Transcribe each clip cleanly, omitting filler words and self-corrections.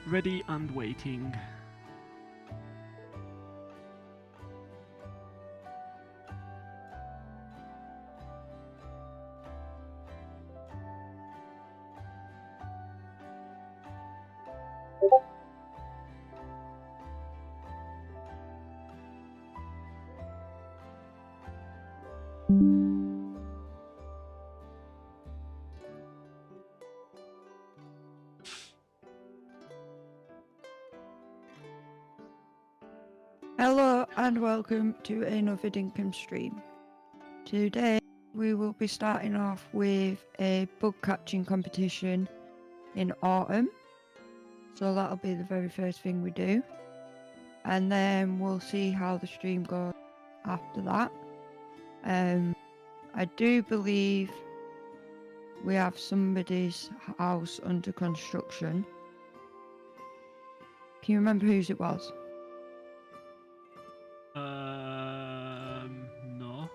Ready and waiting. Hello and welcome to another Dinkum stream. Today we will be starting off with a bug catching competition in autumn. So that'll be the very first thing we do. And then we'll see how the stream goes after that. I do believe we have somebody's house under construction. Can you remember whose it was? No.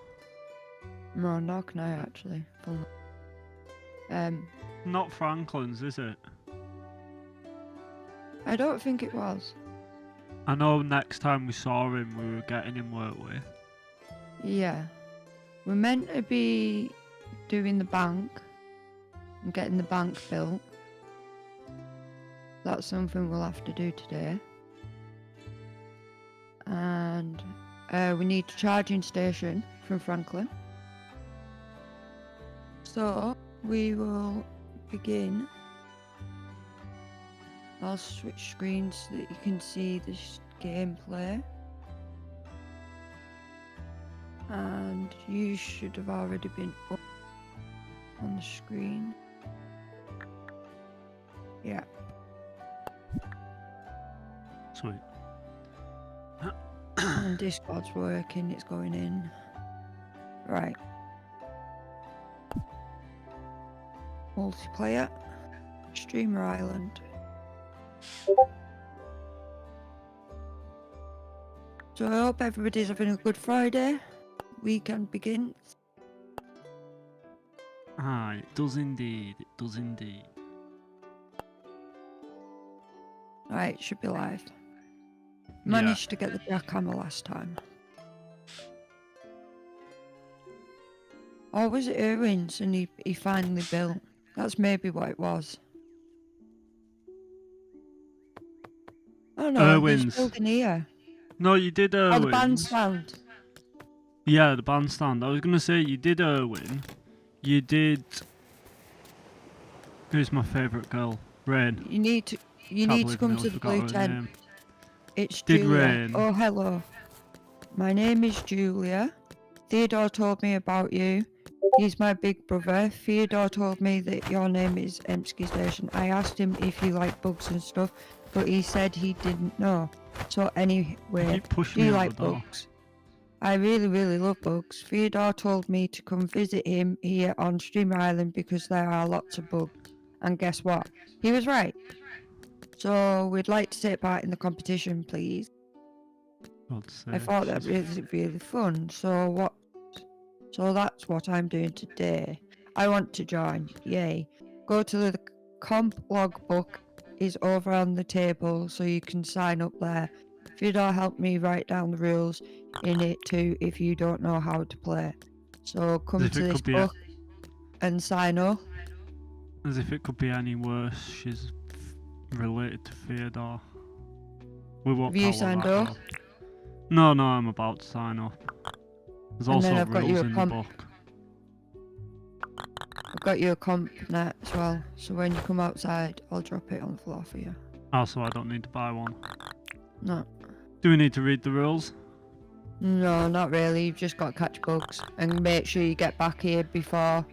No, nor can I actually. Not Franklin's, is it? I don't think it was. I know next time we saw him, we were getting him, weren't we? Yeah. We're meant to be doing the bank and getting the bank built. That's something we'll have to do today. And we need a charging station from Franklin. So we will begin. I'll switch screens so that you can see this gameplay. And you should have already been up on the screen. Yeah. Sweet. And Discord's working, it's going in. Right. Multiplayer. Streamer Island. So I hope everybody's having a good Friday. Weekend begins. Aye, it does indeed. It does indeed. Right, should be live. Managed to get the jackhammer last time. Or was it Irwin's and he finally built? That's maybe what it was. Oh no, Irwin's. he's building here. No, you did Irwin. Oh, the bandstand. Yeah, the bandstand. I was going to say, you did Irwin. You did... Who's my favourite girl? Rain. You need to come to the blue tent. It's Did Julia. Rain. Oh, hello. My name is Julia. Theodore told me about you. He's my big brother. Theodore told me that your name is Emsky Station. I asked him if you like bugs and stuff, but he said he didn't know. So anyway, do you like bugs? I really, really love bugs. Theodore told me to come visit him here on Streamer Island because there are lots of bugs. And guess what? He was right. So we'd like to take part in the competition, please. I thought that was really fun. So that's what I'm doing today. I want to join. Yay. Go to the comp logbook is over on the table so you can sign up there. Theodore helped me write down the rules in it too if you don't know how to play. So come to this book and sign up. As if it could be any worse, she's related to Theodore. We won't. Have you signed up? No, I'm about to sign up. There's also rules in the book. I've got you a comp net as well, so when you come outside, I'll drop it on the floor for you. Oh, so I don't need to buy one? No. Do we need to read the rules? No, not really. You've just got to catch bugs and make sure you get back here before.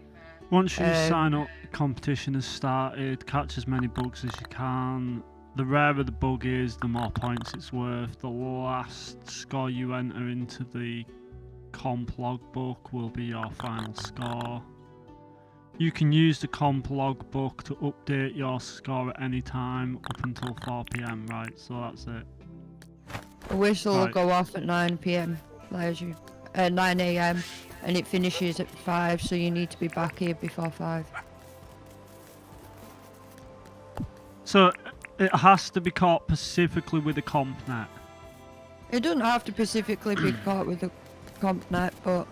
Once you sign up, the competition has started. Catch as many bugs as you can. The rarer the bug is, the more points it's worth. The last score you enter into the comp logbook will be your final score. You can use the comp logbook to update your score at any time up until 4 PM, right? So that's it. The whistle will go off at 9 PM, 9 AM, and it finishes at 5, so you need to be back here before 5. So, It has to be caught specifically with a comp net. It doesn't have to specifically be caught with a comp net, but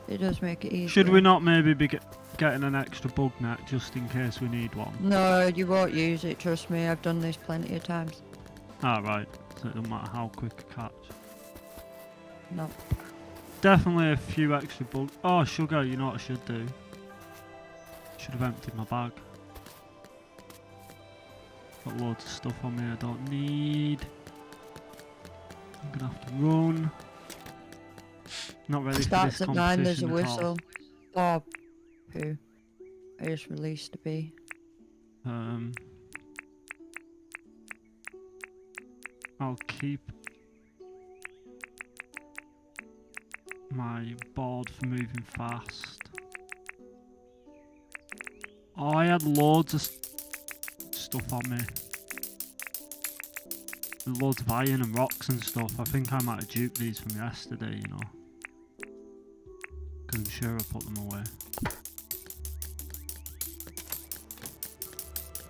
it does make it easier. Should we not maybe be getting an extra bug net just in case we need one? No, you won't use it, trust me. I've done this plenty of times. Alright, so it doesn't matter how quick a catch. No. Definitely a few extra bugs. Oh, sugar, you know what I should do? Should have emptied my bag. Got loads of stuff on me I don't need. I'm gonna have to run. Not ready for this Starts at 9, there's a competition at all. whistle. Oh, poo. I just released a bee. I'll keep my board for moving fast. Oh, I had loads of stuff on me. Loads of iron and rocks and stuff. I think I might have duped these from yesterday, you know. Because I'm sure I put them away.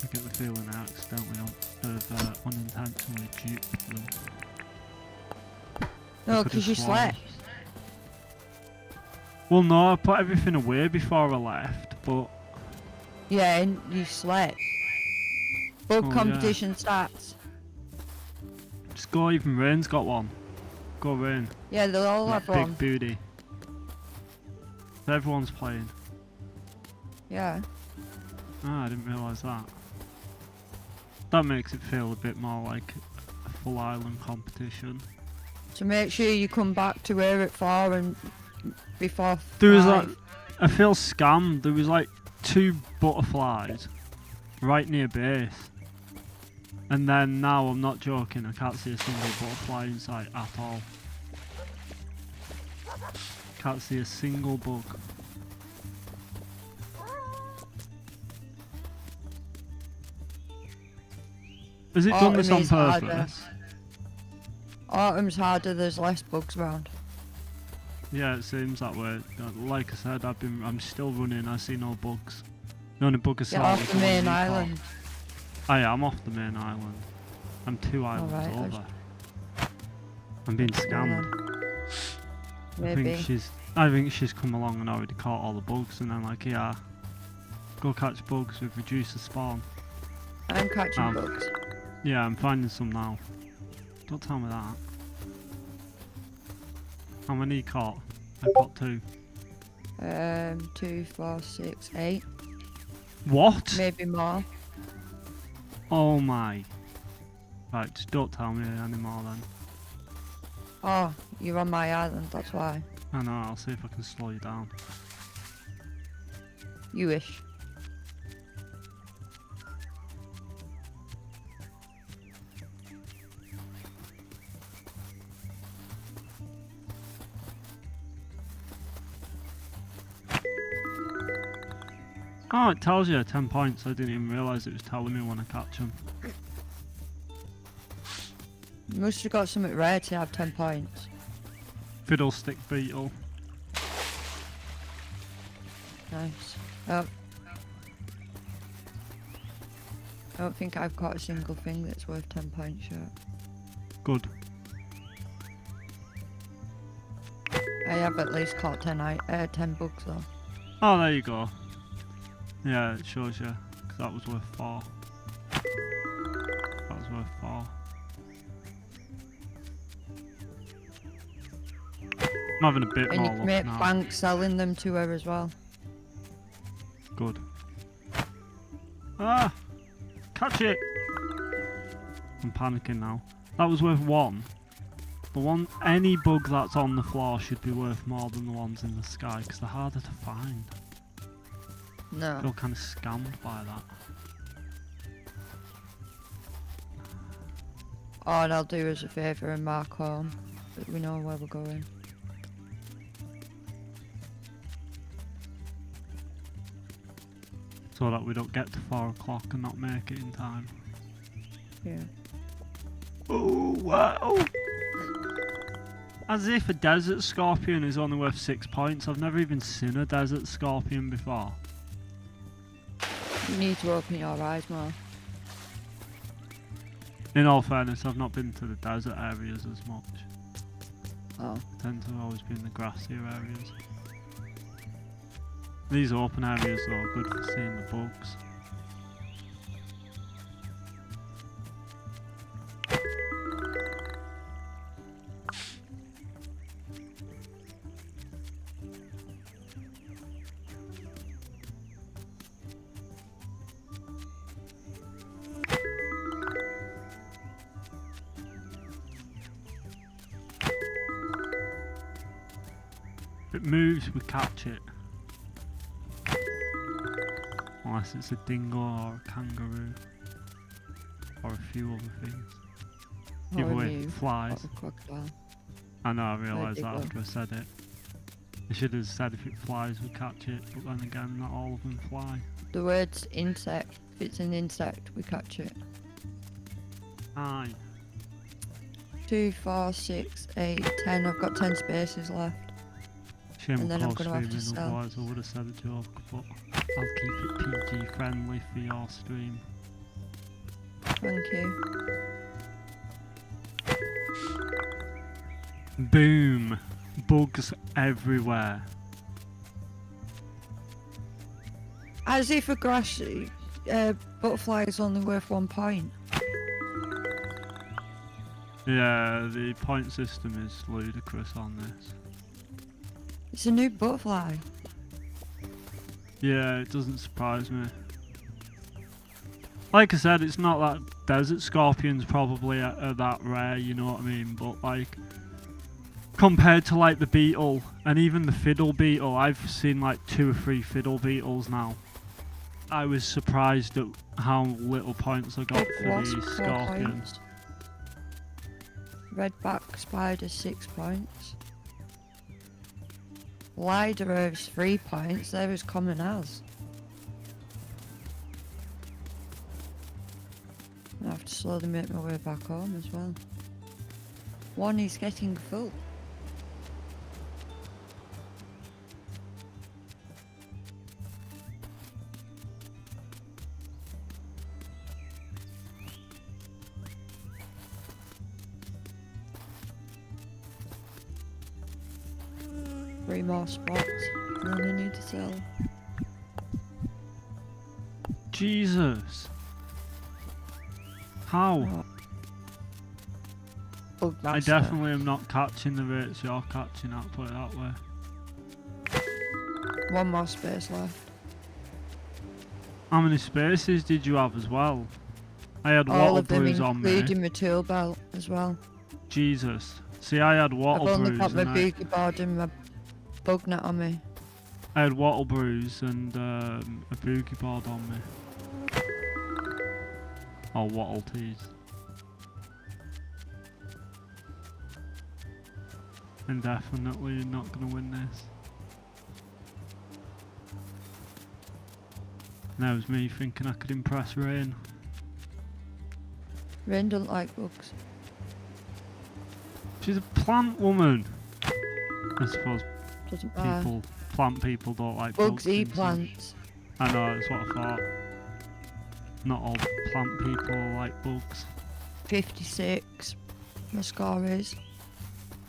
I get the feeling I accidentally unintentionally duped them. No, because you slept. Well, no, I put everything away before I left, but... Yeah, and you slept. Bug Oh, competition starts. Just go, even Rain's got one. Go, Rain. Yeah, they'll all That have big one. booty. Everyone's playing. Yeah. Ah, I didn't realise that. That makes it feel a bit more like a full island competition. So make sure you come back to where at 4 and before 5. There was like, I feel scammed. There was like 2 butterflies right near base. And then now, I'm not joking, I can't see a single butterfly in sight at all. Can't see a single bug. Has it done this on purpose? Autumn's harder, there's less bugs around. Yeah, it seems that way. Like I said, I'm still running, I see no bugs. The only bug I saw Get off was the one main you caught. island. I am off the main island. I'm 2 islands Alright, over. I'm being scammed. Maybe. I think she's come along and already caught all the bugs and then like, yeah, go catch bugs, we've reduced the spawn. I'm catching bugs. Yeah, I'm finding some now. Don't tell me that. How many you caught? I caught 2. 2, 4, 6, 8. What? Maybe more. Oh my. Right, just don't tell me anymore then. Oh, you're on my island, that's why. I know, I'll see if I can slow you down. You wish. Oh, it tells you 10 points. I didn't even realise it was telling me when I catch them. You must have got something rare to have 10 points. Fiddlestick beetle. Nice. Oh. I don't think I've caught a single thing that's worth 10 points yet. Good. I have at least caught 10 bugs though. Oh, there you go. Yeah, it shows you. 'Cause that was worth 4. That was worth 4. I'm having a bit And more you can luck make now. bank selling them to her as well. Good. Ah! Catch it! I'm panicking now. That was worth 1. Any bug that's on the floor should be worth more than the ones in the sky because they're harder to find. I No. feel kind of scammed by that. All I'll do us a favour and mark home, but we know where we're going. So that we don't get to 4 o'clock and not make it in time. Yeah. Oh, wow! As if a desert scorpion is only worth 6 points. I've never even seen a desert scorpion before. You need to open your eyes more. In all fairness, I've not been to the desert areas as much. Oh. I tend to always be in the grassier areas. These open areas though are good for seeing the bugs. If it moves, we catch it. Unless it's a dingo or a kangaroo. Or a few other things. Either way, flies. Crocodile. I know, I realised big that one. after I said it. I should have said if it flies, we catch it, but then again, not all of them fly. The word's insect. If it's an insect, we catch it. Aye. 2, 4, 6, 8, 10. I've got 10 spaces left. Shame And then I'm I'm gonna have to streaming, sell. otherwise I would have said a joke, but I'll keep it PG friendly for your stream. Thank you. Boom! Bugs everywhere. As if a grass butterfly is only worth 1 point. Yeah, the point system is ludicrous on this. It's a new butterfly. Yeah, it doesn't surprise me. Like I said, it's not that desert scorpions probably are that rare, you know what I mean? But like, compared to like the beetle and even the fiddle beetle, I've seen like 2 or 3 fiddle beetles now. I was surprised at how little points I got for Wasp, the 4 scorpion. points. Redback spider, 6 points. Lie deserves 3 points. They're as common as. I have to slowly make my way back home as well. One is getting full. Three more spots, and then I need to sell. Jesus. How? Oh. Bug I master. definitely am not catching the rates you're catching at, put it that way. 1 more space left. How many spaces did you have as well? I had All water of them, brews on me. including my tool belt as well. Jesus. See, I had I've water only brews got my and boogie board and my bug net on me. I had water brews and a boogie board on me. Or wattle teas. And definitely not gonna win this. And that was me thinking I could impress Rain. Rain don't like bugs. She's a plant woman. I suppose Doesn't matter. plant people don't like Bugs eat themselves. plants. I know, that's what I thought. Not all plant people like bugs. 56. My score is.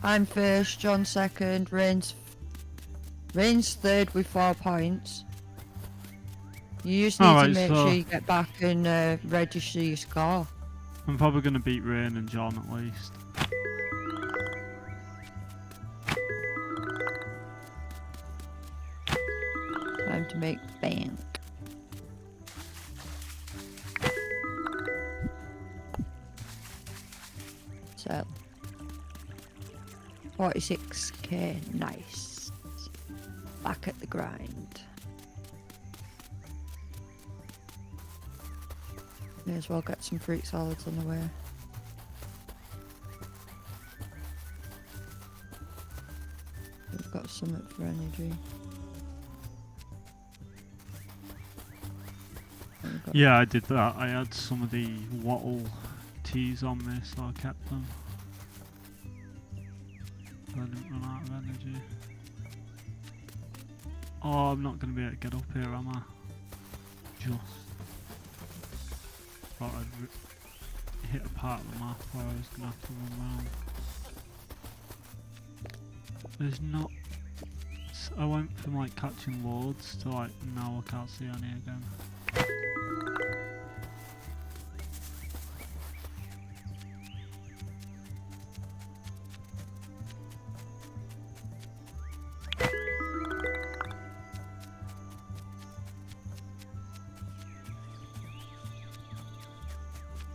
I'm first, John second, Rain's third with 4 points. You just need to Alright, make so- sure you get back and register your score. I'm probably going to beat Rain and John at least. Time to make bank. So 46k, nice. Back at the grind. May as well get some fruit salads on the way. We've got something for energy. And we've got Yeah, I did that. I had some of the wattle teas on me, so I kept them. I didn't run out of energy. Oh, I'm not going to be able to get up here, am I? Just. Thought I'd hit a part of the map where I was gonna have to run around. There's not. I went from like catching loads to like now I can't see any again.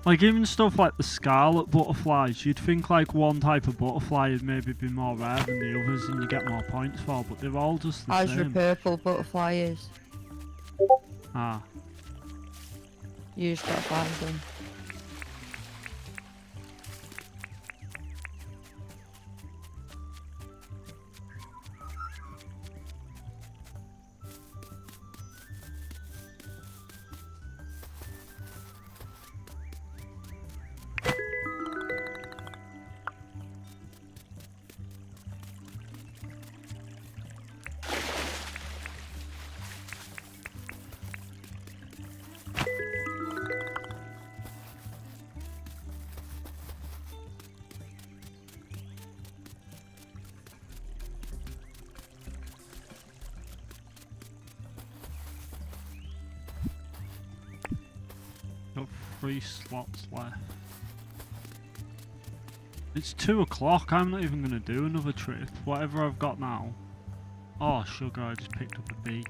Like even stuff like the scarlet butterflies, you'd think like one type of butterfly would maybe be more rare than the others and you get more points for, but they're all just the As same. your purple butterfly is. Ah. You just gotta find them. Got 3 slots left. It's 2 o'clock, I'm not even going to do another trip. Whatever I've got now. Oh, sugar, I just picked up a bee.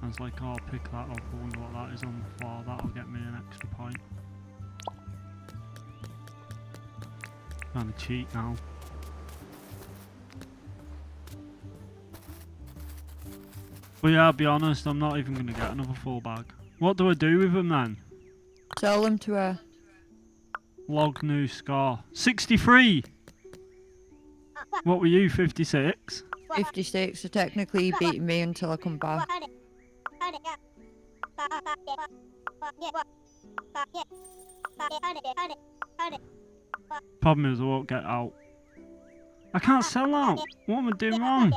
I was like, oh, I'll pick that up, I wonder what that is on the floor, that'll get me an extra point. Trying to cheat now. But yeah, I'll be honest, I'm not even going to get another full bag. What do I do with them then? Tell them to Log new score. 63! What were you, 56? 56, so technically you beat me until I come back. Problem is I won't get out. I can't sell out! What am I doing wrong?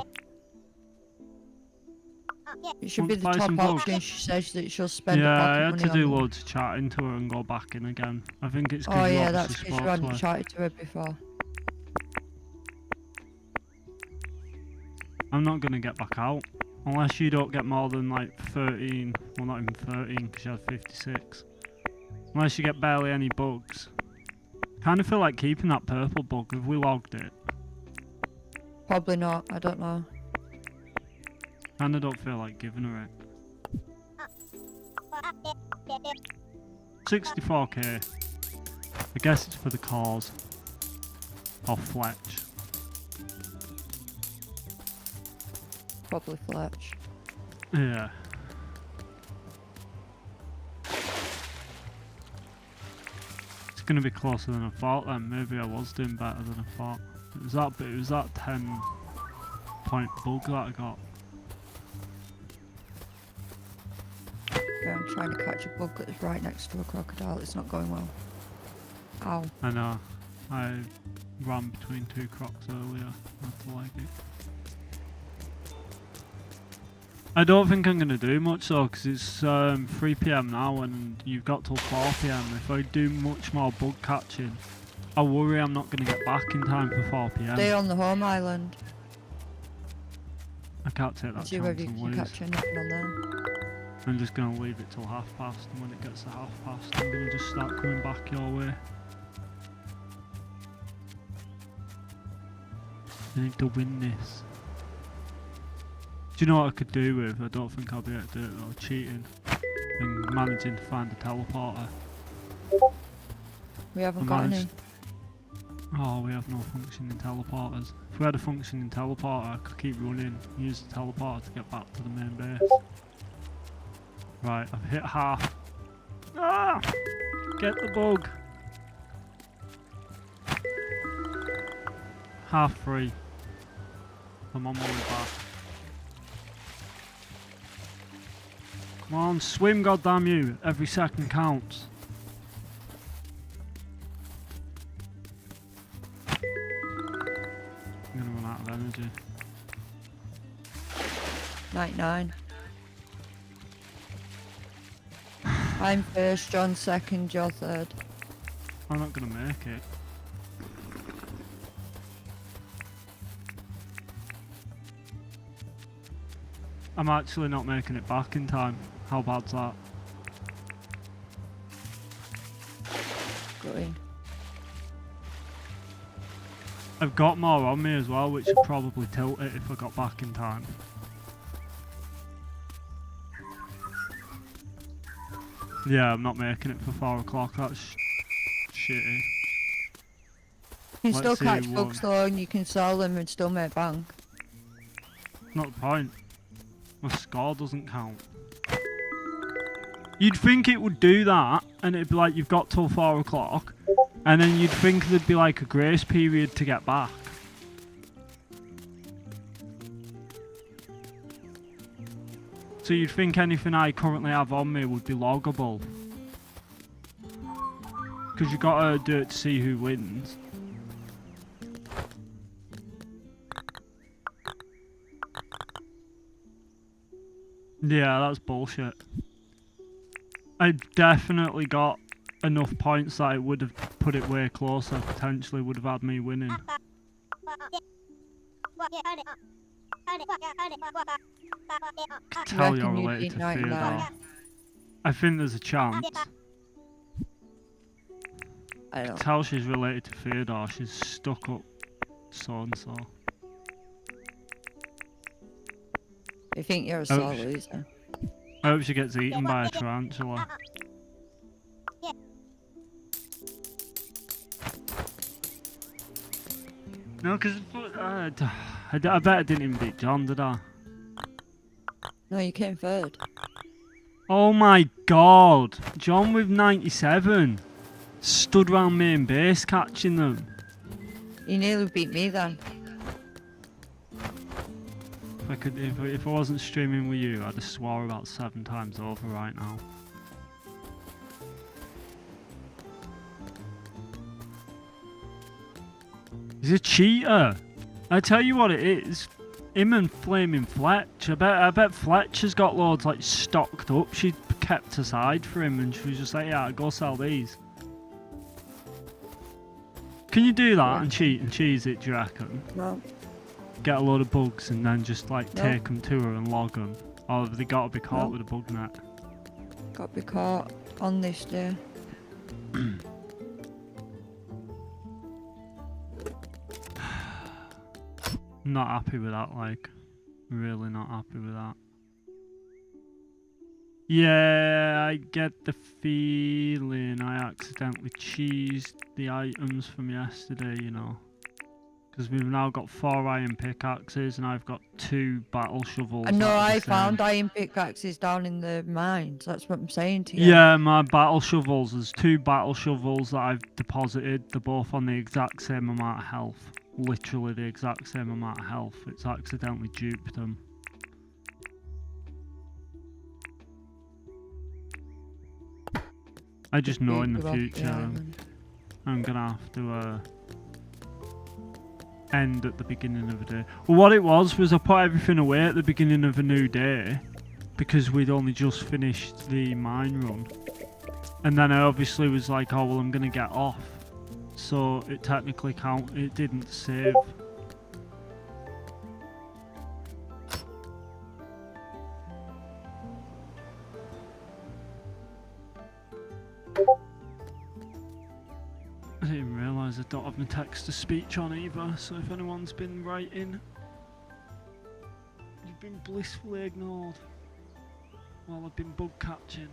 It should be Want to the buy some top bugs? option. She says that she'll spend Yeah, the I pocket had money to on do them. loads of chatting to her and go back in again. I think it's because Oh you yeah, obviously that's because you spoke to hadn't her. chatted to her before. I'm not going to get back out. Unless you don't get more than like 13. Well, not even 13 because you had 56. Unless you get barely any bugs. Kind of feel like keeping that purple bug if we logged it. Probably not, I don't know. Kinda don't feel like giving her it. 64k. I guess it's for the cause. Or Fletch. Probably Fletch. Yeah. It's gonna be closer than I thought then. Maybe I was doing better than I thought. It was that 10 point bug that I got. Yeah, I'm trying to catch a bug that's right next to a crocodile. It's not going well. Ow. I know. I ran between 2 crocs earlier. I had to like it. I don't think I'm going to do much though, because it's 3 PM now and you've got till 4 PM. If I do much more bug catching, I worry I'm not going to get back in time for 4 PM. Stay on the home island. I can't take that See chance whether you and can lose. catch anything on there. I'm just going to leave it till past, and when it gets to past, I'm going to just start coming back your way. I need to win this. Do you know what I could do with? I don't think I'll be able to do it though. Cheating and managing to find a teleporter. We haven't I got any. managed- Oh, we have no functioning teleporters. If we had a functioning teleporter, I could keep running, use the teleporter to get back to the main base. Right, I've hit half. Ah! Get the bug. 3:30. I'm on my way back. Come on, swim, goddamn you! Every second counts. I'm gonna run out of energy. 99. I'm first, John second, you're third. I'm not gonna make it. I'm actually not making it back in time. How bad's that? Go in. I've got more on me as well, which would probably tilt it if I got back in time. Yeah, I'm not making it for 4 o'clock. That's shitty. You can Let's still see catch one. bugs though, and you can sell them and still make bank. Not the point. My score doesn't count. You'd think it would do that, and it'd be like you've got till 4 o'clock, and then you'd think there'd be like a grace period to get back. So you'd think anything I currently have on me would be loggable. Because you gotta do it to see who wins. Yeah, that's bullshit. I definitely got enough points that it would have put it way closer, potentially would have had me winning. I can tell you're Reckon you'd related beat to Theodore. 99. I think there's a chance. I I can don't. tell she's related to Theodore, she's stuck up so and so. You think you're a Oh, sore loser? I hope she gets eaten by a tarantula. No, because I bet I didn't even beat John, did I? No, you came third. Oh my god! John with 97 stood round main base catching them. You nearly beat me then. If I wasn't streaming with you, I'd have swore about 7 times over right now. He's a cheater. I tell you what it is. Him and Flaming Fletch. I bet Fletch has got loads like stocked up. She kept aside for him and she was just like, yeah, go sell these. Can you do that and cheat and cheese it, do you reckon? No. Get a load of bugs and then just like No. take them to her and log them? Or have they got to be caught No. with a bug net? Got to be caught on this day. Not happy with that, like. Really not happy with that. Yeah, I get the feeling I accidentally cheesed the items from yesterday, you know. Because we've now got 4 iron pickaxes and I've got 2 battle shovels. I know that are the I same. found iron pickaxes down in the mines. That's what I'm saying to you. Yeah, my battle shovels. There's 2 battle shovels that I've deposited. They're both on the exact same amount of health. Literally the exact same amount of health. It's accidentally duped them. I just know in the future I'm gonna have to end at the beginning of a day. Well, what it was I put everything away at the beginning of a new day because we'd only just finished the mine run. And then I obviously was like, oh well, I'm gonna get off. So it technically it didn't save. I didn't even realise I don't have my text-to-speech on either, so if anyone's been writing, you've been blissfully ignored while I've been bug catching.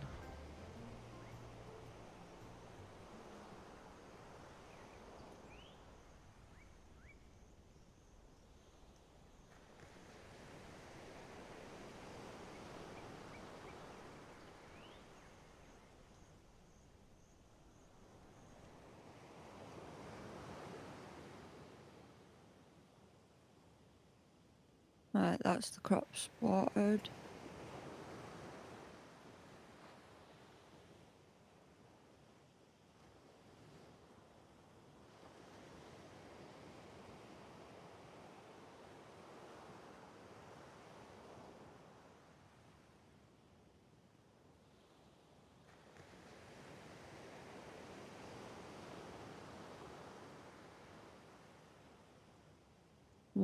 Right, that's the crops watered.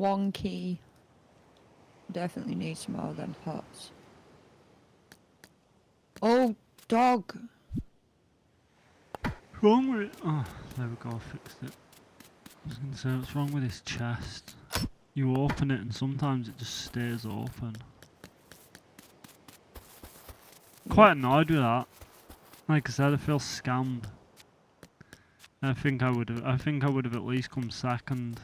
one key. Definitely need some more of them pots. Oh, dog! What's wrong with it? Oh, there we go, I fixed it. I was going to say, what's wrong with this chest? You open it and sometimes it just stays open. Quite annoyed with that. Like I said, I feel scammed. I think I would have at least come second.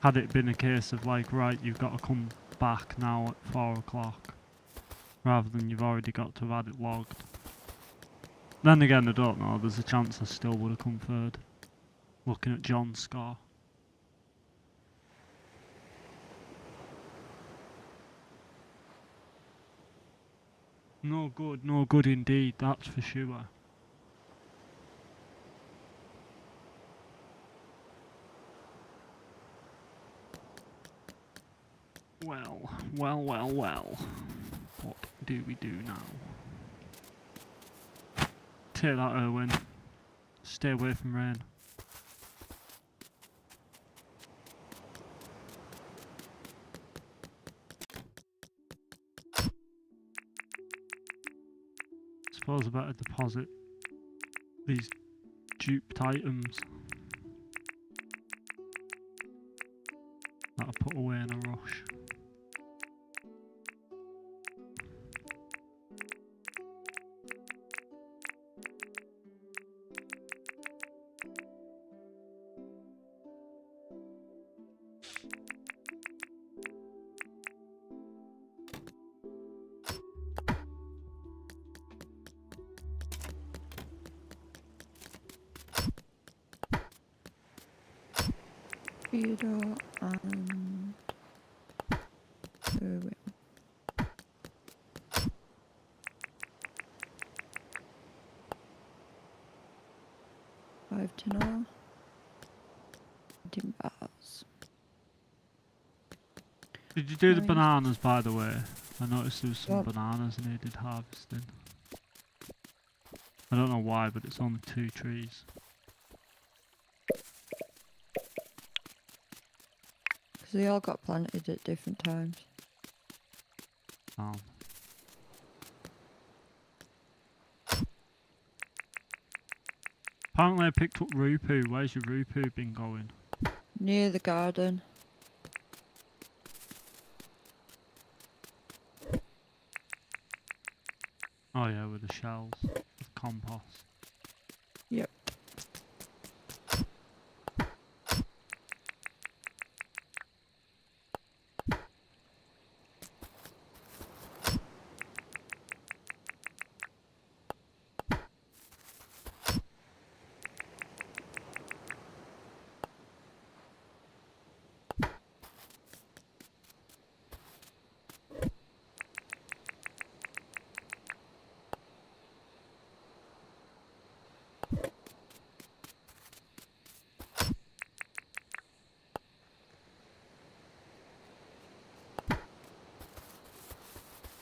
Had it been a case of like, right, you've got to come back now at 4 o'clock. Rather than you've already got to have had it logged. Then again, I don't know, there's a chance I still would have come third. Looking at John's score. No good indeed, that's for sure. Well. What do we do now? Take that, Erwin. Stay away from rain. Suppose I better deposit these duped items that I put away in a rush. Theodore and Erwin. Five to know. Bars. Did you do the Nice. bananas, by the way? I noticed there was some bananas needed harvesting. I don't know why, but it's only 2 trees. Because they all got planted at different times. Oh. Apparently I picked up Rupu. Where's your Rupu been going? Near the garden. Oh yeah, with the shells. With compost. Yep.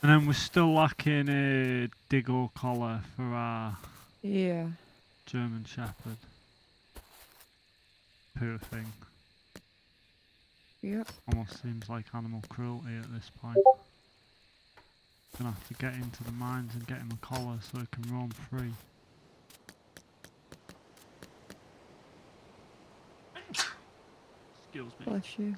And then we're still lacking a Diggle collar for our German Shepherd. Poor thing. Yep. Almost seems like animal cruelty at this point. Gonna have to get into the mines and get him a collar so he can roam free. Excuse me. Bless you.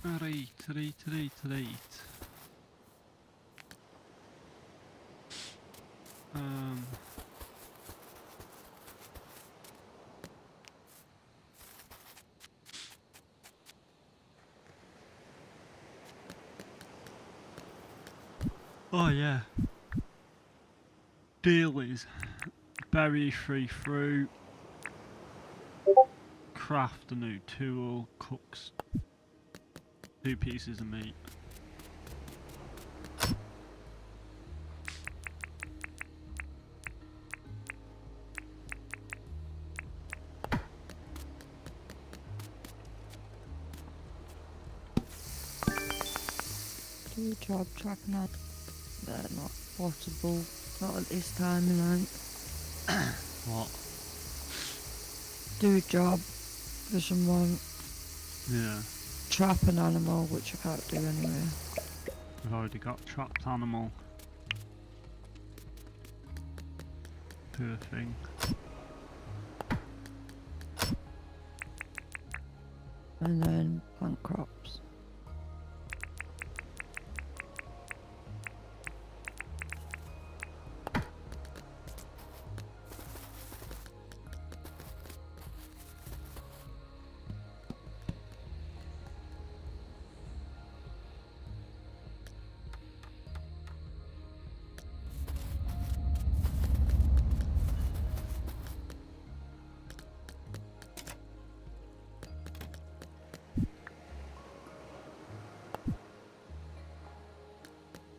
Right. Oh yeah. Dailies. Berry free fruit. Craft a new tool. Cooks 2 pieces of meat. Do a job trapping on. They're not possible. Not at this time of night. What? Do a job for someone. Yeah. Trap an animal, which I can't do anyway. We've already got trapped animal. Poor thing. And then plant crops.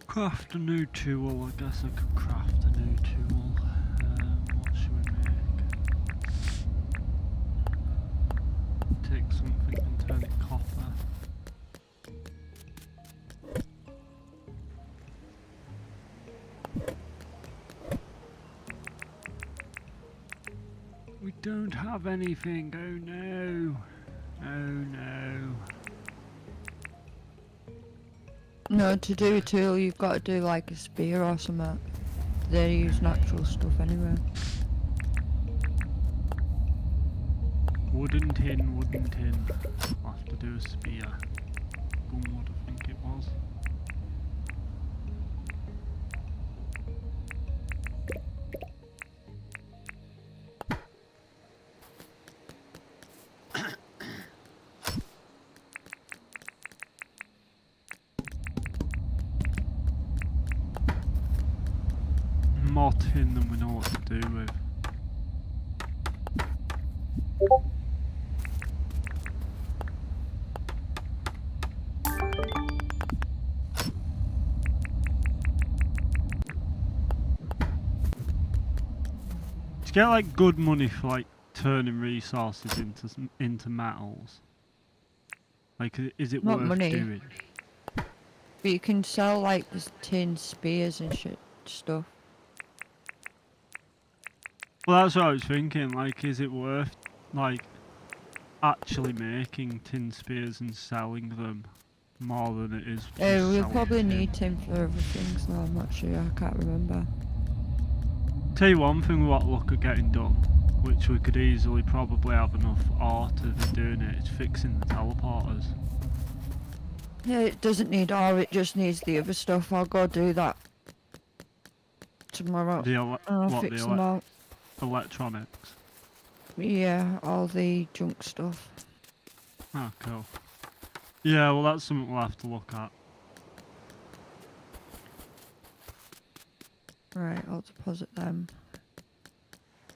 Craft a new tool. I guess I could craft a new tool. What should we make? Take something and turn it copper. We don't have anything. Oh no. Oh no. No, to do a tool, you've got to do like a spear or something. They use natural stuff anyway. Wooden tin, wooden tin. I'll have to do a spear. Gunwood, I think it was. More tin than we know what to do with. To get like good money for like turning resources into metals, like is it Not worth money. doing? But you can sell like the tin spears and stuff. Well, that's what I was thinking. Like, is it worth like actually making tin spears and selling them more than it is? Just We'll selling probably tin? need tin for other things though, I'm not sure, I can't remember. Tell you one thing we want to look at getting done, which we could easily probably have enough ore to be doing it, is fixing the teleporters. Yeah, it doesn't need ore, it just needs the other stuff. I'll go do that tomorrow. I'll fix them out. Electronics? Yeah, all the junk stuff. Oh, cool. Yeah, well that's something we'll have to look at. Right, I'll deposit them.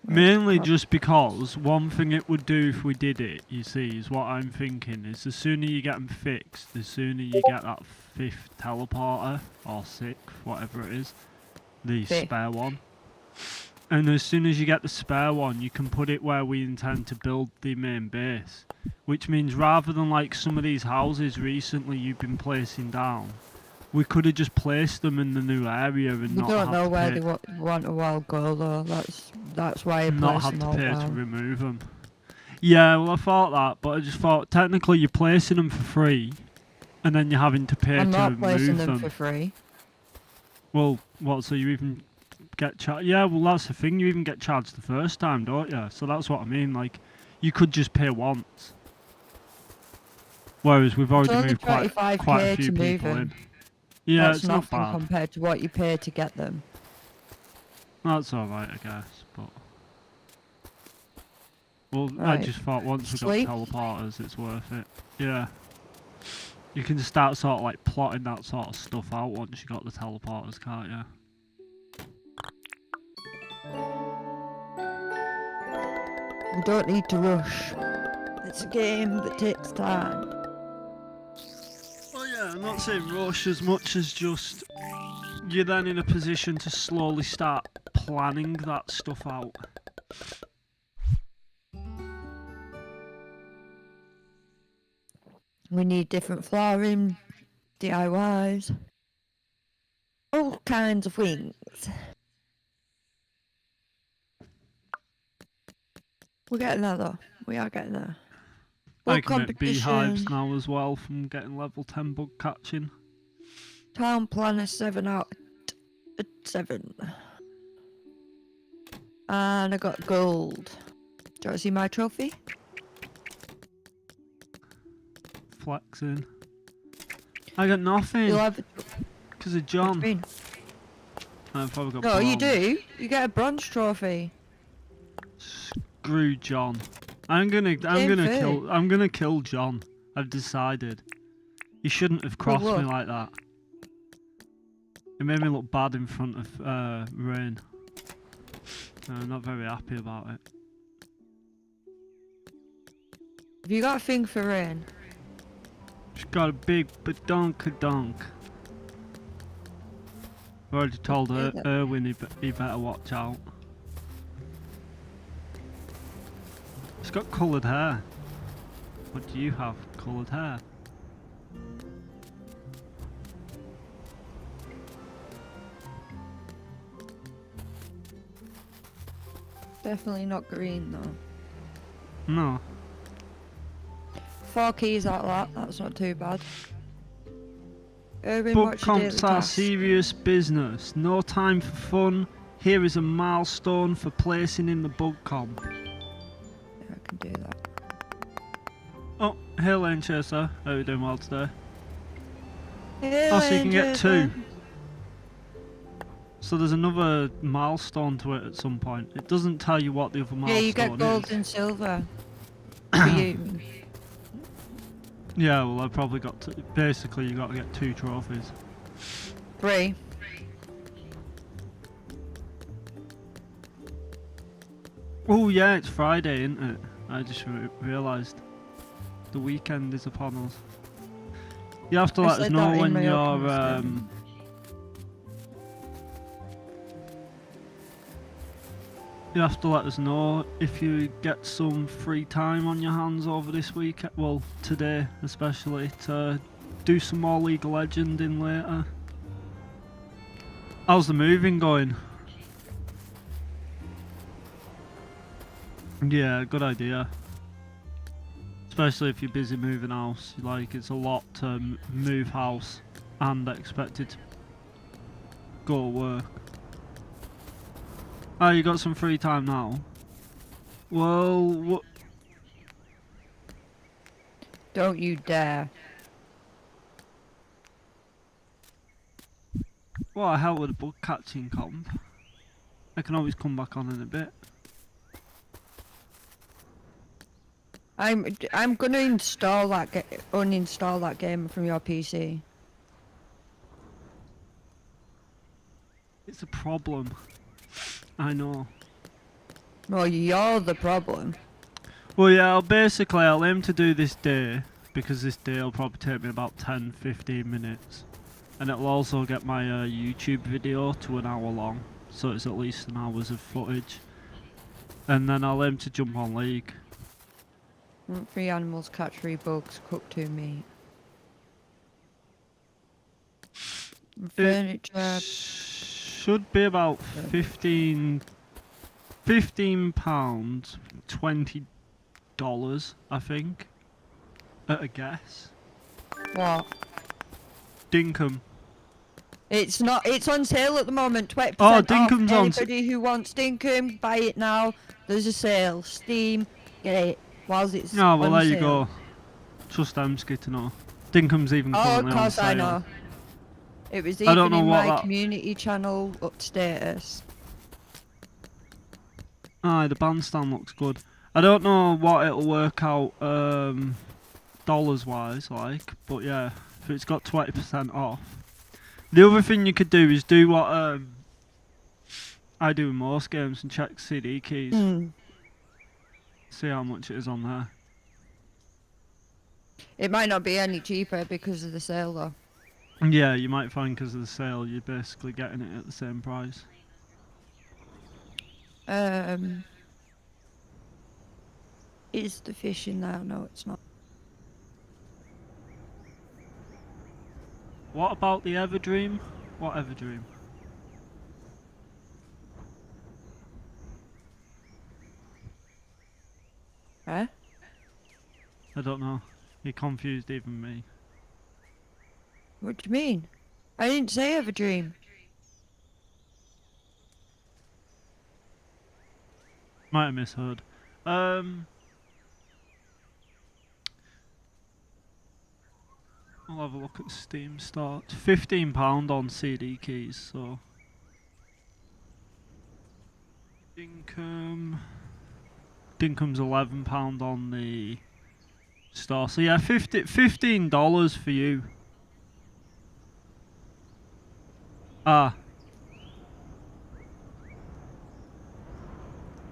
Mainly just because one thing it would do if we did it, you see, is what I'm thinking is the sooner you get them fixed, the sooner you get that 5th teleporter, or 6th, whatever it is, the spare one. And as soon as you get the spare one, you can put it where we intend to build the main base. Which means rather than like some of these houses recently you've been placing down, we could have just placed them in the new area and We not don't have know to where pay, they want a while go though, that's why I not placed have them to all pay to down. remove them. Yeah, well I thought that, but I just thought technically you're placing them for free, and then you're having to pay I'm to not remove placing them. them for free. Well, what? So you even get charged? Yeah, well that's the thing. You even get charged the first time, don't you? So that's what I mean. Like, you could just pay once. Whereas we've already moved quite a few people in. Yeah, That's it's not nothing bad. compared to what you pay to get them. That's alright, I guess. But well, Right. I just thought once we Sleep? got teleporters, it's worth it. Yeah. You can start sort of like plotting that sort of stuff out once you got the teleporters, can't you? We don't need to rush. It's a game that takes time. Well, yeah, I'm not saying rush as much as just you're then in a position to slowly start planning that stuff out. We need different flooring, DIYs. All kinds of things. We're getting there though. We are getting there. I Bug can make beehives competition. now as well from getting level 10 bug catching. Town planner 7 out of 7. And I got gold. Do you want to see my trophy? Flexing. I got nothing. You'll have. Because of What John. do you mean? I've probably got No, you bronze. do. You get a bronze trophy. Screw John. I'm gonna kill John. I've decided. He shouldn't have crossed me like that. It made me look bad in front of Rain. I'm not very happy about it. Have you got a thing for rain? She's got a big badonka-donk. I've already told Erwin he better watch out. She's got coloured hair. What do you have? Coloured hair? Definitely not green though. No. 4 keys out of that. That's not too bad. Erwin, Bug what's your daily comps are task? serious business. No time for fun. Here is a milestone for placing in the bug comp. Yeah, I can do that. Oh, hey Lane Chaser. How are you doing well today? Hey, Oh, so you can get 2. Ranger. So there's another milestone to it at some point. It doesn't tell you what the other milestone Yeah, is. you get gold and silver. For you. Yeah, well I probably got to, basically you got to get 2 trophies. 3. Oh yeah, it's Friday, isn't it? I just realised. The weekend is upon us. You have to I let us said know that in when my you're opening statement. you have to let us know if you get some free time on your hands over this week, well today especially, to do some more League of Legends in later. How's the moving going? Yeah, good idea. Especially if you're busy moving house, like it's a lot to move house and expected to go to work. Oh, you got some free time now? Well, what? Don't you dare. What the hell with a bug catching comp? I can always come back on in a bit. I'm gonna install that uninstall that game from your PC. It's a problem. I know. Well, you're the problem. Well, yeah, I'll aim to do this day, because this day will probably take me about 10-15 minutes. And it'll also get my YouTube video to an hour long, so it's at least an hour's of footage. And then I'll aim to jump on League. 3 animals, catch 3 bugs, cook 2 meat. Furniture. Should be about 15 pounds, $20, I think. At a guess. What? Dinkum. It's not. It's on sale at the moment. 20% Oh, off. Dinkum's on Anybody who wants Dinkum, buy it now. There's a sale. Steam, get it whilst it's Oh, well, on there you sale. go. Trust Emsky to know. Dinkum's even Oh, currently of course on sale. I know. It was I don't even know in what my that- community channel up status. Aye, the bandstand looks good. I don't know what it'll work out dollars wise, like, but yeah, if it's got 20% off. The other thing you could do is do what I do in most games and check CD keys. See how much it is on there. It might not be any cheaper because of the sale though. Yeah, you might find because of the sale you're basically getting it at the same price. Is the fish in there? No, it's not. What about the Everdream? Whatever dream. Huh? I don't know. You confused even me. What do you mean? I didn't say have a dream. Might have misheard. I'll have a look at Steam start. £15 on CD keys, so. Dinkum's £11 on the store. So yeah, $15 for you. Ah.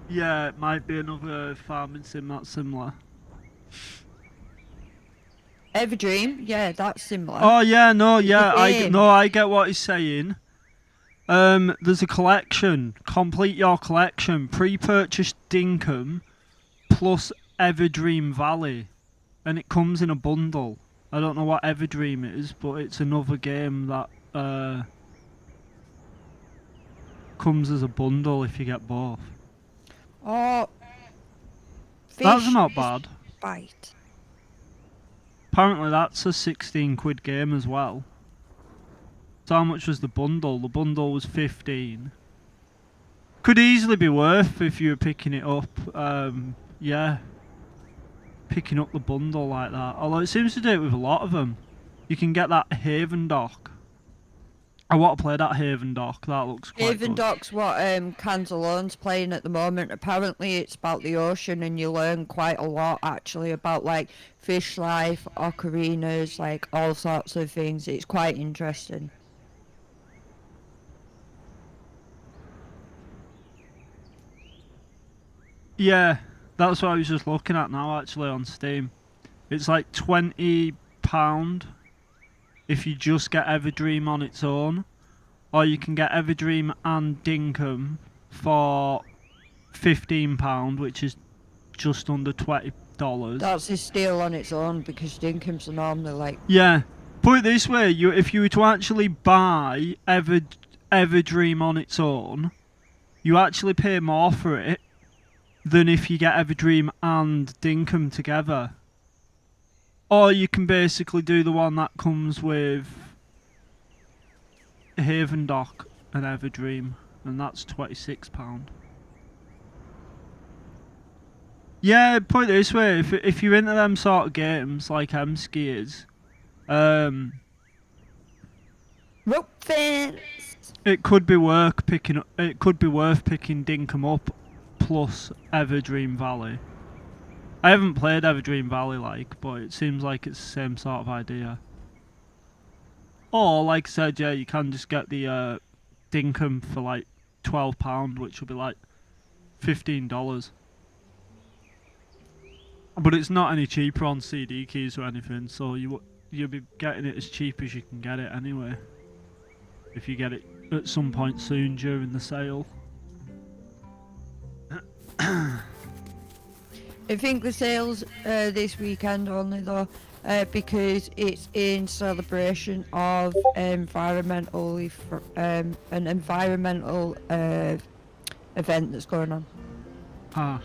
Yeah, it might be another farming sim that's similar. Everdream? Yeah, that's similar. Oh yeah, no, yeah, I get what he's saying. There's a collection. Complete your collection. Pre-purchased Dinkum plus Everdream Valley, and it comes in a bundle. I don't know what Everdream is, but it's another game that comes as a bundle if you get both. Oh, That's not bad. Bite. Apparently that's a £16 game as well. So how much was the bundle? The bundle was 15. Could easily be worth if you were picking it up. Yeah, picking up the bundle like that. Although it seems to do it with a lot of them. You can get that Haven Dock. I want to play that Haven Dock. That looks quite Haven good. Dock's what Canzalone's playing at the moment. Apparently it's about the ocean and you learn quite a lot actually about like fish life, ocarinas, like all sorts of things. It's quite interesting. Yeah, that's what I was just looking at now actually on Steam. It's like £20 if you just get Everdream on its own. Or you can get Everdream and Dinkum for £15, which is just under $20. That's a steal on its own because Dinkum's are normally like... Yeah. Put it this way, if you were to actually buy Everdream on its own, you actually pay more for it than if you get Everdream and Dinkum together. Or you can basically do the one that comes with Haven Dock and Everdream, and that's £26. Yeah, put it this way, if you're into them sort of games like M-Ski is, Rope fence! it could be worth picking Dinkum up plus Everdream Valley. I haven't played Everdream Valley but it seems like it's the same sort of idea. Or, like I said, yeah, you can just get the Dinkum for like £12, which will be like $15. But it's not any cheaper on CD keys or anything, so you'll be getting it as cheap as you can get it anyway. If you get it at some point soon during the sale. I think the sale's this weekend only though, because it's in celebration of an environmental event that's going on. Ah.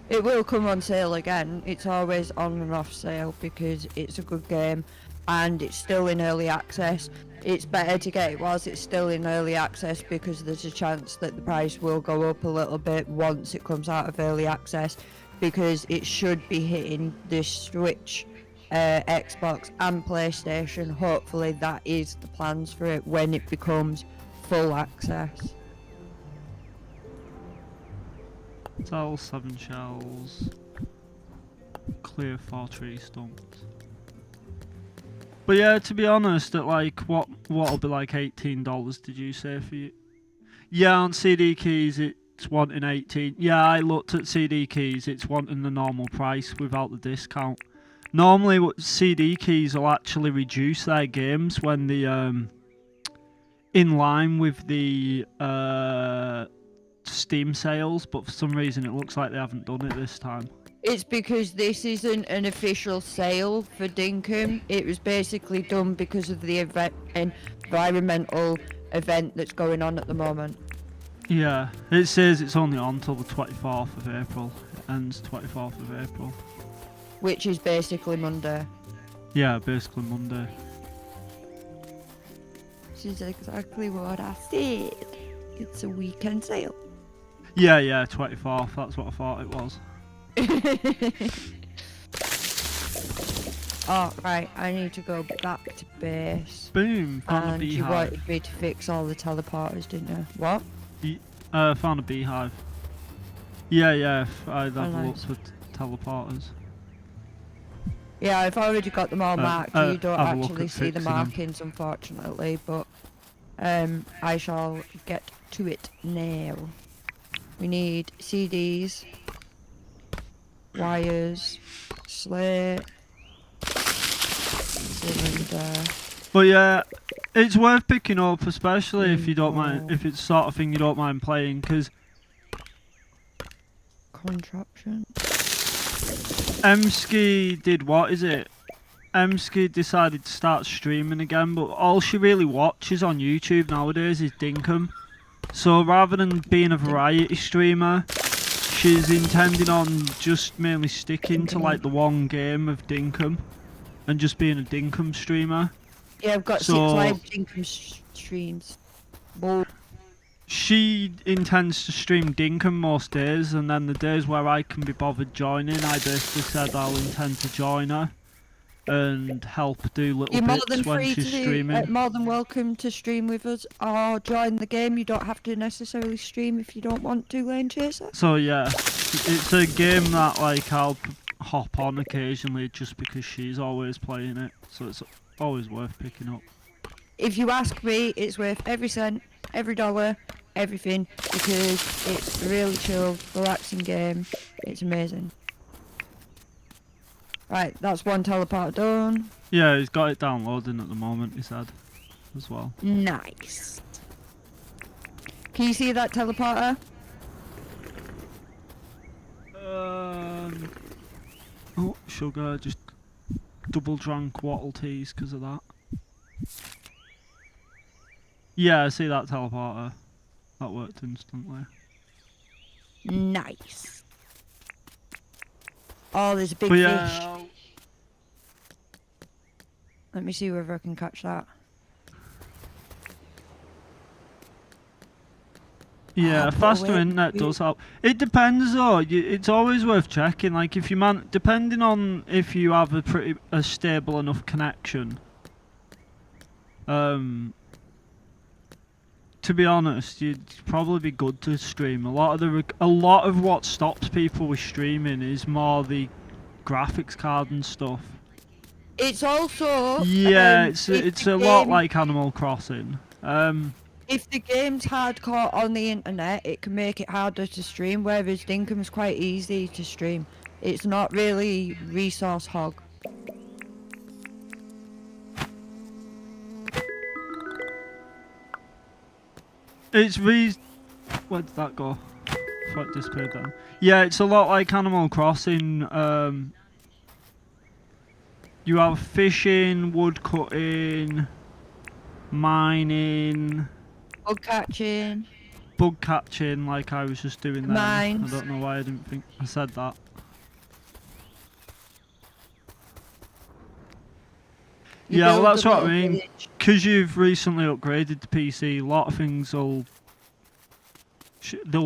It will come on sale again. It's always on and off sale because it's a good game and it's still in early access. It's better to get it whilst it's still in early access because there's a chance that the price will go up a little bit once it comes out of early access, because it should be hitting the Switch, Xbox and PlayStation. Hopefully that is the plans for it when it becomes full access. Sell 7 shells. Clear 4 tree stumps. But yeah, to be honest, at like what'll be like $18, did you say for you? Yeah, on CD keys it's wanting 18. Yeah, I looked at CD keys, it's wanting the normal price without the discount. Normally what CD keys will actually reduce their games when the in line with the Steam sales, but for some reason it looks like they haven't done it this time. It's because this isn't an official sale for Dinkum. It was basically done because of the environmental event that's going on at the moment. Yeah, it says it's only on till the 24th of April. It ends 24th of April. Which is basically Monday. Yeah, basically Monday. This is exactly what I said. It's a weekend sale. Yeah, 24th. That's what I thought it was. Oh, right. I need to go back to base. Boom, found a And you beehive. wanted me to fix all the teleporters, didn't you? What? Found a beehive. Yeah, I'd have nice. lots of teleporters. Yeah, I've already got them all marked. You don't have a look actually at see the fixing them. markings, unfortunately, but I shall get to it now. We need CDs, wires, slate, cylinder. But yeah, it's worth picking up, especially if you don't mind, if it's sort of thing you don't mind playing, because Contraption. Emski did what is it? Emski decided to start streaming again, but all she really watches on YouTube nowadays is Dinkum. So rather than being a variety streamer, she's intending on just mainly sticking to like the one game of Dinkum and just being a Dinkum streamer. Yeah, I've got 6 live Dinkum streams. Whoa. She intends to stream Dinkum most days, and then the days where I can be bothered joining, I basically said I'll intend to join her and help do little You're more bits than when free she's to streaming. more than welcome to stream with us or join the game. You don't have to necessarily stream if you don't want to, Lane Chaser. So yeah, it's a game that like I'll hop on occasionally just because she's always playing it, so it's always worth picking up. If you ask me, it's worth every cent, every dollar, everything, because it's a really chill, relaxing game. It's amazing. Right, that's one teleport done. Yeah, he's got it downloading at the moment, he said, as well. Nice. Can you see that teleporter? Oh, sugar, just double drank Wattle teas because of that. Yeah, I see that teleporter. That worked instantly. Nice. Oh, there's a big But fish. yeah, Let me see whether I can catch that. yeah, put faster away- internet does help. It depends though. It's always worth checking. Like if you depending on if you have a stable enough connection. To be honest, you'd probably be good to stream. A lot of what stops people with streaming is more the graphics card and stuff. It's also Yeah, if it's the a lot game- like Animal Crossing. If the game's hardcore on the internet, it can make it harder to stream, whereas Dinkum's quite easy to stream. It's not really resource hog. Where did that go? I thought it disappeared then. Yeah, it's a lot like Animal Crossing. You have fishing, wood cutting, mining, Bug catching. like I was just doing there. Mines. I don't know why I didn't think I said that. You Yeah, well build that's a what I little mean. village. Because you've recently upgraded the PC, a lot of things they'll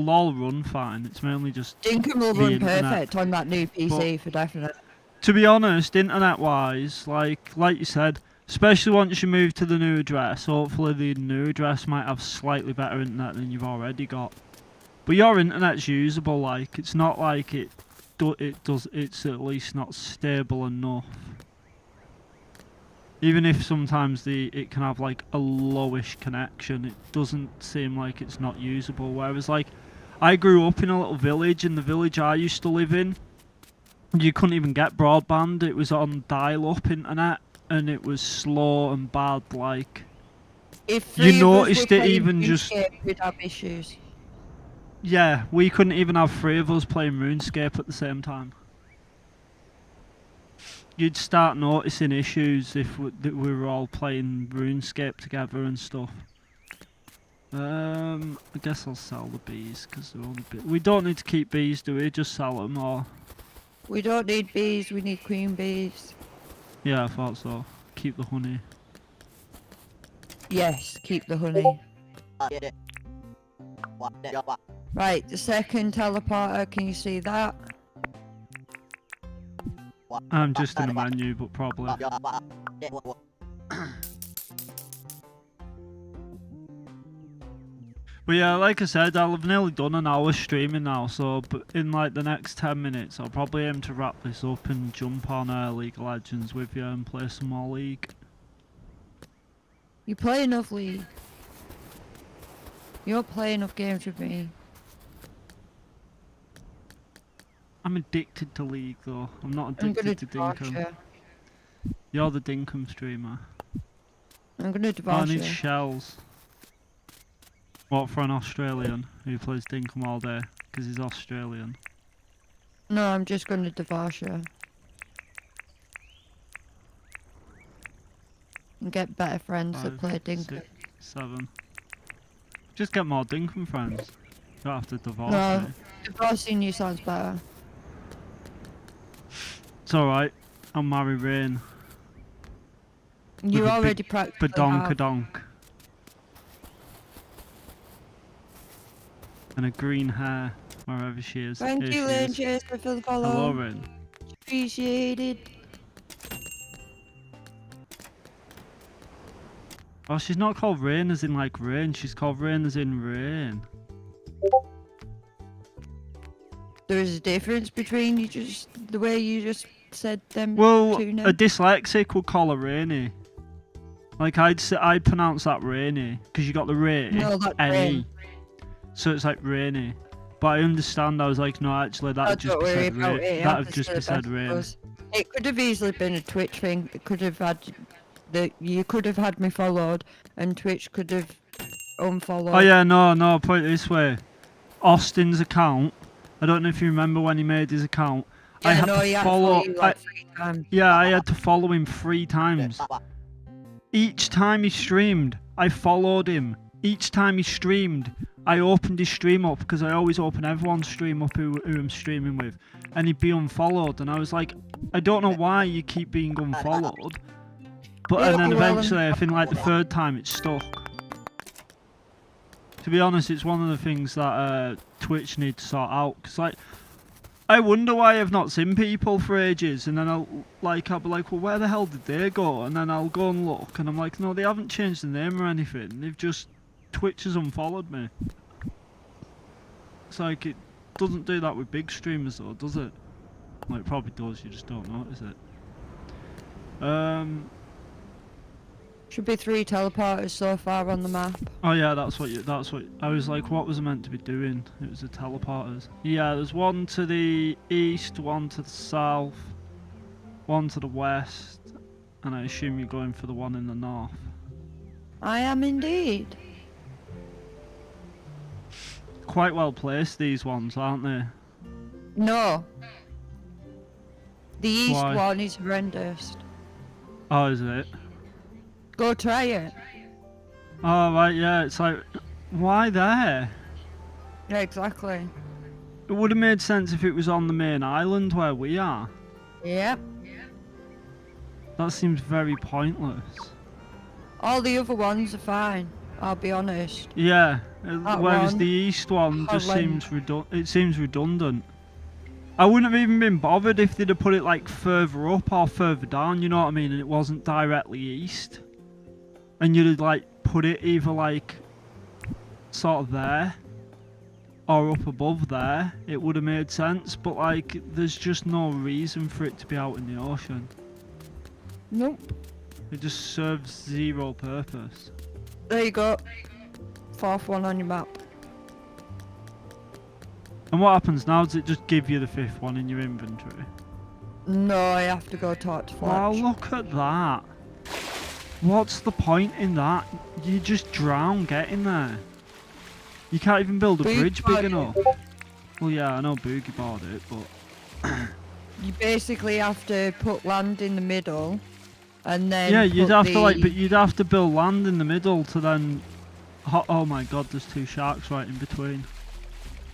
all run fine. It's mainly just Dinkum will the run internet. perfect on that new PC for definite. To be honest, internet-wise, like you said, especially once you move to the new address, hopefully the new address might have slightly better internet than you've already got. But your internet's usable. Like it's not like it's at least not stable enough. Even if sometimes it can have like a lowish connection, it doesn't seem like it's not usable. Whereas like I grew up in a little village, and the village I used to live in, you couldn't even get broadband. It was on dial-up internet, and it was slow and bad. Like If You three of us noticed were it playing even just- RuneScape, we'd have issues. yeah, we couldn't even have 3 of us playing RuneScape at the same time. you'd start noticing issues if that we were all playing RuneScape together and stuff. I guess I'll sell the bees because they're only we don't need to keep bees, do we? Just sell them, or? We don't need bees, we need queen bees. Yeah, I thought so. Keep the honey. Yes, keep the honey. Right, the second teleporter, can you see that? I'm just in the menu, but probably. But yeah, like I said, I'll have nearly done an hour streaming now, so but in like the next 10 minutes, I'll probably aim to wrap this up and jump on League of Legends with you and play some more League. You play enough League. You don't play enough games with me. I'm addicted to League though. I'm not addicted to Dinkum. You're the Dinkum streamer. I'm gonna divorce I you. need shells. What, for an Australian who plays Dinkum all day? Because he's Australian. No, I'm just gonna divorce you. And get better friends that play Dinkum. 6, 7. Just get more Dinkum friends. You don't have to divorce me. Divorcing you sounds better. It's alright. I'll marry Rain. You already practically have. Badonk. And a green hair, wherever she is. Thank you, Lynn Chester, for the follow. Hello, Rain. Appreciated. Oh, she's not called Rain as in like rain, she's called Rain as in rain. There is a difference between the way you just said them well, two names. A dyslexic would call her Rainy. Like I'd pronounce that Rainy, because you got the Ray, No, that's N-E. rain. So it's like Rainy. But I understand, I was like, no, actually, that would just be said rain. That would just be said rain. It could have easily been a Twitch thing. It could have had you could have had me followed, and Twitch could have unfollowed. Oh yeah, no, put it this way. Austin's account, I don't know if you remember when he made his account. Yeah, I had no, to he had follow. to follow you like 3 times. Yeah, I had to follow him 3 times. Each time he streamed, I followed him. Each time he streamed, I opened his stream up, because I always open everyone's stream up who I'm streaming with, and he'd be unfollowed, and I was like, I don't know why you keep being unfollowed. But and then eventually, I think like the 3rd time, it stuck. To be honest, it's one of the things that Twitch needs to sort out, because like, I wonder why I've not seen people for ages, and then I'll be like, well, where the hell did they go? And then I'll go and look, and I'm like, no, they haven't changed the name or anything. They've just, Twitch has unfollowed me. It's like, it doesn't do that with big streamers though, does it? Well, it probably does, you just don't notice it. Should be 3 teleporters so far on the map. Oh yeah, that's what I was like, what was I meant to be doing? It was the teleporters. Yeah, there's one to the east, one to the south, one to the west, and I assume you're going for the one in the north. I am indeed. Quite well placed, these ones, aren't they? No. The east Why? one is horrendous. Oh, is it? Go try it. Oh, right, yeah, it's like, why there? Yeah, exactly. It would have made sense if it was on the main island where we are. Yep. That seems very pointless. All the other ones are fine, I'll be honest. Yeah, That whereas one, the east one just Holland. seems redundant. I wouldn't have even been bothered if they'd have put it like further up or further down, you know what I mean, and it wasn't directly east. And you'd have like put it either like sort of there or up above there. It would have made sense, but like there's just no reason for it to be out in the ocean. Nope. It just serves zero purpose. There you go. 4th one on your map. And what happens now? Does it just give you the 5th one in your inventory? No, I have to go talk to Fletch. Wow, look at that. What's the point in that? You just drown getting there. You can't even build a bridge big enough. Well, yeah, I know Boogie board it, but You basically have to put land in the middle, and then Yeah, you'd put have to like, the- but you'd have to build land in the middle to then. Oh my god, there's 2 sharks right in between.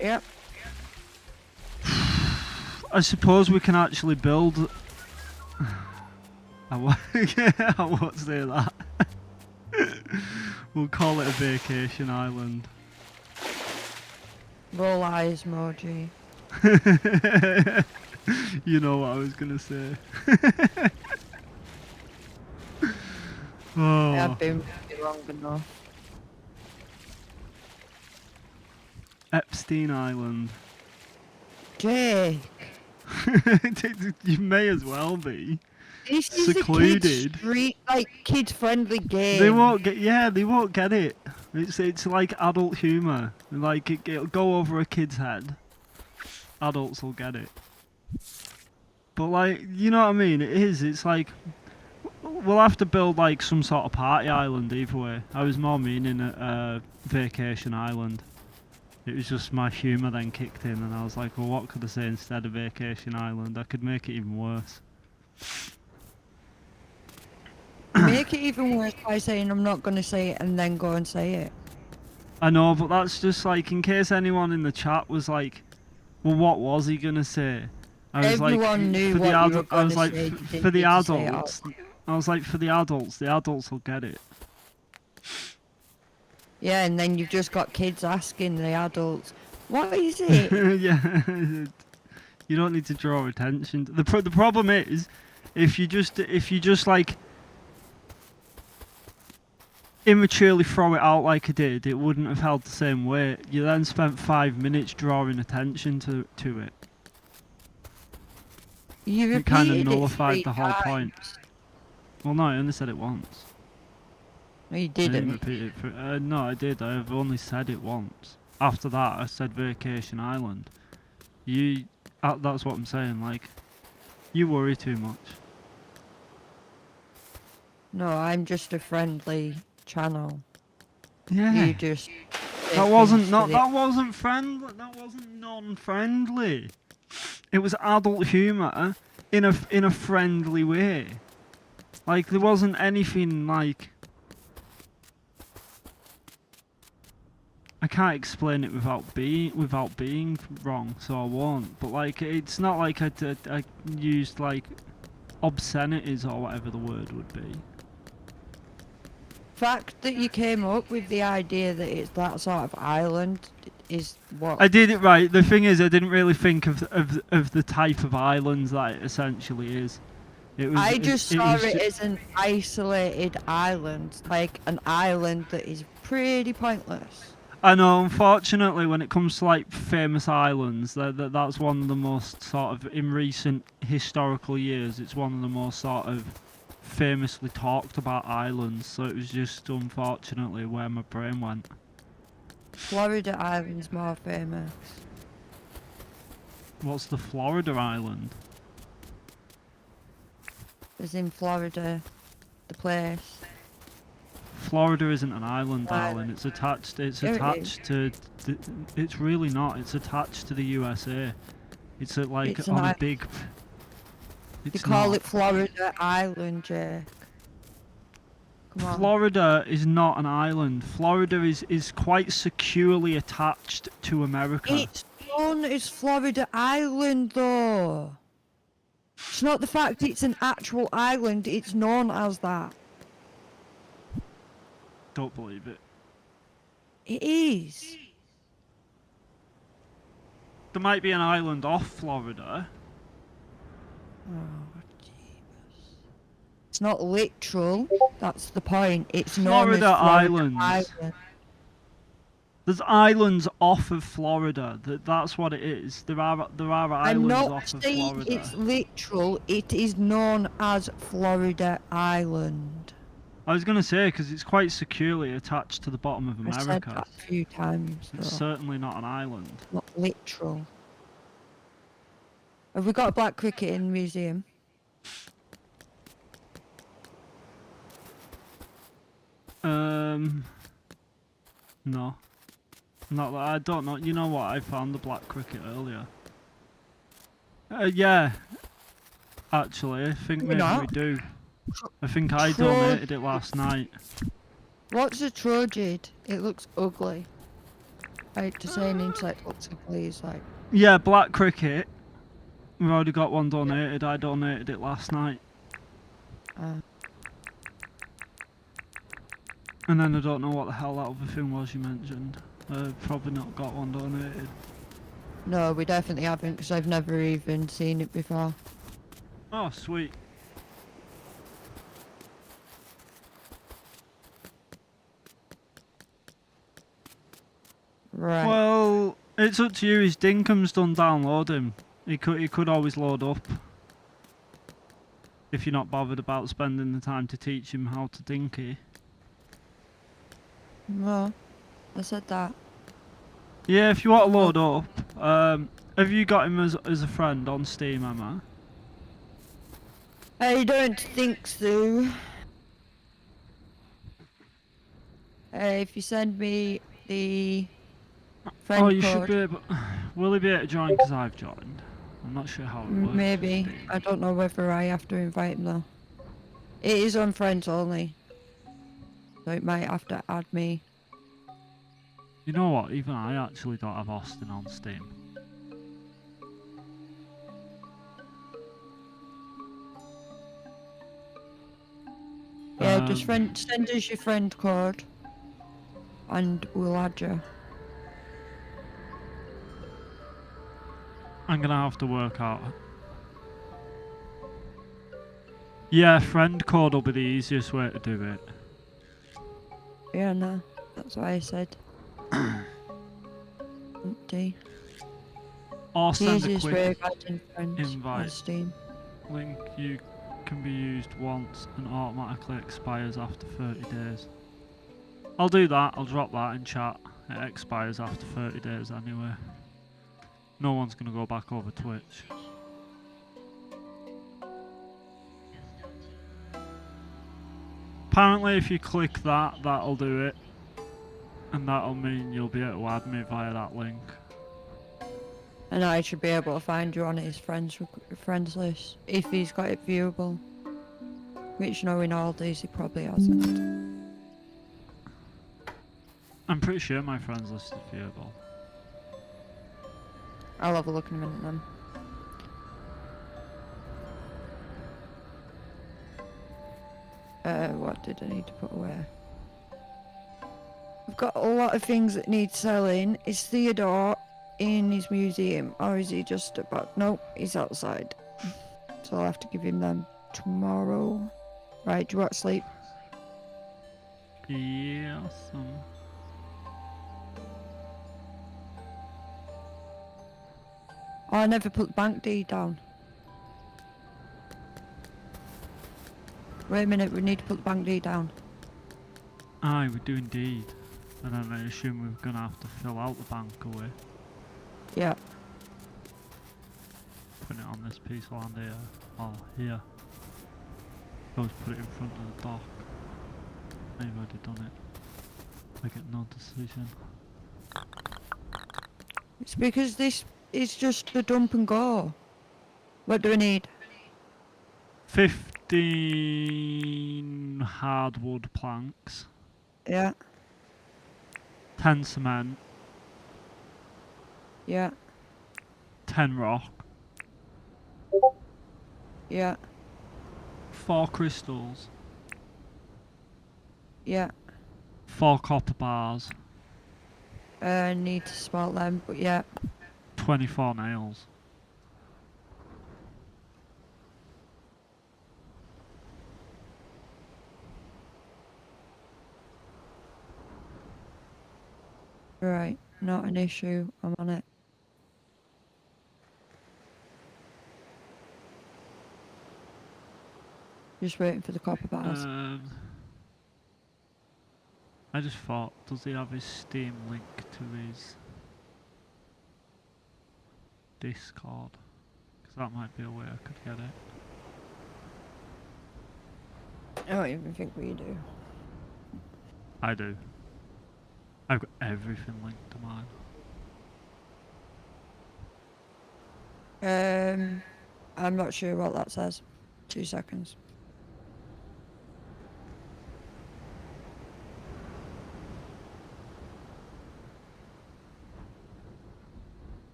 Yep. I suppose we can actually build. I won't say that. We'll call it a vacation island. Roll eyes emoji. You know what I was gonna say. Oh. I've been long enough. Epstein Island. Jake. You may as well be. This is a Secluded. kid street, like kid-friendly game. They won't get. Yeah, they won't get it. It's like adult humor. Like it'll go over a kid's head. Adults will get it. But like, you know what I mean? It is. It's like we'll have to build like some sort of party island either way. I was more meaning a vacation island. It was just my humour then kicked in, and I was like, well, what could I say instead of vacation island? I could make it even worse. Make it even worse by saying I'm not going to say it and then go and say it. I know, but that's just like in case anyone in the chat was like, well, what was he gonna say? I was Everyone knew for what the you were adult, I was gonna like, say, you for didn't the need to say it adults, I was like, for the adults will get it. Yeah, and then you've just got kids asking the adults, what is it? Yeah, you don't need to draw attention. The problem is, if you just like immaturely throw it out like I did, it wouldn't have held the same weight. You then spent 5 minutes drawing attention to it. You It kind of repeated it nullified 3 the whole point. times. Well, no, I only said it once. No, you I didn't didn't. repeat it. No, I did. I've only said it once. After that, I said vacation island. That's what I'm saying. Like, you worry too much. No, I'm just a friendly channel. Yeah. You just say That wasn't things not. for the- That wasn't friendly. That wasn't non-friendly. It was adult humour in a friendly way. Like there wasn't anything like. I can't explain it without being wrong, so I won't. But like, it's not like I used like obscenities or whatever the word would be. fact that you came up with the idea that it's that sort of island is what I did it right. The thing is, I didn't really think of the type of islands that it essentially is. It was. I just saw was it ju- as an isolated island, like an island that is pretty pointless. I know. Unfortunately, when it comes to like famous islands, that's one of the most sort of in recent historical years. It's one of the most sort of famously talked about islands. So it was just unfortunately where my brain went. Florida Island's more famous. What's the Florida island? As in Florida, the place. Florida isn't an island, Island. darling. It's attached. It's Here it attached to. It's really not. It's attached to the USA. It's like It's an on a island. big. They It's call not. it Florida Island, Jake. Come on. Florida is not an island. Florida is quite securely attached to America. It's known as Florida Island, though. It's not the fact it's an actual island, it's known as that. Don't believe it. It is. There might be an island off Florida. Oh, jeebus. It's not literal, that's the point. It's known Florida as Florida Islands. Island. There's islands off of Florida. That's what it is. There are I'm islands not off of saying Florida. it's literal, it is known as Florida Island. I was gonna say because it's quite securely attached to the bottom of I said America. that a few times, It's though. certainly not an island. Not literal. Have we got a black cricket in the museum? No. Not that I don't know. You know what? I found the black cricket earlier. Yeah, actually. I think Maybe maybe not. we do. I think I donated it last night. What's a trogid? It looks ugly. I hate to say an insect looks ugly. It's like. Yeah, black cricket. We've already got one donated. I donated it last night. And then I don't know what the hell that other thing was you mentioned. Probably not got one donated. No, we definitely haven't because I've never even seen it before. Oh, sweet. Right. Well, it's up to you. His Dinkum's done downloading. He could always load up. If you're not bothered about spending the time to teach him how to dinky. Well, I said that. Yeah, if you want to load up. Have you got him as a friend on Steam, Emma? I don't think so. If you send me the friend Oh, you code, should be able. Will he be able to join? Because I've joined. I'm not sure how it works. maybe. I don't know whether I have to invite him though. It is on friends only, so it might have to add me. You know what? Even I actually don't have Austin on Steam. Yeah, just send us your friend code, and we'll add you. I'm gonna have to work out. Yeah, friend code will be the easiest way to do it. Yeah, no, that's what I said. Empty. Or send a Easiest way quick of adding friends on invite. Steam. Link you can be used once and automatically expires after 30 days. I'll do that. I'll drop that in chat. It expires after 30 days anyway. No one's gonna go back over Twitch. Apparently if you click that, that'll do it. And that'll mean you'll be able to add me via that link. And I should be able to find you on his friends list if he's got it viewable. Which, knowing all these, he probably hasn't. I'm pretty sure my friends list is viewable. I'll have a look in a minute then. What did I need to put away? I've got a lot of things that need selling. Is Theodore in his museum, or is he just about? Nope, he's outside. So I'll have to give him them tomorrow. Right, do you want to sleep? Yeah, awesome. Oh, I never put the bank deed down. Wait a minute, we need to put the bank deed down. Aye, we do indeed. And then I assume we're gonna have to fill out the bank away. Yeah. Put it on this piece of land here. Or here. Always put it in front of the dock. I've already done it. I get no decision. It's because this is just a dump and go. What do we need? 15 hardwood planks. Yeah. 10 cement. Yeah. 10 rock. Yeah. 4 crystals. Yeah. 4 copper bars. I need to spell them, but yeah. 24 nails. Right, not an issue. I'm on it. Just waiting for the copper bars. I just thought, does he have his Steam link to his Discord? Because that might be a way I could get it. I don't even think we do. I do. I've got everything linked to mine. I'm not sure what that says. 2 seconds.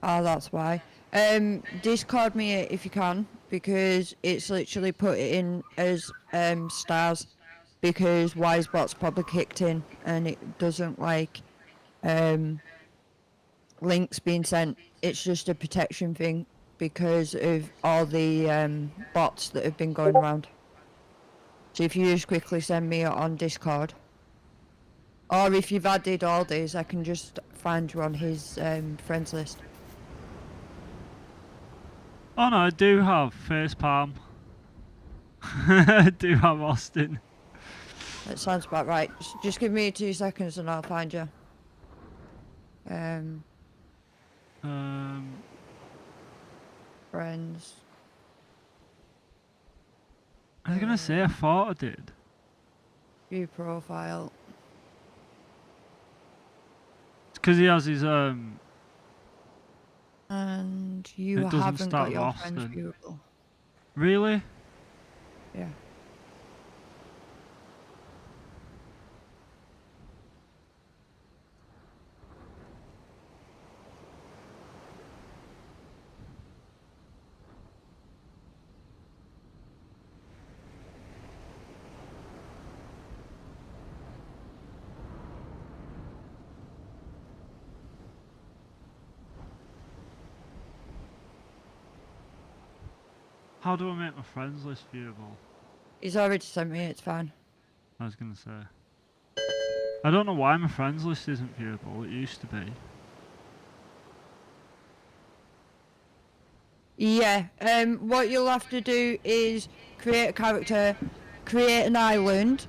Oh, that's why. Discord me it if you can, because it's literally put it in as stars, because Wisebot's probably kicked in and it doesn't like links being sent. It's just a protection thing because of all the bots that have been going around. So if you just quickly send me it on Discord, or if you've added all these, I can just find you on his friends list. Oh no, I do have Facepalm. I do have Austin. That sounds about right. Just give me 2 seconds and I'll find you. Friends. I was gonna say I thought I did. View profile. It's because he has his And you It doesn't haven't start got your with friends Austin. viewable. Really? Yeah. How do I make my friends list viewable? He's already sent me it, it's fine. I was gonna say. I don't know why my friends list isn't viewable. It used to be. Yeah, what you'll have to do is create a character, create an island,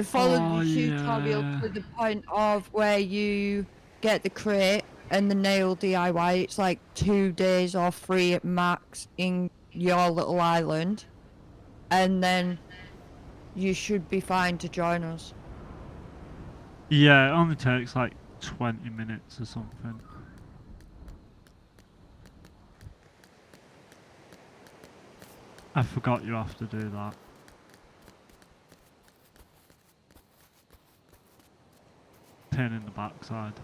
follow Oh, the tutorial yeah. to the point of where you get the crate and the nail DIY. It's like 2 days or 3 at max in your little island. And then you should be fine to join us. Yeah, it only takes like 20 minutes or something. I forgot you have to do that. Pain in the backside.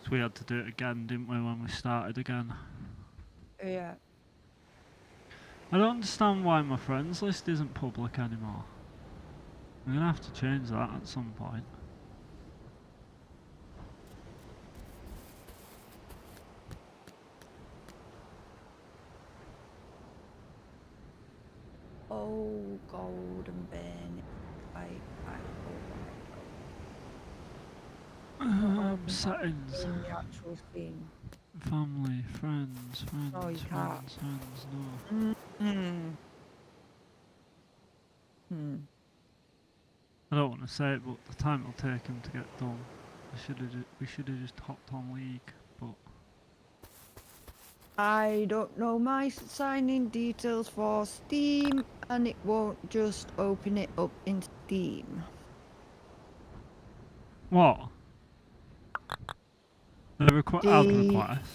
So we had to do it again, didn't we, when we started again? Yeah. I don't understand why my friends list isn't public anymore. I'm gonna have to change that at some point. Oh, golden bin. Settings. In the actual theme. Family, friends, Oh, you can't. friends, no. I don't want to say it, but the time it'll take him to get done. We should have just hopped on League, but I don't know my sign-in details for Steam, and it won't just open it up in Steam. what? The ad request.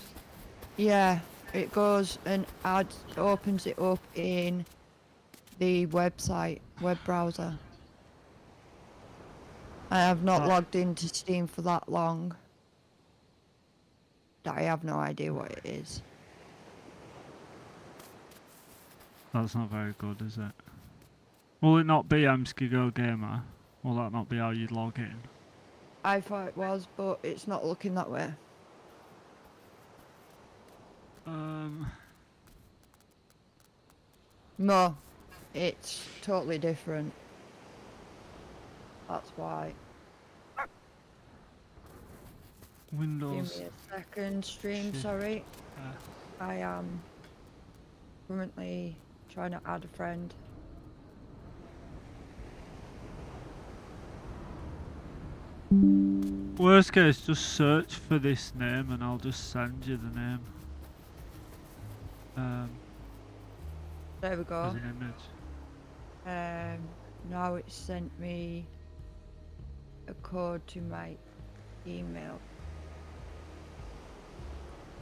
Yeah, it goes and opens it up in the website, web browser. I have not logged into Steam for that long that I have no idea what it is. That's not very good, is it? Will it not be Go Gamer? Will that not be how you log in? I thought it was, but it's not looking that way. No, it's totally different. That's why. Windows. Give me a second, stream, Shit. sorry. I am currently trying to add a friend. Worst case, just search for this name and I'll just send you the name. There we go. As an image. Now it's sent me a code to my email.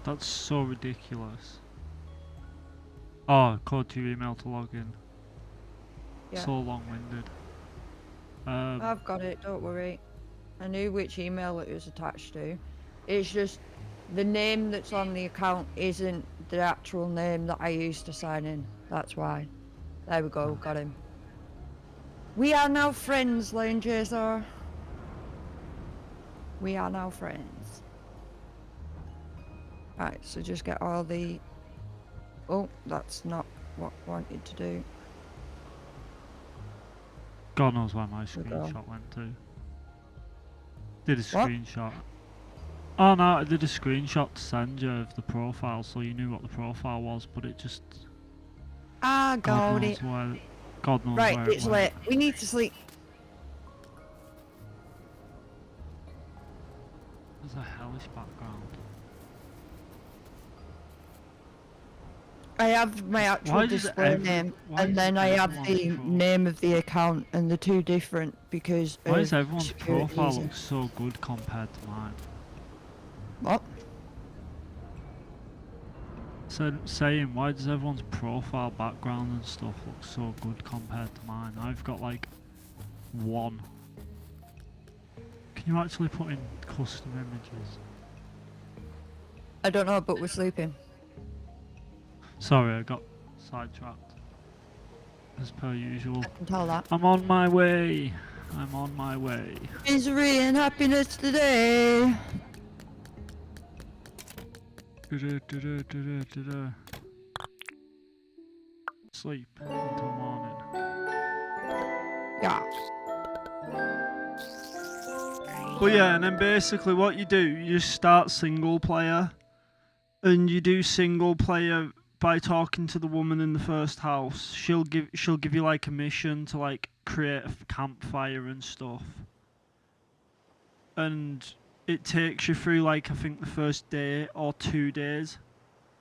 That's so ridiculous. Oh, code to your email to log in. Yeah. So long-winded. I've got it, don't worry. I knew which email it was attached to. It's just the name that's on the account isn't the actual name that I used to sign in. That's why. There we go, got him. We are now friends, Lone Chaser. We are now friends. Right, so just get all the... Oh, that's not what I wanted to do. God knows where my we go. screenshot went to. Did a What? screenshot. Oh no, I did a screenshot to send you of the profile so you knew what the profile was, but it just... Ah, got it. God knows Right, where it's it late. went. We need to sleep. There's a hellish background. I have my actual display name, and then I have the name of the account, and the two different because Why of does everyone's security profile reasons. look so good compared to mine? What? So, saying, why does everyone's profile background and stuff look so good compared to mine? I've got like one. Can you actually put in custom images? I don't know, but we're sleeping. Sorry, I got sidetracked. As per usual. I can tell that. I'm on my way. I'm on my way. Misery and happiness today. Sleep until morning. Yeah. But yeah, and then basically what you do, you start single player, and you do single player by talking to the woman in the first house. She'll give you like a mission to like create a campfire and stuff, and it takes you through like I think the first day or 2 days,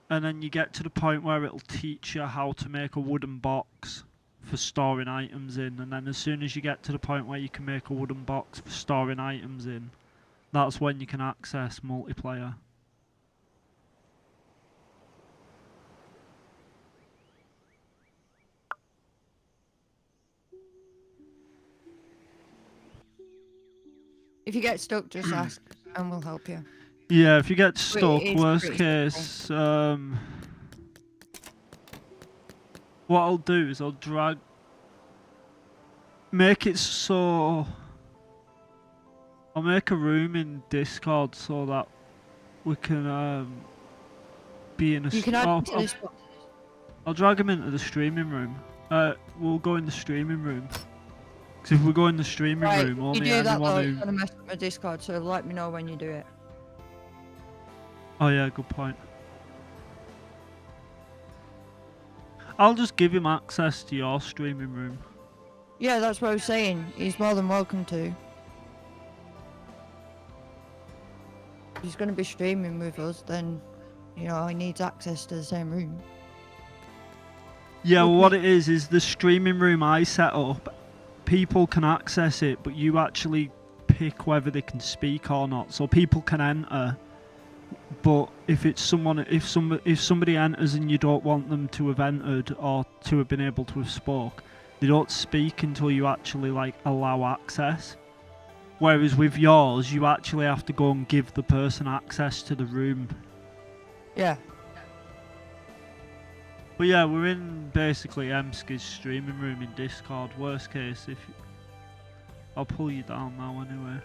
and then you get to the point where it'll teach you how to make a wooden box for storing items in, and then as soon as you get to the point where you can make a wooden box for storing items in, that's when you can access multiplayer. If you get stuck, just ask, and we'll help you. Yeah, if you get stuck, it is worst pretty case, what I'll do is I'll make it so I'll make a room in Discord so that we can be in a. You can add to this. I'll drag him into the streaming room. We'll go in the streaming room. Because if we go in the streaming room, You only do that though, anyone it's who... gonna mess up my Discord, so let me know when you do it. Oh yeah, good point. I'll just give him access to your streaming room. Yeah, that's what I was saying. He's more than welcome to. If he's going to be streaming with us, then, you know, he needs access to the same room. Yeah, well, what it is the streaming room I set up, people can access it, but you actually pick whether they can speak or not. So people can enter, but if somebody enters and you don't want them to have entered or to have been able to have spoke, they don't speak until you actually like allow access. Whereas with yours, you actually have to go and give the person access to the room. Yeah. But yeah, we're in basically Emski's streaming room in Discord. Worst case, I'll pull you down now anyway.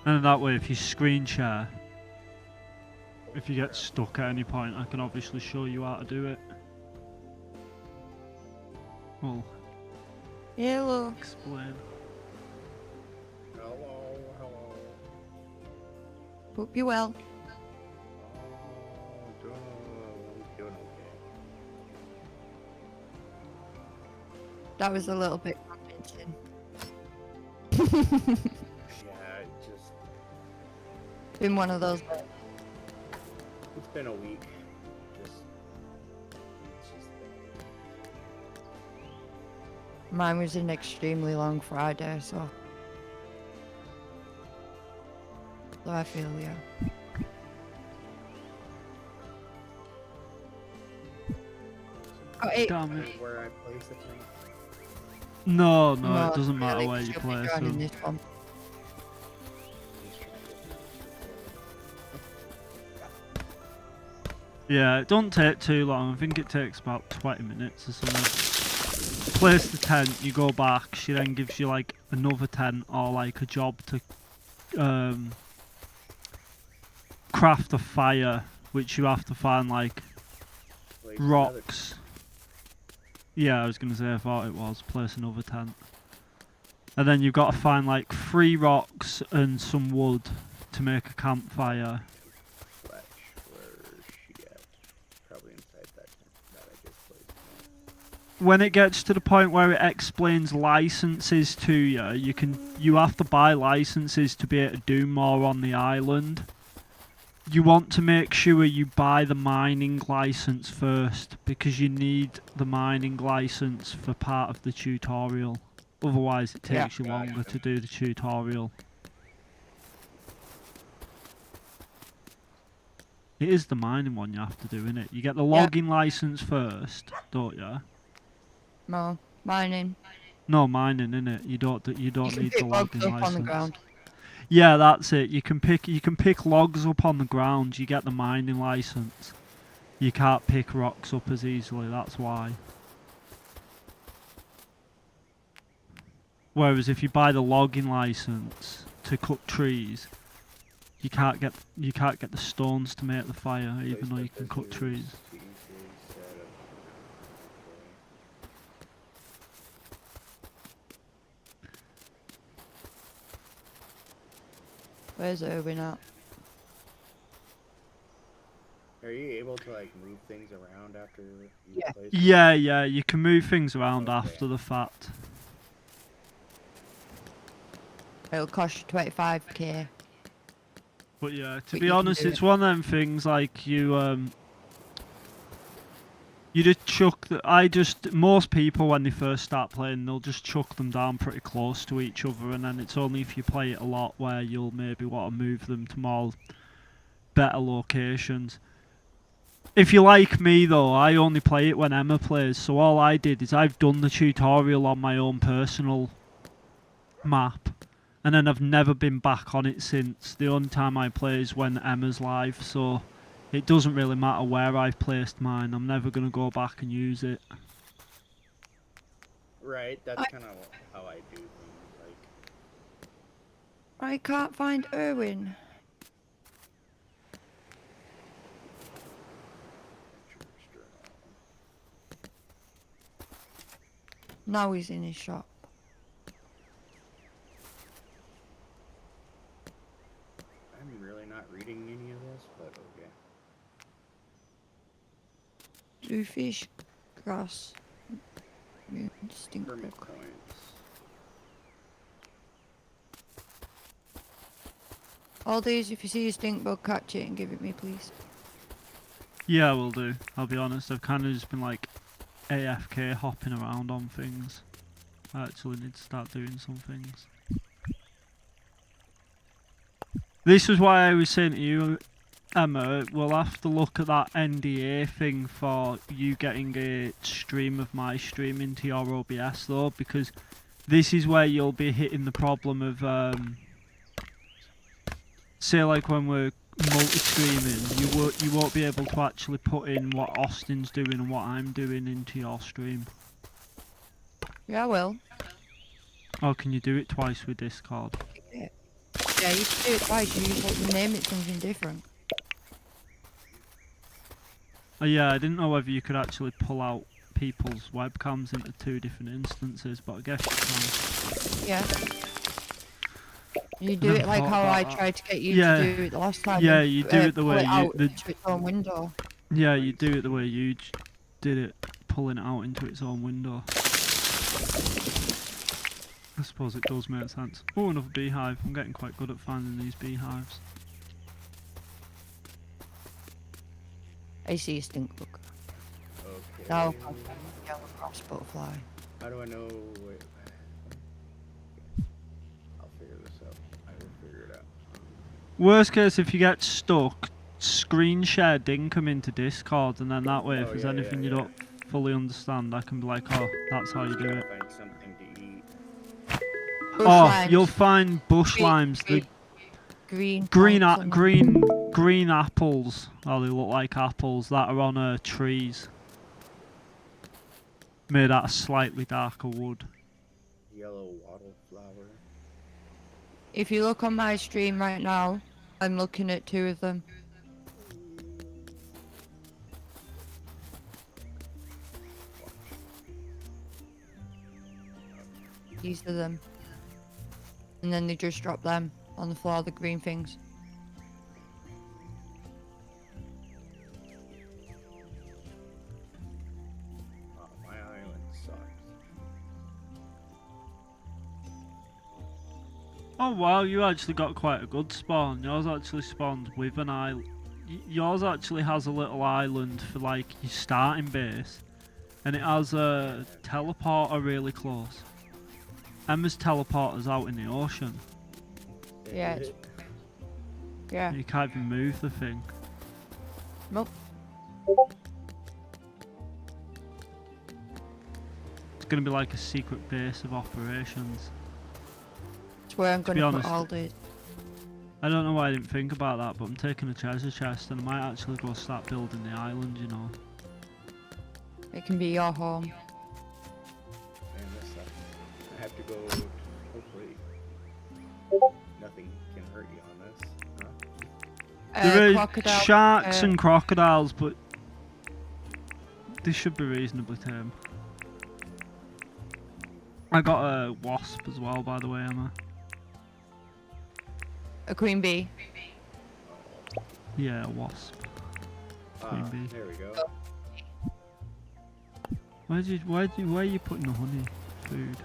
And that way, if you screen share, if you get stuck at any point, I can obviously show you how to do it. Well, Hello. explain. Hello, hello. Hope you well. Oh, doing okay. That was a little bit convincing. Yeah, it just... Been one of those. It's been a week. It's just Mine was an extremely long Friday, so I feel you. got it. Damn it. Where I place the thing? No, No, it doesn't matter really, where you she'll be place joining them. this one. Just trying to get Yeah, it don't take too long. I think it takes about 20 minutes or something. Place the tent, you go back, she then gives you like another tent or like a job to craft a fire, which you have to find like place another- rocks. Yeah, I was gonna say I thought it was place another tent. And then you've got to find like 3 rocks and some wood to make a campfire. Fletch, where is she at? Probably inside that tent that I just placed. When it gets to the point where it explains licenses to you, you have to buy licenses to be able to do more on the island. You want to make sure you buy the mining license first, because you need the mining license for part of the tutorial. Otherwise it takes you longer to do the tutorial. It is the mining one you have to do, innit? You get the logging license first, don't you? No, mining. No, mining, innit? You don't You need can the pick logging logs up license. on the ground. Yeah, that's it. You can pick logs up on the ground. You get the mining license. You can't pick rocks up as easily. That's why. Whereas if you buy the logging license to cut trees, you can't get the stones to make the fire, even though you can cut trees. Where's Erwin at? Are you able to like move things around after you Yeah. place them? Yeah, you can move things around Okay. after the fact. It'll cost you 25k. But yeah, to But be you can honest, do it's one of them things like you just chuck most people when they first start playing, they'll just chuck them down pretty close to each other, and then it's only if you play it a lot where you'll maybe want to move them to more better locations. If you're like me though, I only play it when Emma plays, so all I did is I've done the tutorial on my own personal map, and then I've never been back on it since. The only time I play is when Emma's live, so it doesn't really matter where I've placed mine. I'm never going to go back and use it. Right, that's kind of how I do things. Like, I can't find Erwin. Now he's in his shop. I'm really not reading any of this, but okay. Blue fish, grass, stink Permit bug. coins. All these, if you see a stink bug, catch it and give it me, please. Yeah, I will do. I'll be honest, I've kind of just been like AFK hopping around on things. I actually need to start doing some things. This was why I was saying to you, Emma, we'll have to look at that NDA thing for you getting a stream of my stream into your OBS though, because this is where you'll be hitting the problem of, say like when we're multi-streaming, you won't be able to actually put in what Austin's doing and what I'm doing into your stream. Yeah, I will. Or can you do it twice with Discord? Yeah, you can do it twice. You name it something different. Oh yeah, I didn't know whether you could actually pull out people's webcams into 2 different instances, but I guess you can. Yeah. You do Never it like thought how about I that. tried to get you Yeah. to do it the last time. Yeah, and, you do it the pull way it you- out the- to its own window. Yeah, you do it the way you did it, pulling it out into its own window. I suppose it does make sense. Oh, another beehive. I'm getting quite good at finding these beehives. I see a stink bug. Okay. No, yellow cross butterfly. How do I know? Wait. I'll figure this out. I will figure it out. Worst case, if you get stuck, screen share Dinkum into Discord, and then that way, if Oh, there's yeah, anything yeah, you yeah. don't fully understand. I can be like, oh, that's how you do it. Find something to eat. Bush Oh, limes. you'll find bush Green- limes. The green green, plants on them. green apples. Oh, they look like apples that are on trees. Made out of slightly darker wood. Yellow wattle flower. If you look on my stream right now, I'm looking at 2 of them. These are them. And then they just drop them on the floor, the green things. Oh, my island sucks. Oh wow, you actually got quite a good spawn. Yours actually spawns with an island. Yours actually has a little island for like your starting base, and it has a teleporter really close. Emma's teleporter's out in the ocean. Yeah, it's- Yeah. You can't even move the thing. Nope. It's gonna be like a secret base of operations. It's where I'm be gonna honest, put all these. I don't know why I didn't think about that, but I'm taking a treasure chest and I might actually go start building the island, you know. It can be your home. Man, this sucks. I have to go. Hopefully, nothing can hurt you on this. Huh? There is Crocodile, sharks and crocodiles, but they should be reasonably tame. I got a wasp as well, by the way, Emma. a queen bee. Yeah, a wasp. Queen bee. There we go. Where are you putting the honey? Food.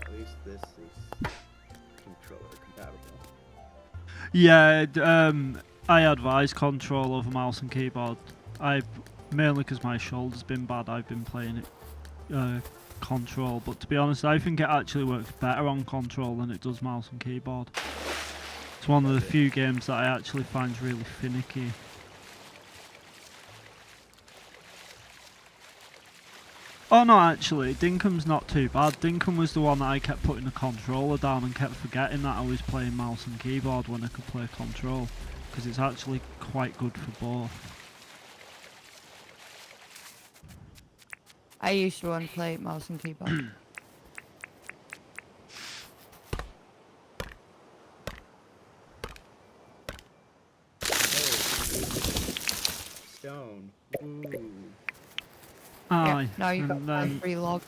At least this is controller compatible. Yeah, I advise control over mouse and keyboard. Mainly because my shoulder's been bad, I've been playing it control, but to be honest, I think it actually works better on control than it does mouse and keyboard. It's one of the few games that I actually find really finicky. Oh no, actually, Dinkum's not too bad. Dinkum was the one that I kept putting the controller down and kept forgetting that I was playing mouse and keyboard when I could play control, because it's actually quite good for both. I used to want to play mouse and keyboard. Stone. Ooh. Aye, Yeah, now you've got and my then, free log.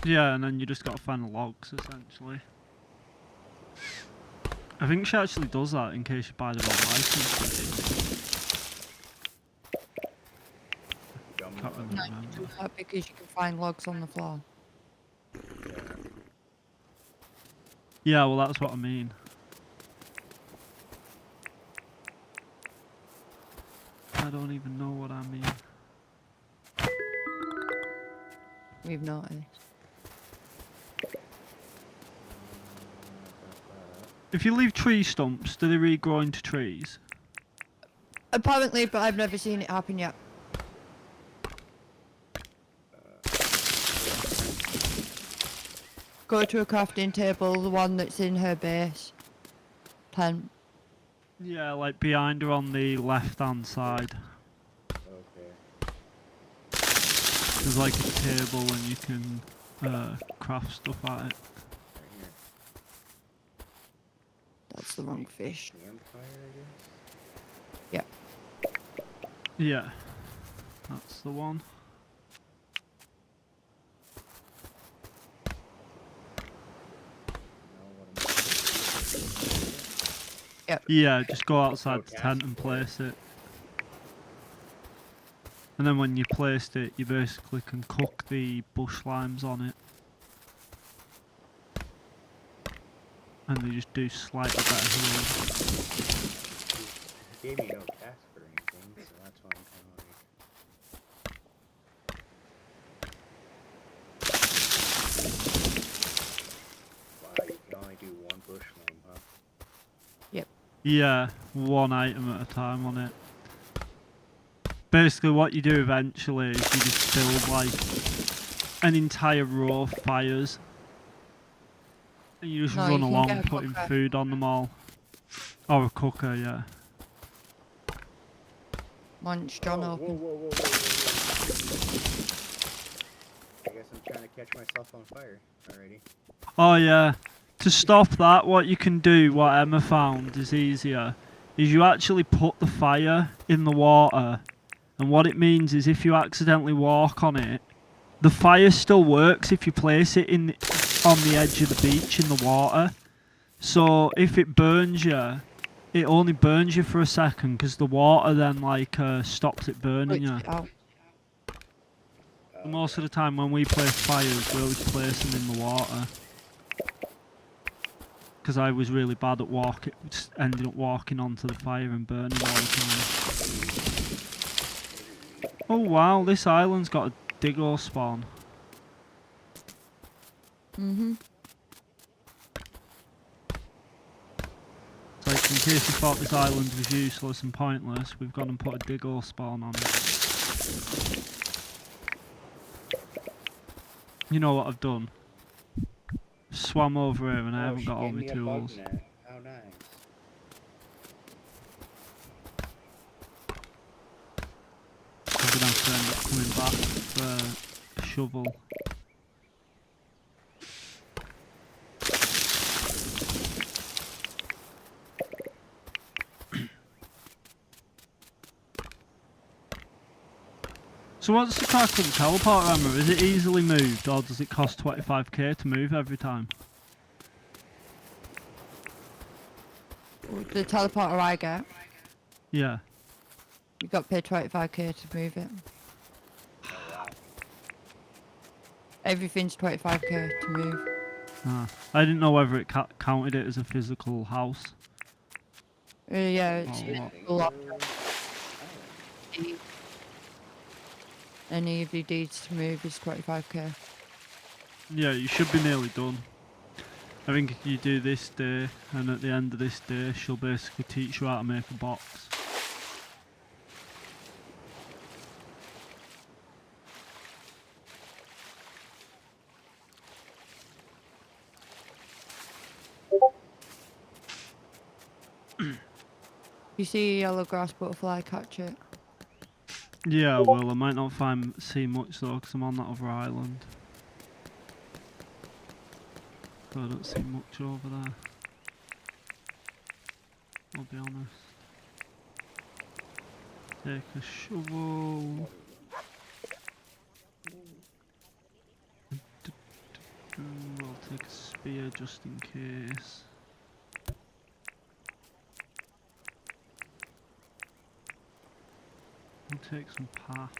yeah, and then you just got to find the logs, essentially. I think she actually does that in case you buy the wrong license. Can't really No, you remember. do that because you can find logs on the floor. Yeah, well that's what I mean. I don't even know what I mean. We've noticed. If you leave tree stumps, do they regrow into trees? Apparently, but I've never seen it happen yet. Go to a crafting table, the one that's in her base. Pen. Yeah, like behind her on the left-hand side. Okay. There's like a table and you can craft stuff at it. Right here. That's the wrong fish. Campfire, I guess. Yep. Yeah, that's the one. Yeah, just go outside the tent and place it. And then when you placed it, you basically can cook the bush limes on it. And they just do slightly better healing. It gave me no task for anything, so that's why I'm kind of like... Wow, you can only do one bush lane Yeah, one item at a time on it. Basically what you do eventually is you just build like an entire row of fires. And you just No, run you can along get a putting cooker. food on them all. Or a cooker, yeah. Once John Whoa, open. whoa. I guess I'm trying to catch myself on fire already. Oh yeah. To stop that, what you can do, what Emma found is easier, is you actually put the fire in the water. And what it means is if you accidentally walk on it, the fire still works if you place it on the edge of the beach in the water. So if it burns you, it only burns you for a second because the water then like stops it burning Switch you. it out. Most of the time when we place fires, we always place them in the water. Because I was really bad at just ended up walking onto the fire and burning all the time. Oh wow, this island's got a digger spawn. Mhm. So like, in case you thought this island was useless and pointless, we've gone and put a digger spawn on it. You know what I've done? Swam over here and I haven't she got all gave my me a bug tools. net. How nice. I'm gonna have to end up coming back for a shovel. So what's the crack with the teleport hammer? Is it easily moved or does it cost 25k to move every time? The teleporter I get, Yeah. you got to pay 25k to move it. Oh wow. Everything's 25k to move. Ah. I didn't know whether it counted it as a physical house. Yeah, it's Oh, what? a lot. Oh. Any of your deeds to move is 25k. Yeah, you should be nearly done. I think if you do this day, and at the end of this day, she'll basically teach you how to make a box. You see a yellow grass butterfly, catch it. Yeah, well, I might not see much though, because I'm on that other island. So I don't see much over there. I'll be honest. Take a shovel. I'll take a spear just in case. I'll take some path.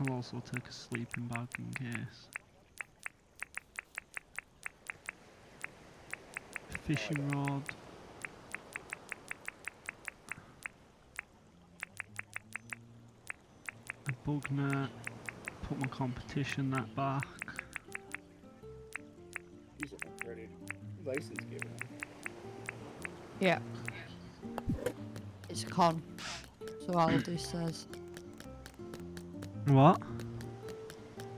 I'll also take a sleeping bag in case. Fishing rod. A bug net. Put my competition net back. He's ready. License given. Yeah. It's a con. So all of this says. What?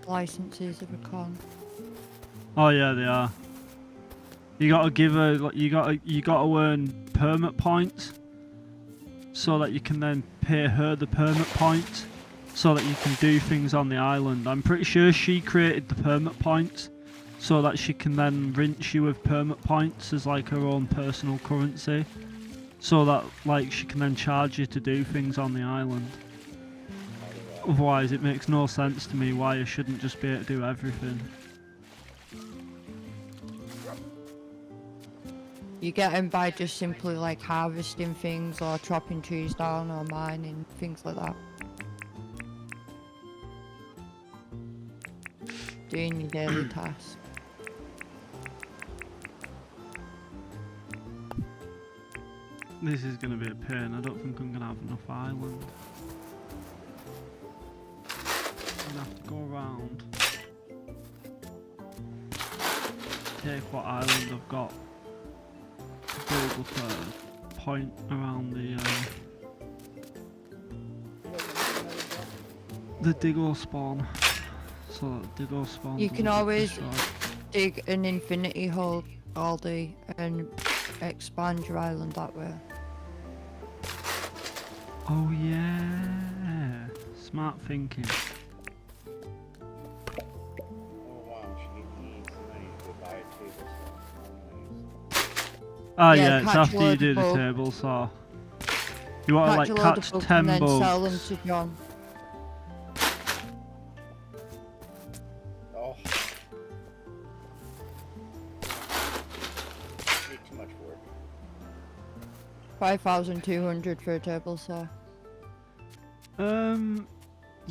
Licenses of a con. Oh yeah, they are. You gotta give her, you gotta earn permit points, so that you can then pay her the permit points, so that you can do things on the island. I'm pretty sure she created the permit points, so that she can then rinse you with permit points as like her own personal currency, so that like she can then charge you to do things on the island. Otherwise, it makes no sense to me why you shouldn't just be able to do everything. You get them by just simply like harvesting things or chopping trees down or mining, things like that. Doing your daily tasks. This is gonna be a pain. I don't think I'm gonna have enough island. I'm gonna have to go around. Take what island I've got build up a point around the digger spawn. So that the digger spawn. You can always dig an infinity hole, Aldi, and expand your island that way. Oh yeah, smart thinking. Oh wow, she gave me some money to go buy a table saw. Oh Yeah, yeah, it's catch after you loads do of the bugs. table saw. You want to Catch a like load catch of bugs 10 and then sell them bugs. to John. Oh. Way too much work. 5,200 for a table saw.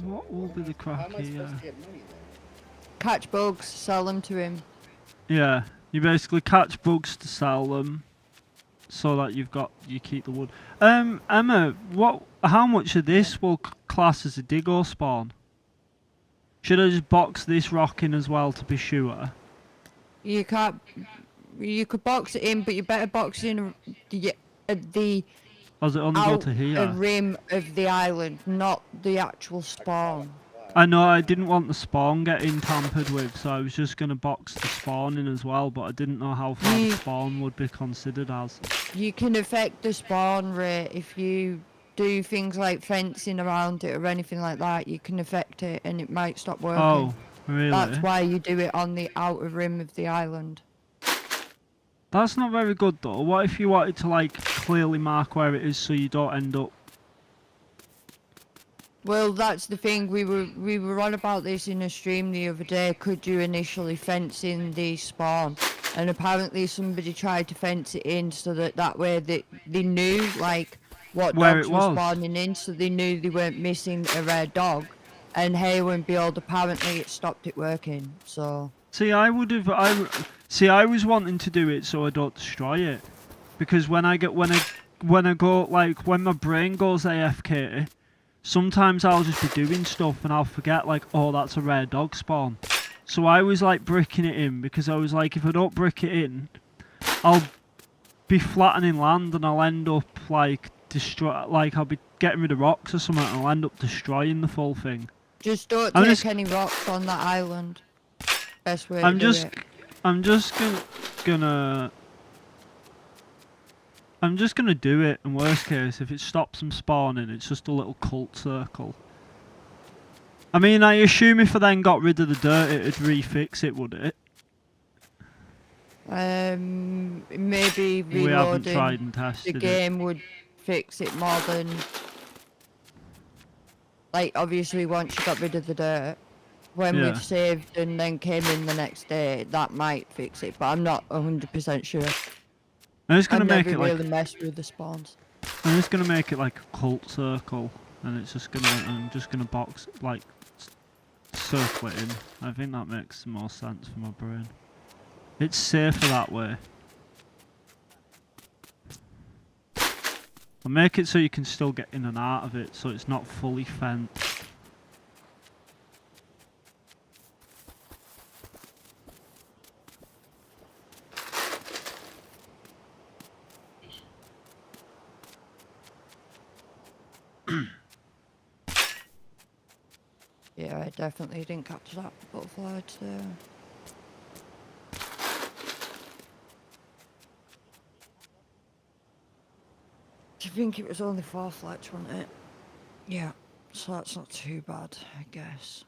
What will be the How am I crack supposed here? to get money then? Catch bugs, sell them to him. Yeah, you basically catch bugs to sell them, so that you keep the wood. Emma, how much of this will class as a digger spawn? Should I just box this rock in as well to be sure? You can't. You could box it in, but you better box in the Or does it only go to here? rim of the island, not the actual spawn. I know I didn't want the spawn getting tampered with, so I was just going to box the spawn in as well, but I didn't know how far the spawn would be considered as. You can affect the spawn rate if you do things like fencing around it or anything like that. You can affect it and it might stop working. Oh, really? That's why you do it on the outer rim of the island. That's not very good though. What if you wanted to like clearly mark where it is so you don't end up... Well, that's the thing. We were on about this in a stream the other day. Could you initially fence in the spawn? And apparently somebody tried to fence it in so that way they knew like what Where dogs it were was. spawning in, so they knew they weren't missing a rare dog. And hey, and behold, apparently it stopped it working. So See, I was wanting to do it so I don't destroy it, because when I go like when my brain goes AFK, sometimes I'll just be doing stuff and I'll forget like, oh, that's a rare dog spawn. So I was like bricking it in, because I was like, if I don't brick it in, I'll be flattening land and I'll end up like I'll be getting rid of rocks or something and I'll end up destroying the full thing. just don't take any rocks on that island. Best way to do it. I'm just gonna do it, and worst case, if it stops them spawning, it's just a little cult circle. I mean, I assume if I then got rid of the dirt, it'd refix it, would it? Maybe We haven't tried reloading and the tested it. game would fix it more than, like, obviously once you got rid of the dirt, when Yeah. we've saved and then came in the next day, that might fix it, but I'm not 100% sure. I'm just gonna I've make never it like really messed with the spawns. I'm just gonna make it like a cult circle, and I'm just gonna box like circle it in. I think that makes more sense for my brain. It's safer that way. I'll make it so you can still get in and out of it, so it's not fully fenced. Yeah, I definitely didn't catch that butterfly today. I think it was only 4 flats, wasn't it? Yeah, so that's not too bad, I guess.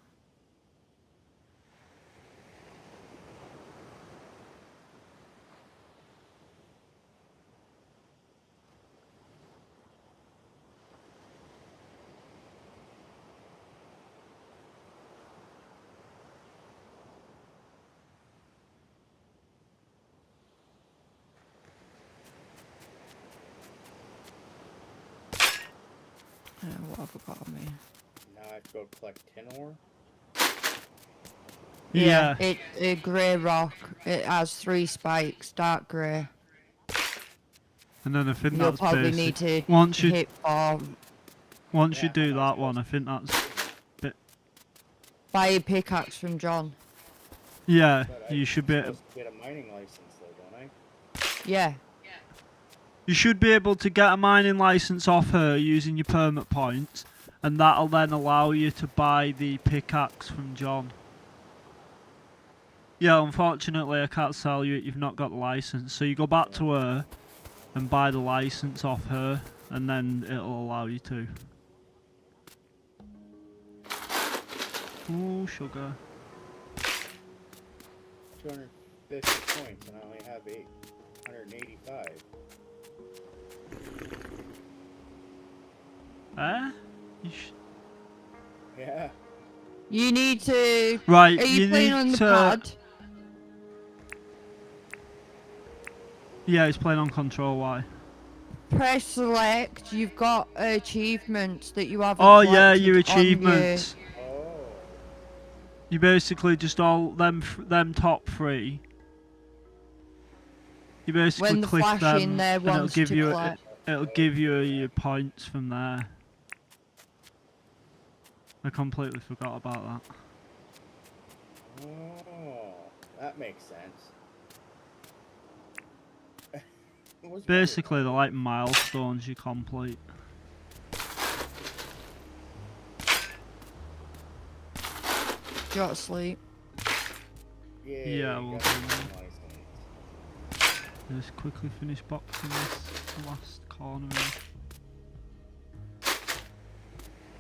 What have I got on me? Now I have to go collect tin ore. Yeah. It's a grey rock. It has 3 spikes, dark grey. And then I think You'll that's probably basic. need to Once you hit for Once you Yeah, do that's that one, I think that's buy a pickaxe from John. yeah. But You should be. supposed to get a mining license though, don't I? Yeah. You should be able to get a mining license off her using your permit points, and that'll then allow you to buy the pickaxe from John. Yeah, unfortunately I can't sell you it, you've not got the license. So you go back to her and buy the license off her, and then it'll allow you to. Ooh, sugar. 250 points, and I only have 885. Yeah. You need to. Right, Are you playing on the to... pad? Yeah, he's playing on Control Y. Press select. You've got achievements that you haven't. Oh yeah, your collected on achievements. Oh. You basically just all them top three. You basically When the click flash them, in there and it'll wants give to you collect. it'll give you your points from there. I completely forgot about that. Oh, that makes sense. What's Basically, they're like milestones you complete. Go to sleep. Yeah, we we'll got do some that. license. Just quickly finish boxing this last corner.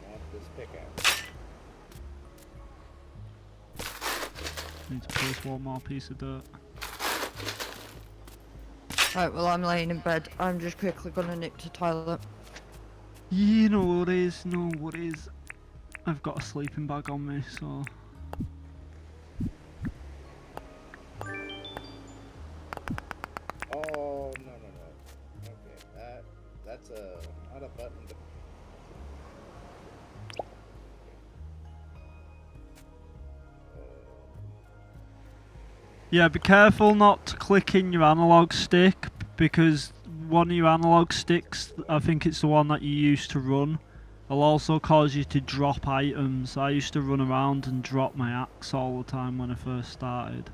Want this pickaxe? Need to place one more piece of dirt. Right, well, I'm laying in bed. I'm just quickly gonna nip to toilet. You know what is, I've got a sleeping bag on me, so... Oh, no. Okay, that's not a button to... Yeah, be careful not to click in your analog stick, because one of your analog sticks, I think it's the one that you use to run, will also cause you to drop items. I used to run around and drop my axe all the time when I first started.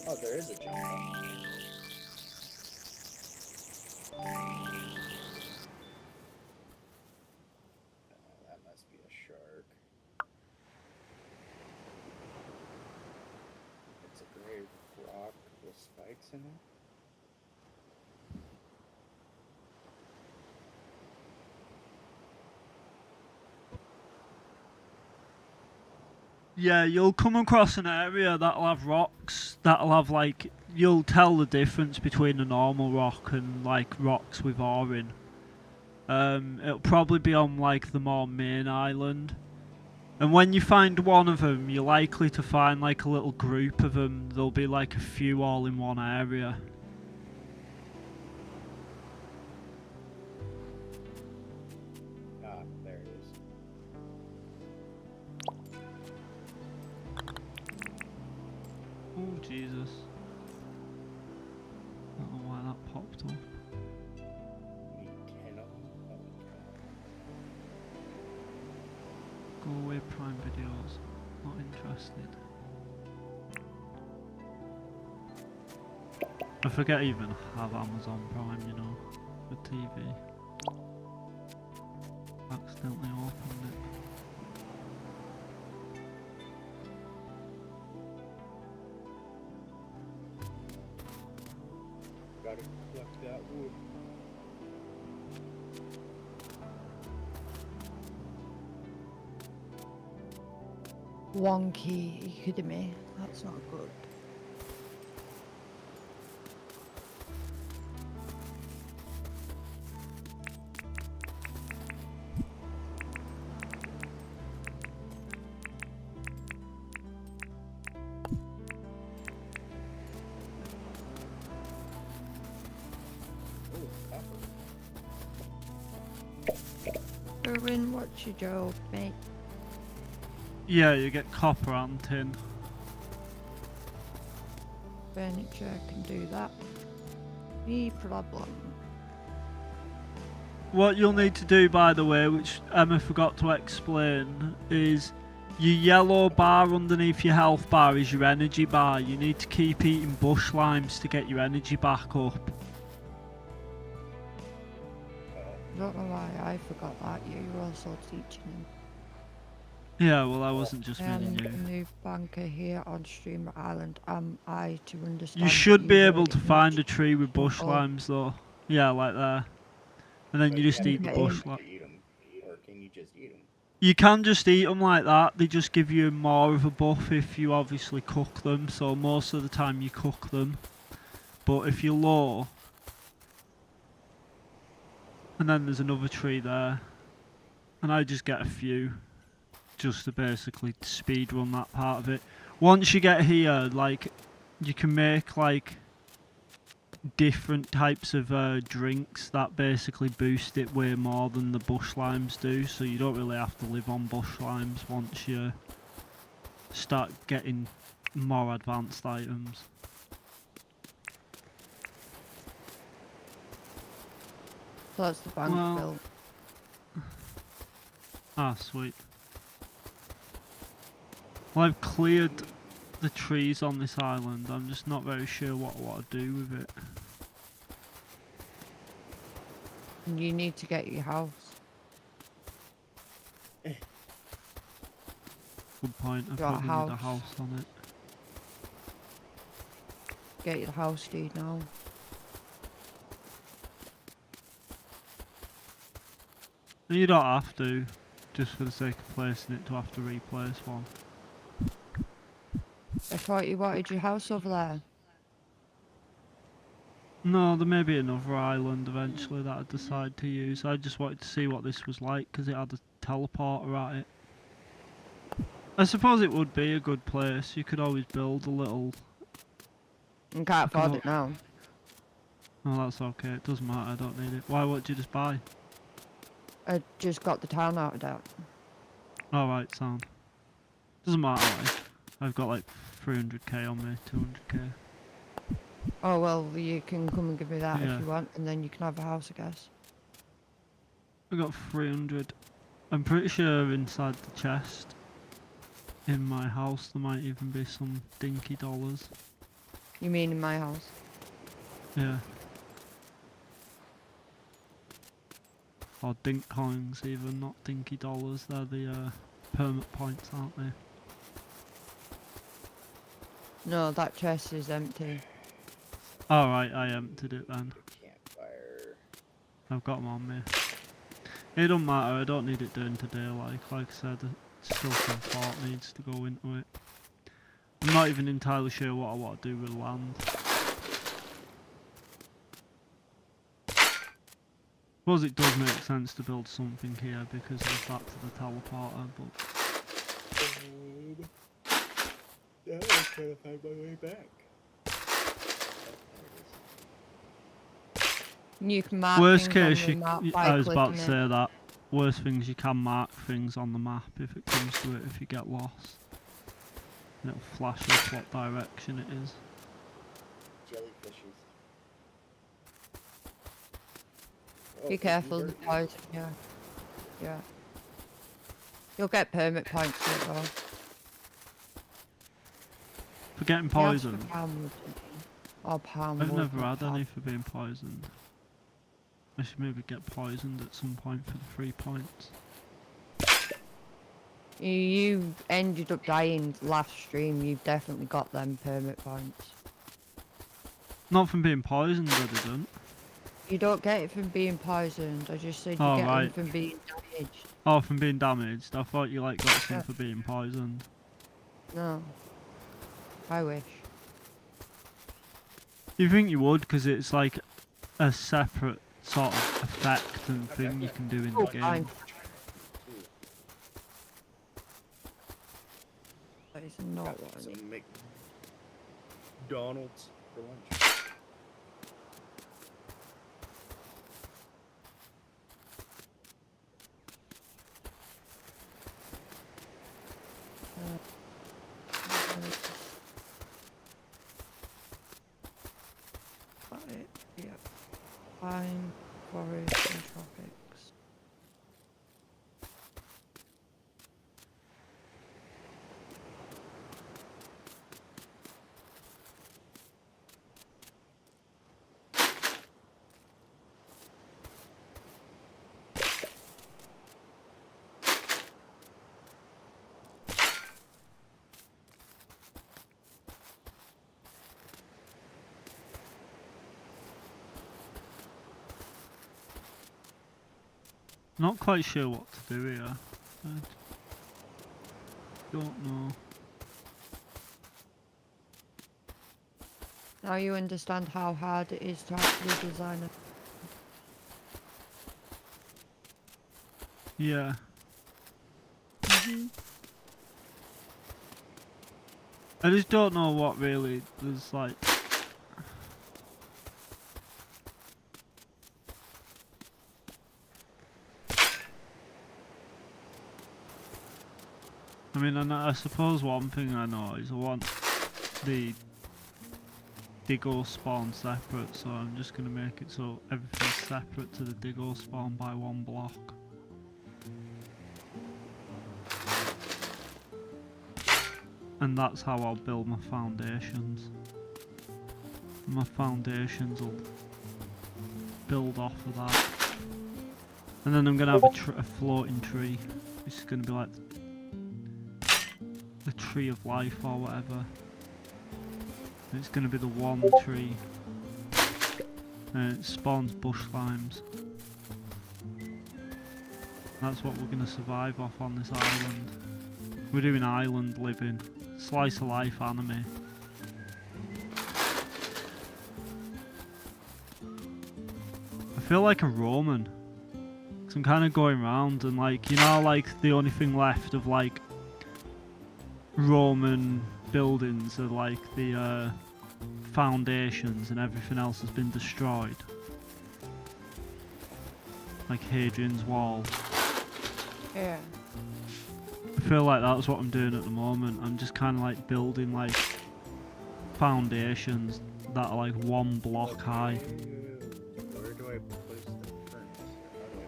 Oh, there is a jump button. That must be a shark. It's a gray rock with spikes in it. Yeah, you'll come across an area that'll have rocks, that'll have like, you'll tell the difference between a normal rock and like rocks with ore in. It'll probably be on like the more main island. And when you find one of them, you're likely to find like a little group of them. There'll be like a few all in one area. Ah, there it is. Oh Jesus. I don't know why that popped up. Need 10 of them? Go away Prime Videos. Not interested. I forget I even have Amazon Prime, you know, for TV. Accidentally opened it. Gotta collect that wood. Wonky, are you kidding me? That's not good. Oh, copper. Erwin, what's your job, mate? Yeah, you get copper and tin. Furniture, can do that. No problem. What you'll need to do, by the way, which Emma forgot to explain, is your yellow bar underneath your health bar is your energy bar. You need to keep eating bush limes to get your energy back up. Don't know why I forgot that. You were also teaching him. Yeah, well, I wasn't just I am meaning you. a new banker here on Streamer Island. Am I to understand? You that should be you able to really find need a tree with bush Oh. limes, though. Yeah, like there. And then But you just have eat to the get cook bush to lime. eat 'em, or can you just eat them? You can just eat them like that. They just give you more of a buff if you obviously cook them. So most of the time you cook them. But if you're low, and then there's another tree there, and I just get a few, just to basically speed run that part of it. Once you get here, like, you can make like different types of drinks that basically boost it way more than the bush limes do, so you don't really have to live on bush limes once you start getting more advanced items. So that's the bank Well- built. Ah, sweet. Well, I've cleared the trees on this island. I'm just not very sure what I want to do with it. You need to get your house. Good point. I Got a probably need a house. house on it. Get your house deed now. You don't have to, just for the sake of placing it, to have to replace one. I thought you wanted your house over there. No, there may be another island eventually that I decide to use. I just wanted to see what this was like because it had a teleporter at it. I suppose it would be a good place. You could always build a little... You can't Come afford on. it now. Oh, that's okay. It doesn't matter. I don't need it. Why won't you just buy? I just got the town out of that. Alright, sound. Doesn't matter. Like, I've got like 300k on me, 200k. Oh well, you can come and give me that Yeah. if you want, and then you can have a house, I guess. I got 300. I'm pretty sure inside the chest in my house there might even be some dinky dollars. You mean in my house? Yeah. Or dink coins even, not dinky dollars. They're the permit points, aren't they? No, that chest is empty. Alright, I emptied it then. Campfire. I've got them on me. It don't matter, I don't need it doing today, like I said, still some thought needs to go into it. I'm not even entirely sure what I want to do with land. Suppose it does make sense to build something here because of the fact of the teleporter, but... Yeah, I was trying to find my way back. You can mark Worst things on case, the map by I was about to clicking it. say that. Worst things, you can mark things on the map if it comes to it, if you get lost. And it'll flash up what direction it is. Jellyfishes. Oh, Be careful, the convert. poison, yeah. Yeah. You'll get permit points for it though. For getting You asked for poisoned, palm wood, didn't you? Or palm I've wood, never not had any palm. for being poisoned. I should maybe get poisoned at some point for the 3 points. You ended up dying last stream, you've definitely got them permit points. Not from being poisoned, I didn't. You don't get it from being poisoned, I just said you Oh, get right. them from being damaged. Oh, from being damaged. I thought you like got some Yeah. for being poisoned. No. I wish. You think you would, because it's like a separate sort of effect and thing you can do in the Oh, game. fine. That is not Got what I need. some McDonald's for lunch. Got it. Yep. Fine. forest and tropics. Not quite sure what to do here. I don't know. Now you understand how hard it is to actually design a... Yeah. I just don't know what really there's like. I mean, I suppose one thing I know is I want the Diggo spawn separate, so I'm just going to make it so everything's separate to the Diggo spawn by one block. And that's how I'll build my foundations. My foundations will build off of that. And then I'm going to have a floating tree. It's going to be like the tree of life or whatever. It's going to be the one tree. And it spawns bush limes. That's what we're going to survive off on this island. We're doing island living. Slice of life anime. I feel like a Roman. 'Cause I'm kind of going around and like, you know, like the only thing left of like Roman buildings are like the foundations and everything else has been destroyed. Like Hadrian's Wall. Yeah. I feel like that's what I'm doing at the moment. I'm just kind of like building like foundations that are like one block high. Where do I place the furnace? How do I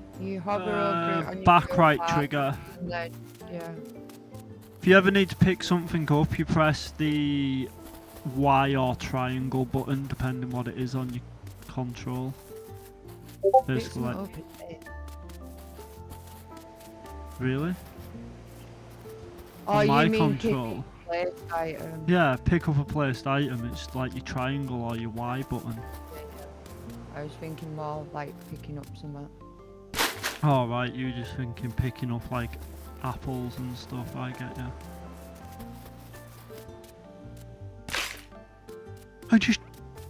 place the You hover over it on your back right bar, trigger. and then, yeah. If you ever need to pick something up, you press the Y or triangle button, depending what it is on your control. Basically, like, really? Oh, On my you mean control. place item? Yeah, pick up a placed item. It's like your triangle or your Y button. I was thinking more like picking up something. Oh right, you were just thinking picking up like apples and stuff. I get ya. I just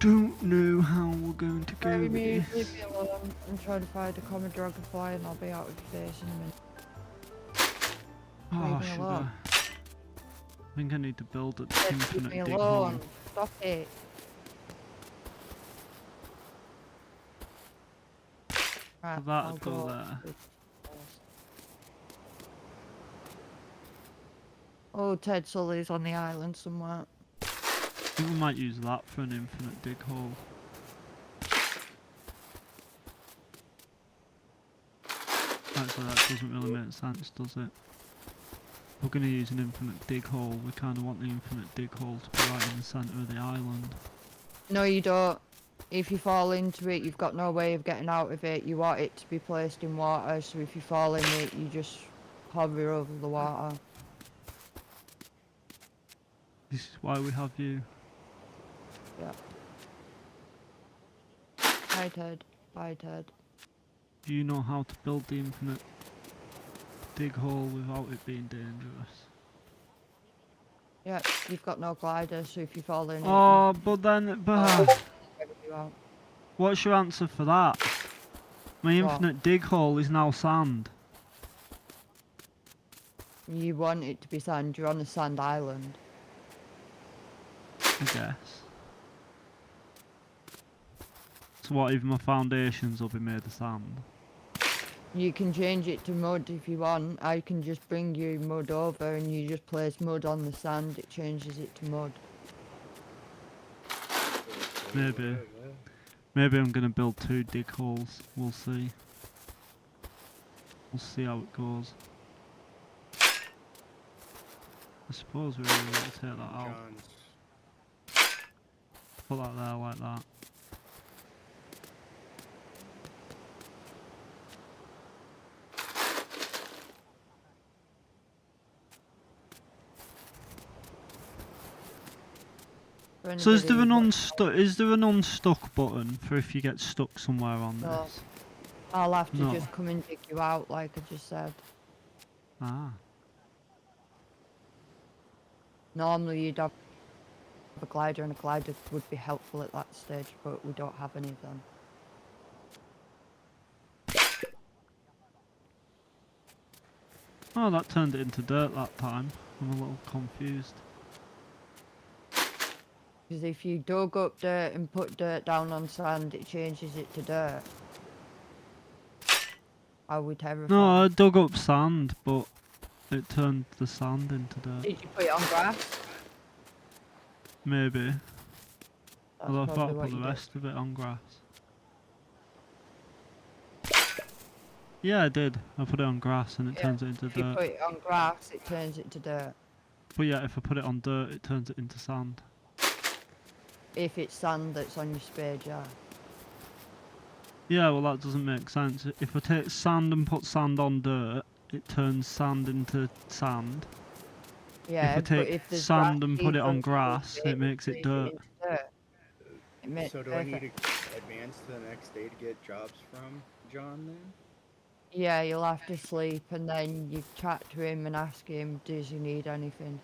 don't know how we're going to go Leave with me this. alone. I'm trying to find a common dragonfly and I'll be out of your face in a minute. Oh, Leave me sugar. alone. I think I need to build an Leave infinite me dig alone. hole. Stop it. Right, So that'd I'll go there. Oh, Ted Sully's on the island somewhere. I think we might use that for an infinite dig hole. Actually, that doesn't really make sense, does it? We're going to use an infinite dig hole. We kind of want the infinite dig hole to be right in the centre of the island. No, you don't. If you fall into it, you've got no way of getting out of it. You want it to be placed in water, so if you fall in it, you just hover over the water. This is why we have you. Yeah. Hi, Ted. Bye, Ted. Do you know how to build the infinite dig hole without it being dangerous? Yeah, you've got no glider, so if you fall in Oh, but then, it, you out. what's your answer for that? My What? infinite dig hole is now sand. You want it to be sand. You're on a sand island. I guess. So what, even my foundations will be made of sand? You can change it to mud if you want. I can just bring you mud over and you just place mud on the sand. It changes it to mud. Maybe. Maybe I'm gonna build 2 dig holes. We'll see. We'll see how it goes. I suppose we really want to take that out. John's. Put that there like that. So is there an unstuck button for if you get stuck somewhere on No. this? I'll have to No. just come and dig you out, like I just said. Ah. Normally you'd have a glider, and a glider would be helpful at that stage, but we don't have any of them. Oh, that turned it into dirt that time. I'm a little confused. Because if you dug up dirt and put dirt down on sand, it changes it to dirt. Are we terrified? No, I dug up sand, but it turned the sand into dirt. Did you put it on grass? Maybe. That's Although I thought I probably put what the you did. rest of it on grass. Yeah, I did. I put it on grass and it Yeah, turns it into If you dirt. put it on grass, it turns it to dirt. But yeah, if I put it on dirt, it turns it into sand. If it's sand that's on your spade jar. Yeah, well that doesn't make sense. If I take sand and put sand on dirt, it turns sand into sand. Yeah, if I but take if there's sand grass and put it on underneath grass, it makes it changes dirt. into dirt. It makes So do I need perfect. to advance to the next day to get jobs from John then? Yeah, you'll have to sleep and then you chat to him and ask him, does he need anything?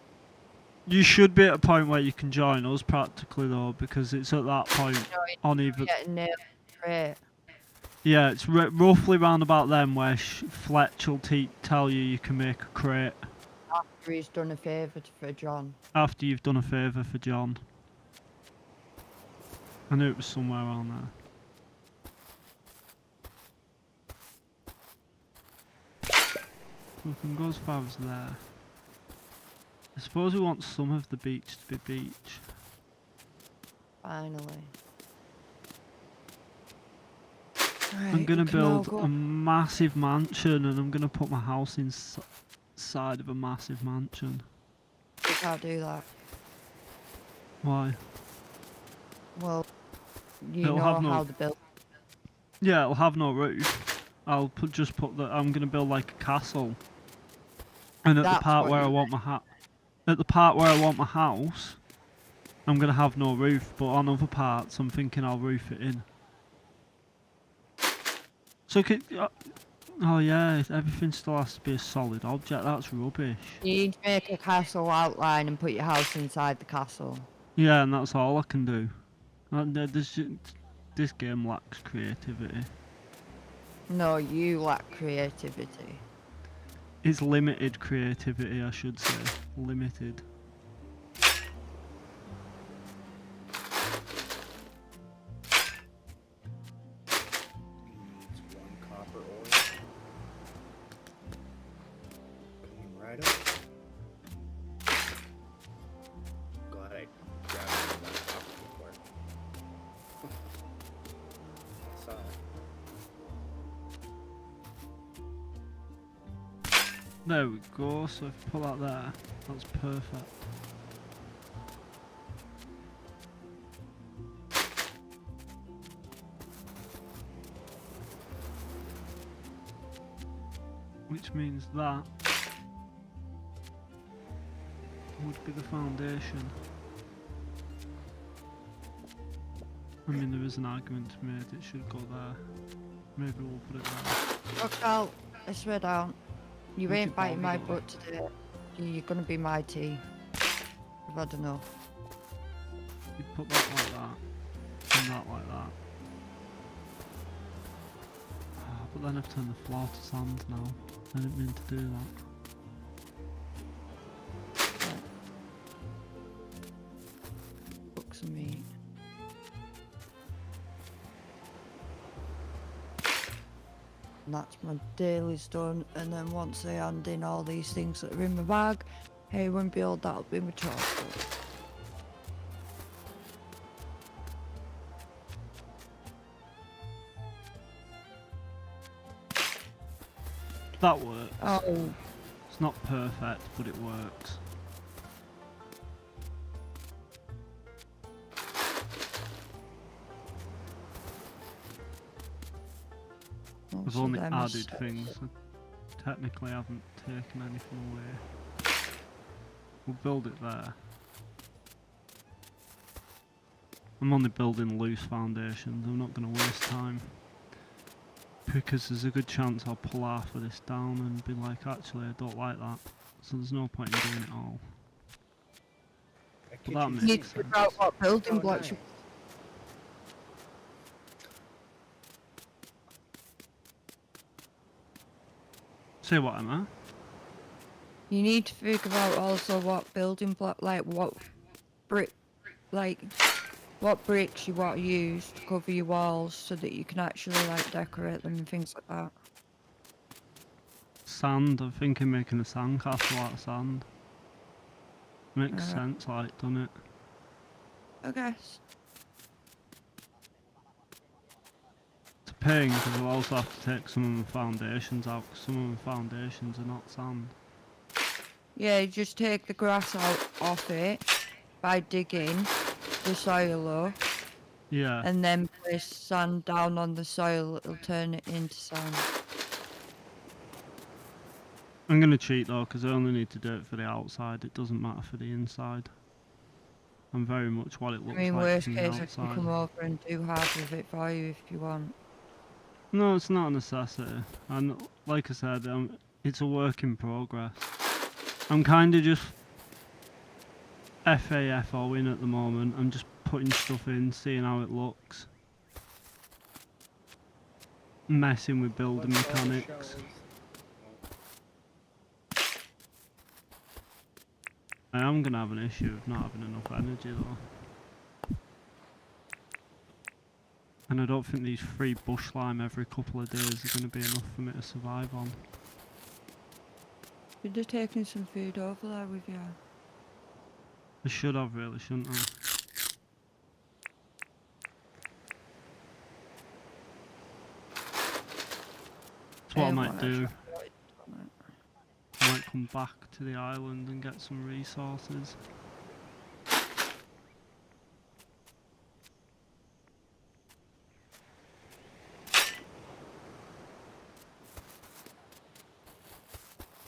You should be at a point where you can join us practically though, because it's at that point on either. Getting nailed straight. Yeah, it's roughly round about then where Fletch will tell you can make a crate After he's done a favour for John. after you've done a favour for John. I knew it was somewhere around there. We can go as far as there. I suppose we want some of the beach to be beach. Finally. I'm gonna build a massive mansion and I'm gonna put my house inside of a massive mansion. You can't do that. Why? Well, you It'll know have no- how to build. Yeah, it'll have no roof. I'm gonna build like a castle. And at the That's part what where I you want my house, I'm gonna have no roof. But on other parts, I'm thinking I'll roof it in. So oh yeah, everything still has to be a solid object. That's rubbish. You need to make a castle outline and put your house inside the castle. Yeah, and that's all I can do. This game lacks creativity. No, you lack creativity. It's limited creativity, I should say. Limited. Needs 1 copper ore. Coming right up. Glad I grabbed 1 copper before. Saw it. There we go, so if I put that there, that's perfect. Which means that would be the foundation. I mean, there is an argument to be made, it should go there. Maybe we'll put it there. Look out, I swear down. You We ain't could biting my probably- butt today. You're gonna be my tea. I've had enough. You put that like that, and that like that. Ah, but then I've turned the floor to sand now. I didn't mean to do that. Cook some meat. And that's my daily's done, and then once I hand in all these things that are in my bag, hey, and behold, that'll be my chocolate. That works. Oh, It's not perfect, but it works. I've so only them added is- things. I technically haven't taken anything away. We'll build it there. I'm only building loose foundations. I'm not going to waste time. Because there's a good chance I'll pull half of this down and be like, actually, I don't like that. So there's no point in doing it all. A But that kitchen makes You need sink. to sense. figure out what building Oh, blocks nice. you... Say what, Emma? You need to figure out also what building block, like what brick, like what bricks you want to use to cover your walls so that you can actually like decorate them and things like that. Sand. I'm thinking making a sandcastle out of sand. Makes Alright. sense, like, doesn't it? I guess. It's a pain because I'll also have to take some of the foundations out because some of the foundations are not sand. Yeah, you just take the grass out off it by digging the soil up Yeah. and then place sand down on the soil. It'll turn it into sand. I'm going to cheat though because I only need to do it for the outside. It doesn't matter for the inside. I'm very much what it I looks mean, like worst from the case, I can outside. come over and do half of it for you if you want. No, it's not a necessity. And like I said, it's a work in progress. I'm kind of just FAFOing at the moment. I'm just putting stuff in, seeing how it looks. Messing with building What's all the mechanics. shelves? I am going to have an issue of not having enough energy though. And I don't think these free bush lime every couple of days are going to be enough for me to survive on. You're just taking some food over there with you. I should have really, shouldn't I? That's what I might do. I might come back to the island and get some resources.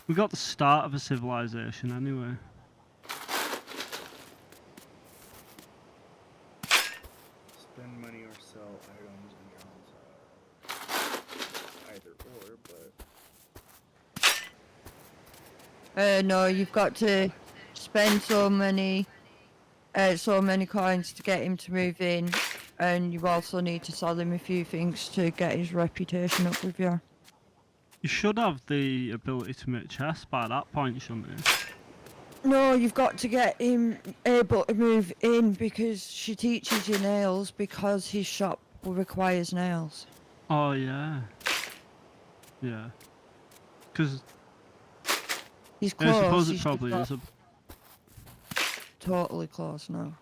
We got the start of a civilization anyway. Spend money or sell items and either or, but No, you've got to spend so many coins to get him to move in, and you also need to sell him a few things to get his reputation up with you. You should have the ability to make chests by that point, shouldn't you? No, you've got to get him able to move in because she teaches you nails because his shop requires nails. Oh yeah. Yeah. Because He's I close. suppose it he's just probably not is a... totally close now.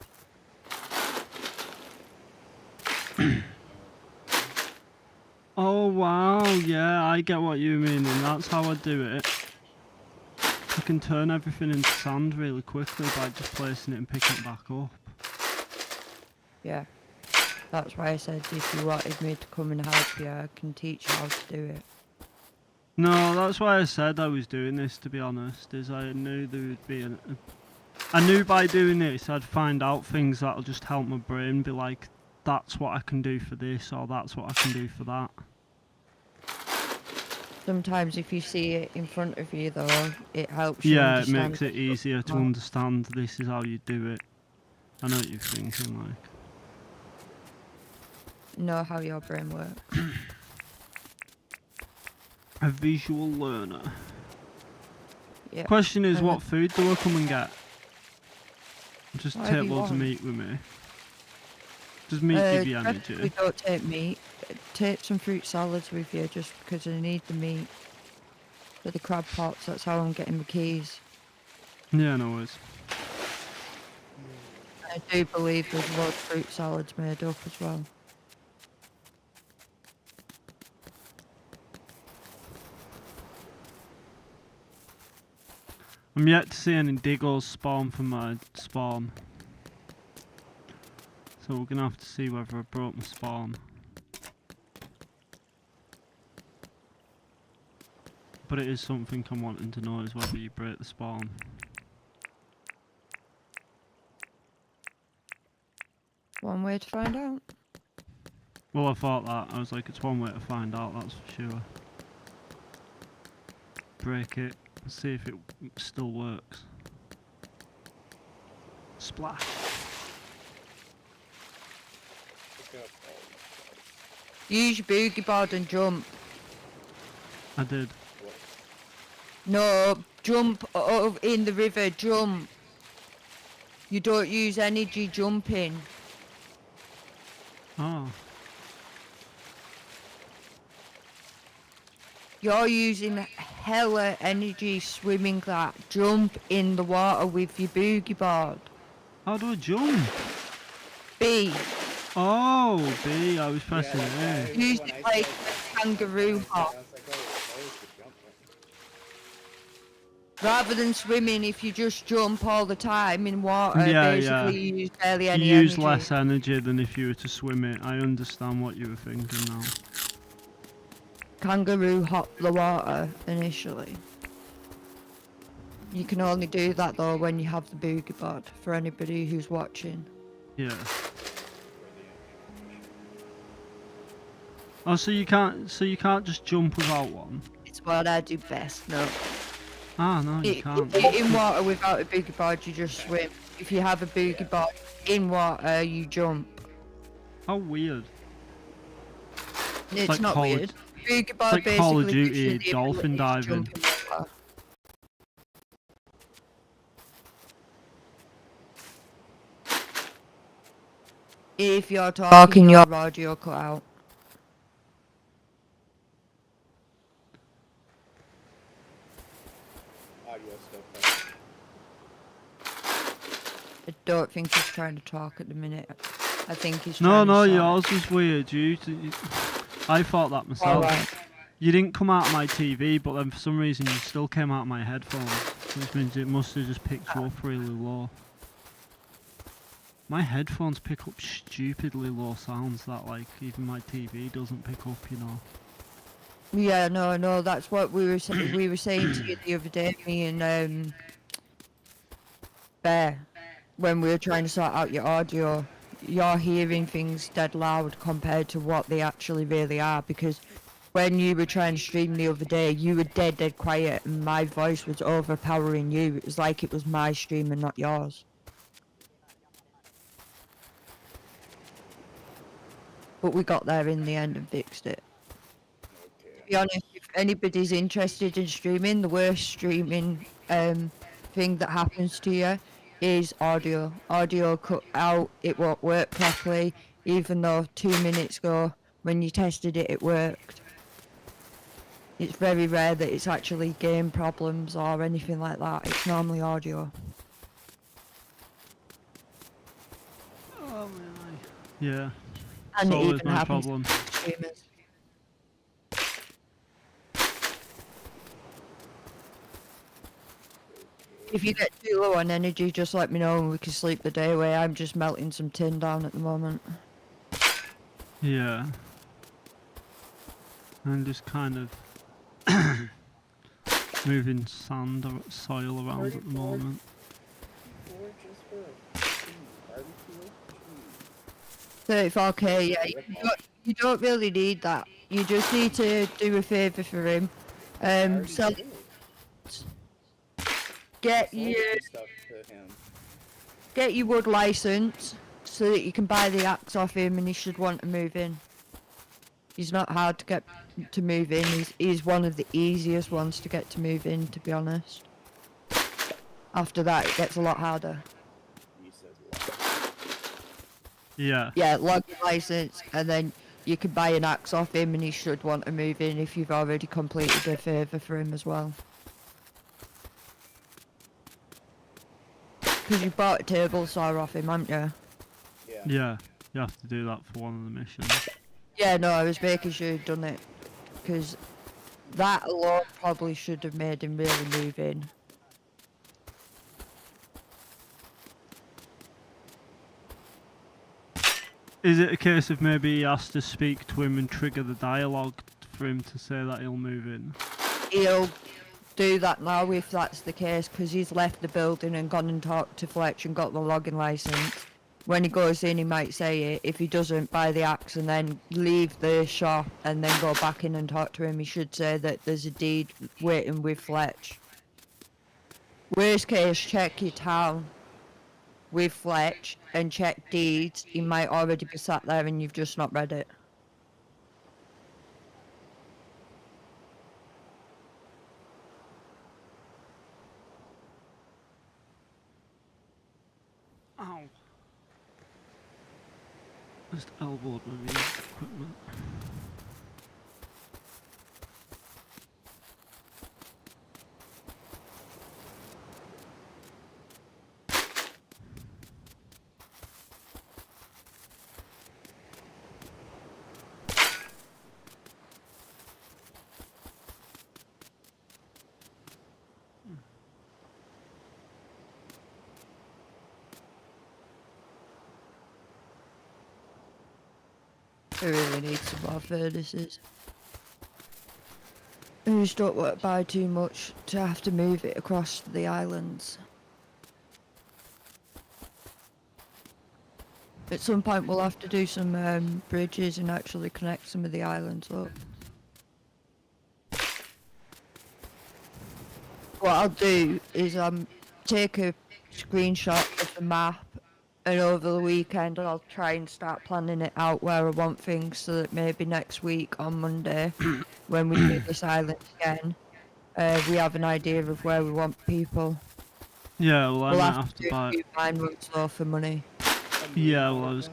Oh wow, yeah, I get what you mean, and that's how I do it. I can turn everything into sand really quickly by just placing it and picking it back up. Yeah. That's why I said if you wanted me to come and help you, I can teach you how to do it. No, that's why I said I was doing this, to be honest, is I knew there would be I knew by doing this I'd find out things that'll just help my brain be like, that's what I can do for this, or that's what I can do for that. Sometimes if you see it in front of you though, it helps you Yeah, it understand makes it easier to well. understand this is how you do it. I know what you're thinking, like. know how your brain works. A visual learner. Yeah. Question is, And what food do I come and get? Just Whatever take you loads of want. meat with me. Does meat give you We energy? don't take meat. Take some fruit salads with you just because I need the meat for the crab pots. That's how I'm getting the keys. Yeah, no worries. I do believe there's loads of fruit salads made up as well. I'm yet to see any diggles spawn from my spawn. So we're gonna have to see whether I broke my spawn. But it is something I'm wanting to know is whether you break the spawn. One way to find out. Well, I thought that. I was like, it's one way to find out, that's for sure. Break it and see if it still works. Splash. Use your boogie board and jump. I did. No, jump in the river, jump. You don't use energy jumping. Oh. You're using hella energy swimming that. Jump in the water with your boogie board. How do I jump? B. Oh, B. I was pressing A. Use it like a kangaroo hop. Rather than swimming, if you just jump all the time in water, basically you use barely any you use energy. less energy than if you were to swim it. I understand what you were thinking now. Kangaroo hop the water initially. You can only do that though when you have the boogie board, for anybody who's watching. Yeah. Oh, so you can't just jump without one? It's what I do best, no. Ah, no, you can't. If you're in water without a boogie board, you just swim. If you have a boogie board in water, you jump. How weird. It's like not weird. Boogie board like basically Call of gives Duty you the dolphin ability to diving. jump in water. If you're talking, your audio cut out. I don't think he's trying to talk at the minute. I think he's trying No, to yours was weird. I thought that myself. Alright. You didn't come out of my TV, but then for some reason you still came out of my headphones, which means it must have just picked you up really low. My headphones pick up stupidly low sounds that like even my TV doesn't pick up, you know. Yeah, no, that's what we were saying to you the other day, me and Bear, when we were trying to sort out your audio. You're hearing things dead loud compared to what they actually really are, because when you were trying to stream the other day, you were dead quiet and my voice was overpowering you. It was like it was my stream and not yours. But we got there in the end and fixed it. To be honest, if anybody's interested in streaming, the worst streaming thing that happens to you is audio. Audio cut out, it won't work properly, even though 2 minutes ago when you tested it, it worked. It's very rare that it's actually game problems or anything like that. It's normally audio. Oh my. Yeah. And It's it always even my happens problem. to streamers. If you get too low on energy, just let me know and we can sleep the day away. I'm just melting some tin down at the moment. Yeah. I'm just kind of moving sand or soil around at the moment. 34k, yeah. You don't really need that. You just need to do a favour for him. Sell, get your wood license so that you can buy the axe off him, and he should want to move in. He's not hard to get to move in. He's one of the easiest ones to get to move in, to be honest. After that, it gets a lot harder. Yeah. Yeah, log your license, and then you can buy an axe off him, and he should want to move in if you've already completed a favour for him as well. Because you bought a table saw off him, haven't you? Yeah. You have to do that for one of the missions. Yeah, no, I was making sure you'd done it. Because that alone probably should have made him really move in. Is it a case of maybe he has to speak to him and trigger the dialogue for him to say that he'll move in? He'll do that now if that's the case, because he's left the building and gone and talked to Fletch and got the logging license. When he goes in, he might say it. If he doesn't, buy the axe and then leave the shop and then go back in and talk to him, he should say that there's a deed waiting with Fletch. Worst case, check your town with Fletch and check deeds. He might already be sat there and you've just not read it. Ow. Just elbowed my music equipment. I really need some more furnaces. I just don't want to buy too much to have to move it across the islands. At some point we'll have to do some bridges and actually connect some of the islands up. What I'll do is take a screenshot of the map, and over the weekend I'll try and start planning it out where I want things, so that maybe next week on Monday, when we do this island again, we have an idea of where we want people. Yeah, well, I We'll might have to have to buy. do mine runs though for money. Yeah, well, I was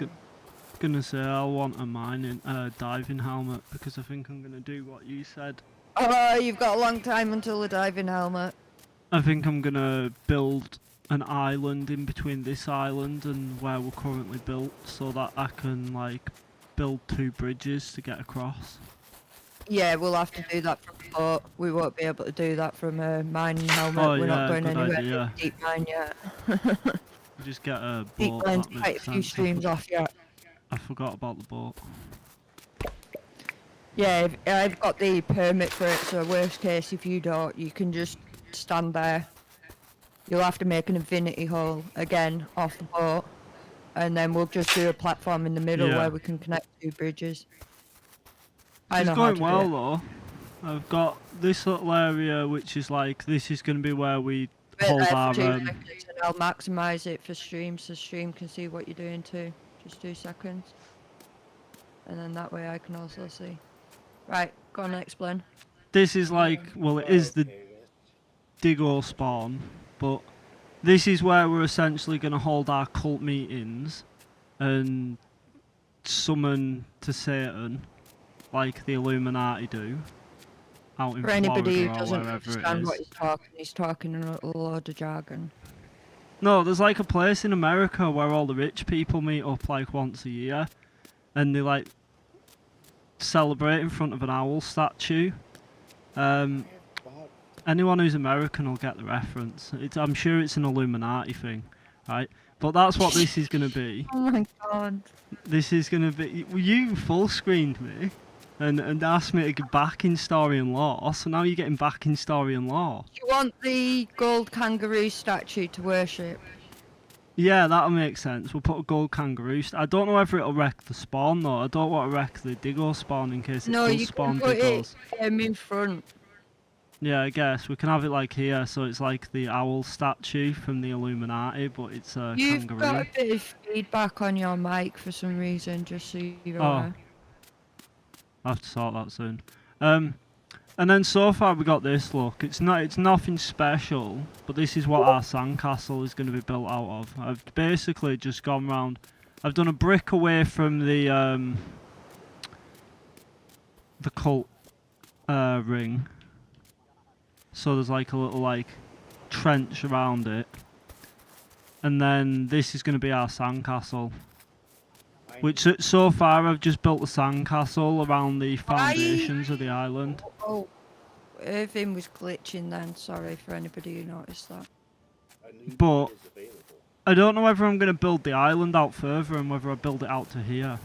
gonna say I'll want a mining, diving helmet, because I think I'm gonna do what you said. Oh, you've got a long time until the diving helmet. I think I'm gonna build an island in between this island and where we're currently built, so that I can like build 2 bridges to get across. Yeah, we'll have to do that from a boat. We won't be able to do that from a mining helmet. Oh, We're yeah, not going good anywhere idea. near deep mine yet. Just get a Deep boat. mine's That quite a makes few sense. streams off yet. I forgot about the boat. Yeah, I've got the permit for it, so worst case, if you don't, you can just stand there. You'll have to make an infinity hole again off the boat, and then we'll just do a platform in the middle Yeah. where we can connect 2 bridges. I It's know how going to do well it. though. I've got this little area which is like, this is going to be where we Wait hold there for our 2 seconds, and I'll maximise it for stream, so stream can see what you're doing too. Just 2 seconds. And then that way I can also see. Right, go on and explain. this is like, well, it is the dig or spawn, but this is where we're essentially going to hold our cult meetings and summon to Satan like the Illuminati do out in For anybody who Florida or doesn't wherever it understand is. what he's talking in a load of jargon. No, there's like a place in America where all the rich people meet up like once a year, and they like celebrate in front of an owl statue. Anyone who's American will get the reference. I'm sure it's an Illuminati thing, right? But that's what this is going to be. Oh my god. This is going to be... You full screened me and asked me to get back in story and law, so now you're getting back in story and law. Do you want the gold kangaroo statue to worship? Yeah, that'll make sense. We'll put a gold kangaroo. I don't know whether it'll wreck the spawn though. I don't want to wreck the Diggo spawn in case it No, does you spawn can put Diggos. it in front. Yeah, I guess. We can have it like here, so it's like the owl statue from the Illuminati, but it's a You've kangaroo. got a bit of feedback on your mic for some reason, just so you're Oh. aware. I'll have to sort that soon. And then so far we got this look. It's nothing special, but this is what our sandcastle is going to be built out of. I've basically just gone round. I've done a brick away from the cult ring. So there's like a little like trench around it. And then this is going to be our sandcastle. Which so far I've just built the sandcastle around the foundations of the island. Oh, everything was glitching then. Sorry for anybody who noticed that. But I don't know whether I'm going to build the island out further and whether I build it out to here.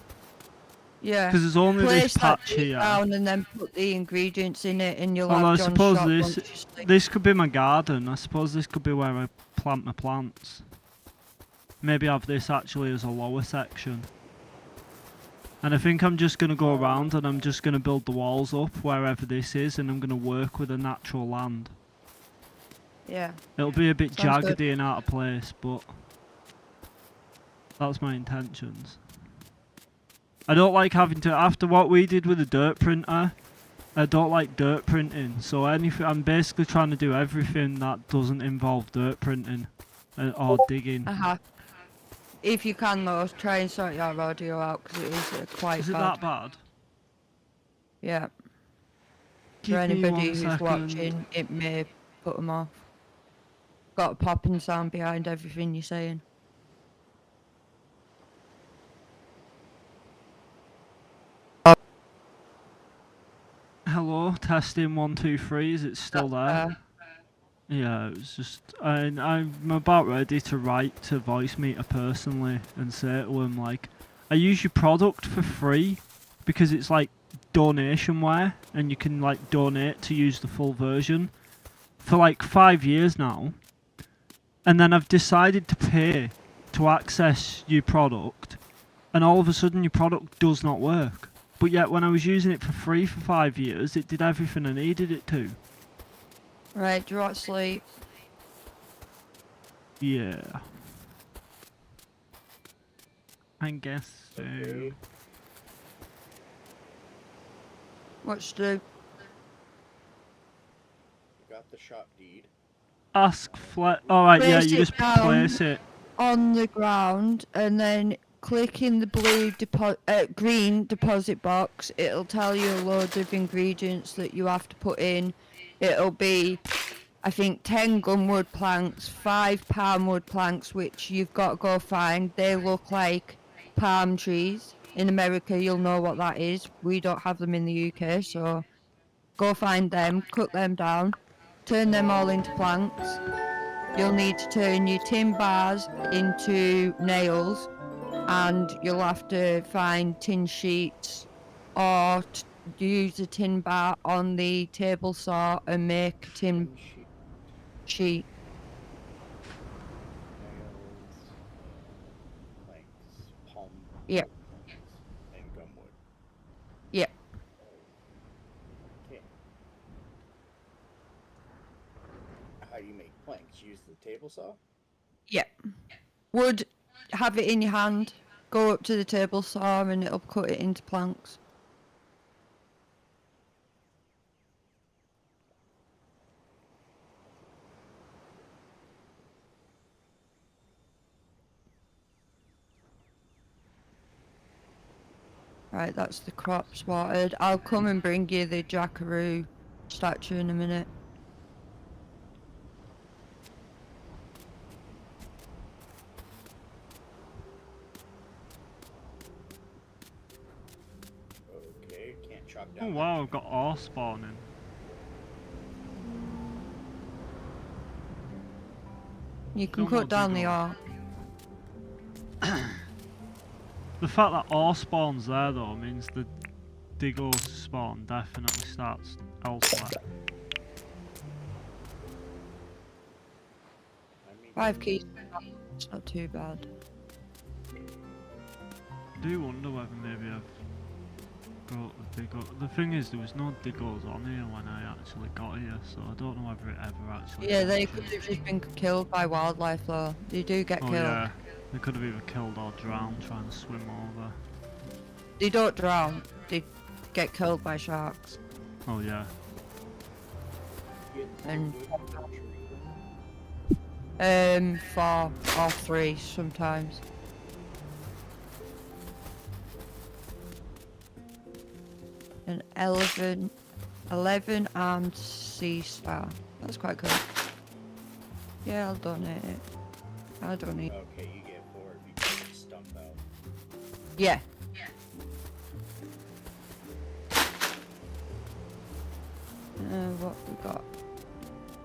Yeah. Because there's only this Place that patch bit here. down and then put the ingredients in it, and you'll Although I have John's suppose shop this once you sleep. this could be my garden. I suppose this could be where I plant my plants. Maybe have this actually as a lower section. And I think I'm just going to go around and I'm just going to build the walls up wherever this is, and I'm going to work with the natural land. Yeah. It'll be a bit Sounds good. jaggedy and out of place, but that's my intentions. I don't like having to, after what we did with the dirt printer, I don't like dirt printing. So anything, I'm basically trying to do everything that doesn't involve dirt printing or digging. If you can though, try and sort your audio out because it is quite Is it bad. that bad? Yeah. Give For me anybody 1 who's second. watching, it may put them off. Got a popping sound behind everything you're saying. Hello, testing 1 2 3. Is it still there? Yeah, it was just. I'm about ready to write to Voice Meter personally and say to him like, I use your product for free because it's like donationware and you can like donate to use the full version for like 5 years now, and then I've decided to pay to access your product, and all of a sudden your product does not work. But yet when I was using it for free for 5 years, it did everything I needed it to. Right, do you want to sleep? Yeah. I guess so. Okay. What's to do? Got the shop deed. Ask Alright, yeah, Place you it just down. place it. On the ground, and then click in the blue green deposit box. It'll tell you a load of ingredients that you have to put in. It'll be, I think, 10 gunwood planks, 5 palm wood planks, which you've got to go find. They look like palm trees. In America, you'll know what that is. We don't have them in the UK, so go find them, cut them down, turn them all into planks. You'll need to turn your tin bars into nails, and you'll have to find tin sheets or use a tin bar on the table saw and make a tin sheet. Nails, planks, palm. Yep. And gumwood. Yep. Okay. How do you make planks? Use the table saw? Yep. Wood, have it in your hand, go up to the table saw and it'll cut it into planks. Right, that's the crops watered. I'll come and bring you the Jackaroo statue in a minute. Okay, can't chop Oh down. wow, I've got ore spawning. You can Don't cut want down to the go. ore. The fact that ore spawns there though means the Diggle spawn definitely starts elsewhere. I mean, 5 keys. It's not too bad. I do wonder whether maybe I've brought the Diggle. The thing is, there was no Diggles on here when I actually got here, so I don't know whether it ever actually. Yeah, they got could here. have just been killed by wildlife though. They do get Oh killed. yeah, they could have either killed or drowned trying to swim over. They don't drown. They get killed by sharks. Oh yeah. And 4 or 3 sometimes. An 11 armed sea star. That's quite good. Yeah, I'll donate it. I'll donate. okay, you get 4 if you get the stump out. Yeah. What we got?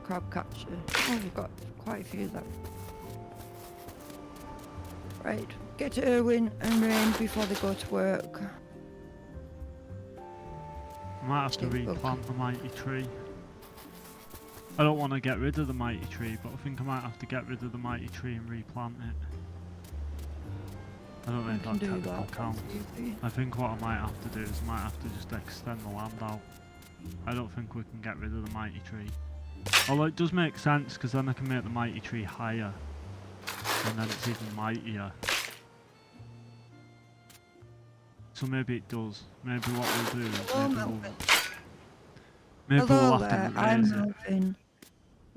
Crab catcher. Oh, we've got quite a few there. Right, get Erwin and Rain before they go to work. I might have to replant the mighty tree. I don't want to get rid of the mighty tree, but I think I might have to get rid of the mighty tree and replant it. I don't know if that technical counts. I think what I might have to do is I might have to just extend the land out. I don't think we can get rid of the mighty tree. Although it does make sense, because then I can make the mighty tree higher. And then it's even mightier. So maybe it does. Maybe what we'll do is maybe we'll have to I'm raise it. Melvin.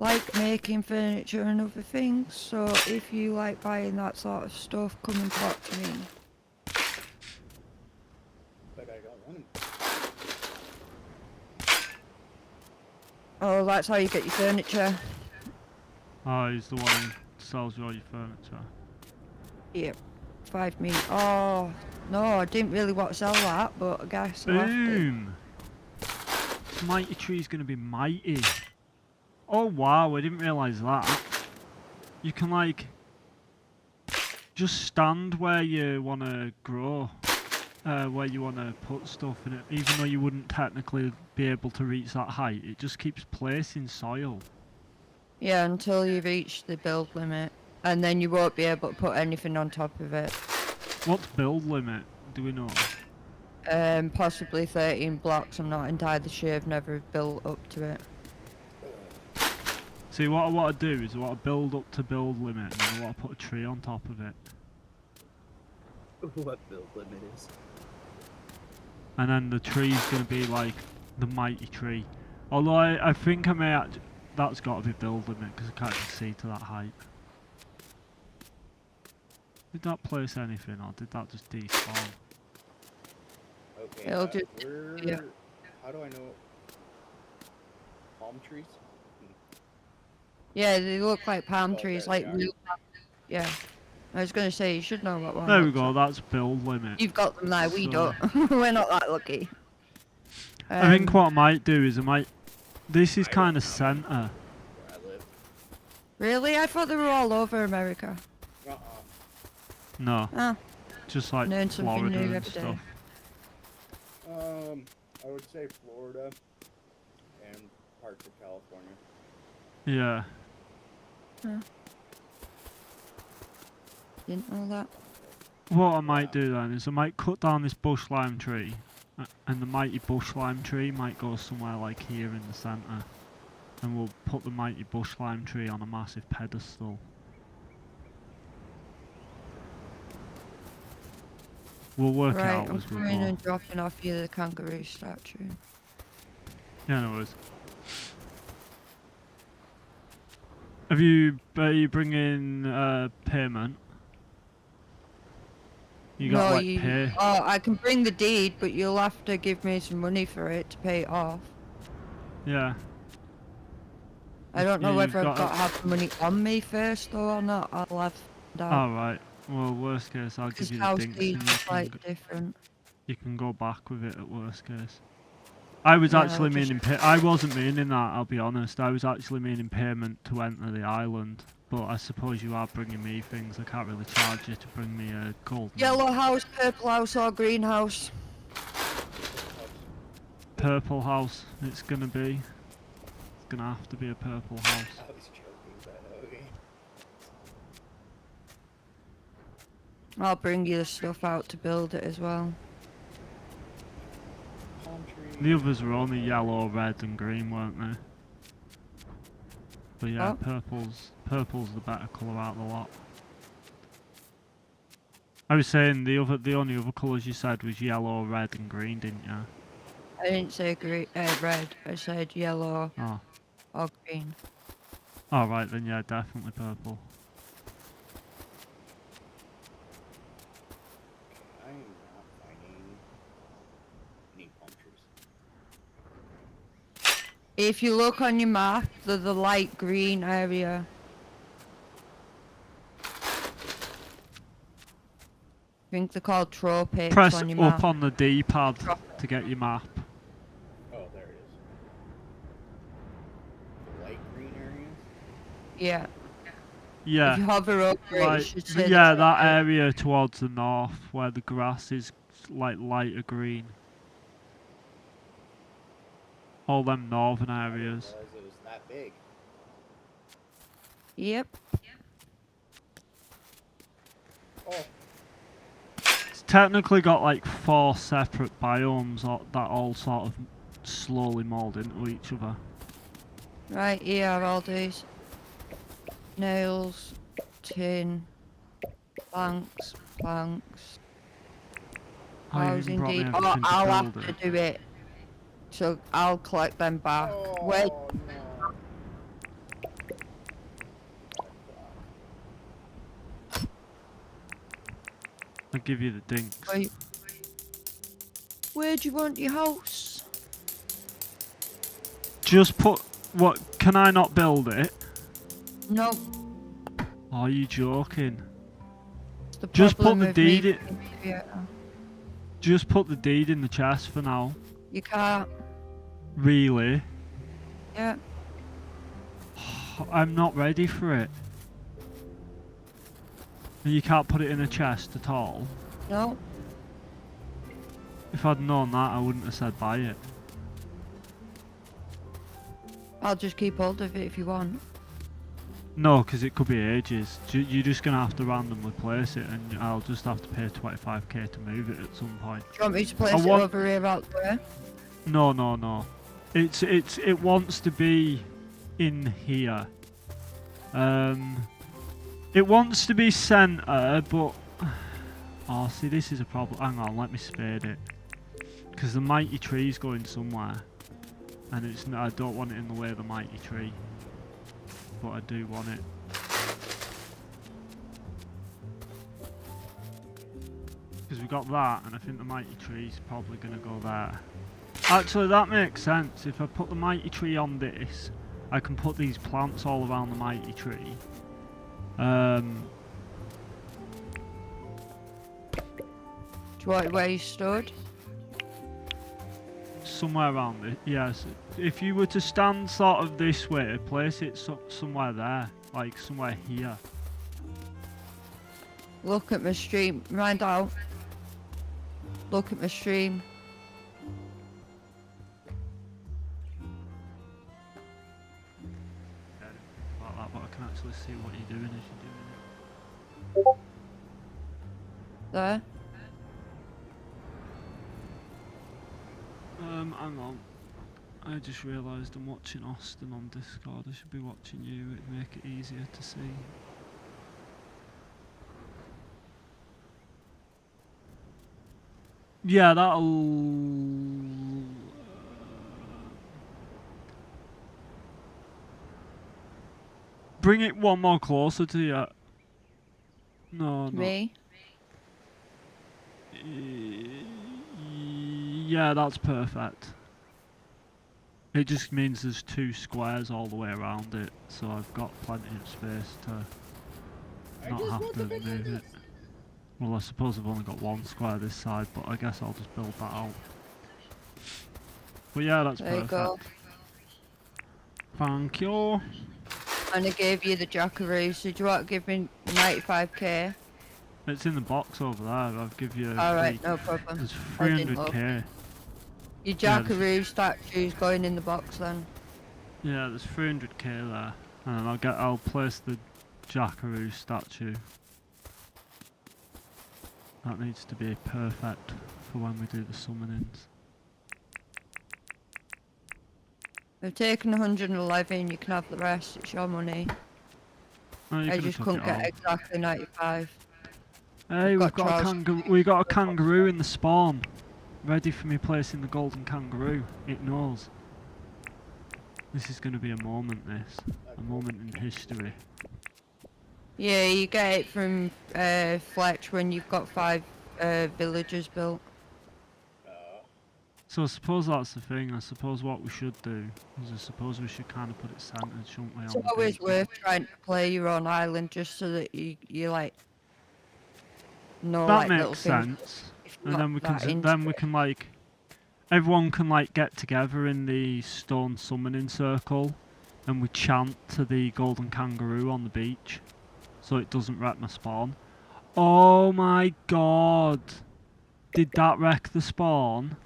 Like making furniture and other things, so if you like buying that sort of stuff, come and talk to me. But I don't want them. Oh, that's how you get your furniture. Oh, he's the one who sells you all your furniture. Yep. 5 meat. Oh, no, I didn't really want to sell that, but I guess I'll have to. Boom! This mighty tree's gonna be mighty. Oh wow, I didn't realise that. You can like just stand where you wanna grow, where you wanna put stuff in it, even though you wouldn't technically be able to reach that height. It just keeps placing soil. Yeah, until you reach the build limit, and then you won't be able to put anything on top of it. What's build limit? Do we know? Possibly 13 blocks. I'm not entirely sure. I've never built up to it. See, what I want to do is I want to build up to build limit, and then I want to put a tree on top of it. What build limit is? And then the tree's going to be like the mighty tree. Although I think I may that's got to be build limit, because I can't even see to that height. Did that place anything, or did that just despawn? Okay, It'll just, yeah. How do I know? Palm trees? Yeah, they look like palm Oh, trees, there like they are. real palm. Yeah. I was gonna say, you should know what one. There we looks go, like. that's build limit. You've got them there, we So- don't. We're not that lucky. I think what I might do is this is kind of centre. Where I live. Really? I thought they were all over America. No, Ah, just like learn something Florida new and every day. stuff. I would say Florida and parts of California. Yeah. Didn't know that. What I might do then is I might cut down this bush lime tree, and the mighty bush lime tree might go somewhere like here in the centre, and we'll put the mighty bush lime tree on a massive pedestal. We'll work it Right, out I'm as we coming go. and dropping off you the kangaroo statue. Yeah, no worries. Are you bringing payment? You got No, like pay? Oh, I can bring the deed, but you'll have to give me some money for it to pay it off. Yeah. I don't know Yeah, whether you've I've got got to have the money on me first though or not. I'll have to find out. Alright. Well, worst case, I'll give Because you the house dinks deeds and are quite different. you can go back with it at worst case. I was Yeah, actually I'll just- meaning I wasn't meaning that, I'll be honest. I was actually meaning payment to enter the island. But I suppose you are bringing me things. I can't really charge you to bring me a gold. Yellow house, purple house, or green house? Purple house, it's gonna be. It's gonna have to be a purple house. I was joking, but okay. I'll bring you the stuff out to build it as well. Palm tree. The others were only yellow, red and green, weren't they? But yeah, Oh. purple's the better colour out of the lot. I was saying the only other colours you said was yellow, red and green, didn't you? I didn't say red, I said yellow Oh. or green. Alright then, yeah, definitely purple. I am not finding any palm trees. If you look on your map, the light green area. I think they're called tropics Press on your up map. on the D-pad to get your map. Oh, there it is. The light green areas? Yeah. Yeah. If you hover over it, it Like, should say the yeah, that trailer. area towards the north where the grass is like lighter green. All them northern I didn't areas. realize it was that big. Yep. Oh, It's technically got like 4 separate biomes that all sort of slowly mould into each other. Right, here are all these. Nails, tin, planks, planks. Oh, you House even brought me indeed. everything to I'll have build to it. do it. So I'll collect them back. Where? oh no. I'll give you the dinks. Wait. Where do you want your house? Just put... What? Can I not build it? No. Are you joking? It's the Just put problem the with me deed in... being here. Just put the deed in the chest for now. You can't. Really? Yeah. I'm not ready for it. And you can't put it in a chest at all? No. If I'd known that, I wouldn't have said buy it. I'll just keep hold of it if you want. No, because it could be ages. You're just going to have to randomly place it, and I'll just have to pay 25k to move it at some point. Do you want me to place I it want- over here out there? No, no, no. It wants to be in here. It wants to be centre, but... Oh, see, this is a problem. Hang on, let me spade it. Because the mighty tree's going somewhere. And I don't want it in the way of the mighty tree. But I do want it. Because we got that, and I think the mighty tree's probably going to go there. Actually, that makes sense. If I put the mighty tree on this, I can put these plants all around the mighty tree. Do you want it where you stood? Somewhere around it, yes. If you were to stand sort of this way, place it somewhere there, like somewhere here. Look at my stream. Mind out. Look at my stream. Like that, but I can actually see what you're doing as you're doing it. There. Hang on. I just realised I'm watching Austin on Discord. I should be watching you. It'd make it easier to see. Yeah, that'll... Bring it one more closer to you. No, no. Me. Yeah, that's perfect. It just means there's 2 squares all the way around it, so I've got plenty of space to not have to move it. Well, I suppose I've only got 1 square this side, but I guess I'll just build that out. But yeah, that's There you perfect. go. Thank you. And I gave you the Jackaroos. So do you want to give me 95k? It's in the box over there. I'll give you. Alright, no problem. There's I didn't 300k. Your Yeah, Jackaroo statue's going in the box then. Yeah, there's 300k there, and I'll place the Jackaroo statue. That needs to be perfect for when we do the summonings. I've taken 111. You can have the rest. It's your money. Oh, you I could've just took couldn't it get all. exactly 95. Hey, I've we've got got a trousers. we got a kangaroo in the spawn, ready for me placing the golden kangaroo. It knows. This is going to be a moment. A moment in history. Yeah, you get it from Fletch when you've got 5 villagers built. So I suppose that's the thing. I suppose what we should do is I suppose we should kind of put it centered, shouldn't we? It's on the always beach? worth trying to play your own island just so that you like know That like little makes things. sense. If you're And not then we can that into then we it. can like everyone can like get together in the stone summoning circle, and we chant to the golden kangaroo on the beach. so it doesn't wreck my spawn. Oh my god! Did that wreck the spawn?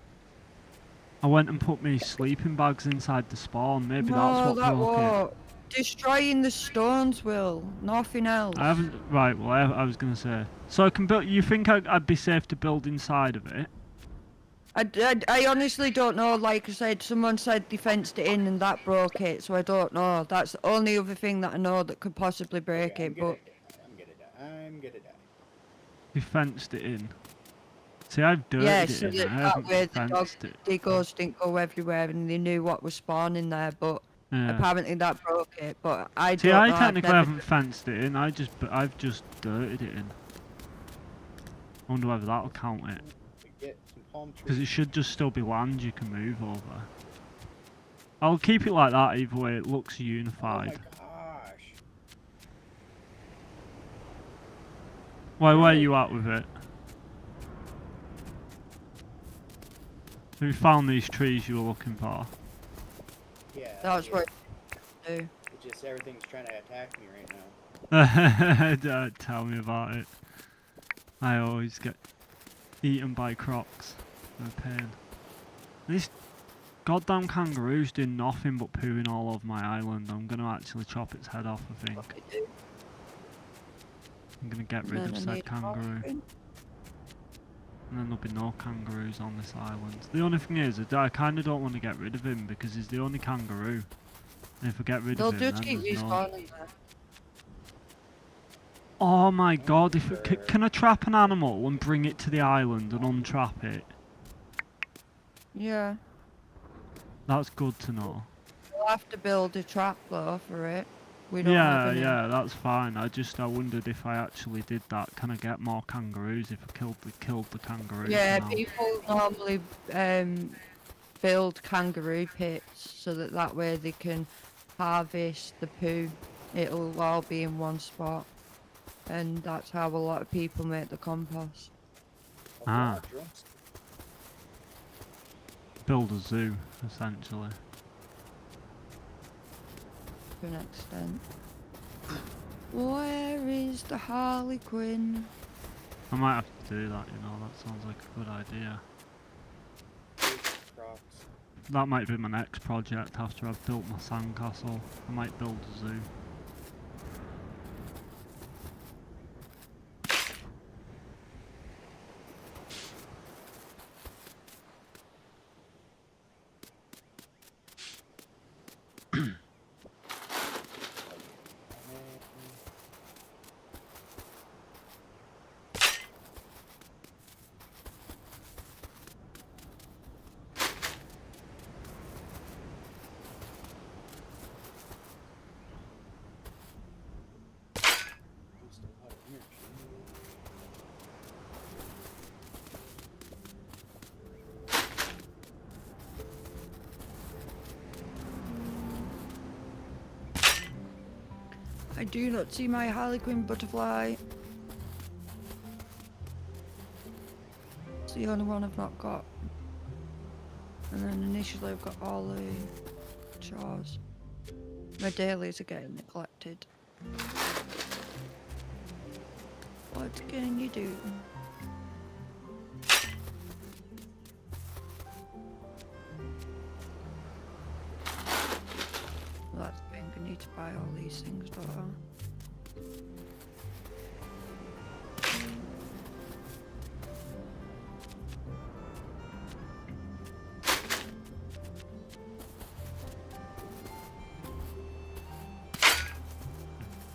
I went and put my sleeping bags inside the spawn. Maybe that's what that broke it. what? Destroying the stones, Will. Nothing else. I haven't. Right. Well, I was gonna say. So I can build. You think I'd be safe to build inside of it? I honestly don't know. Like I said, someone said they fenced it in and that broke it, so I don't know. That's the only other thing that I know that could possibly break it. But I'm gonna die. You fenced it in. See, I've dirted yeah, it so in. that, I that haven't way the fenced dog it. diggers didn't go everywhere and they knew what was spawning there. But Yeah. apparently that broke it. But I See, don't I know. technically I've never haven't fenced it in. I've just dirted it in. I wonder whether that'll count it. Get some palm Because trees. it should just still be land you can move over. I'll keep it like that either way. It looks unified. Oh my gosh. Where are you at with it? Have you found these trees you were looking for? Yeah. That's yeah. what I do. It's just everything's trying to attack me right now. Don't tell me about it. I always get eaten by crocs. They're a pain. These goddamn kangaroos do nothing but pooing all over my island. I'm gonna actually chop its head off, I think. What I do. I'm gonna get rid And of then I said need kangaroo. offering. And then there'll be no kangaroos on this island. The only thing is, I kinda don't want to get rid of him because he's the only kangaroo. And if I get rid They'll of him, just then keep there's no... respawning there. Oh my god, if can I trap an animal and bring it to the island and untrap it? Yeah. That's good to know. We'll have to build a trap though for it. We don't have any. Yeah, that's fine. I wondered if I actually did that. Can I get more kangaroos if I killed the kangaroos? Yeah, now? people normally build kangaroo pits so that way they can harvest the poo. It'll all be in one spot, and that's how a lot of people make the compost. Ah. Build a zoo, essentially. To an extent. Where is the Harlequin? I might have to do that, you know, that sounds like a good idea. Crocs. That might be my next project after I've built my sandcastle. I might build a zoo. I do not see my Harlequin butterfly. It's the only one I've not got. And then initially I've got all the chores. My dailies are getting neglected. What can you do? Well, that's the thing, I need to buy all these things, don't I?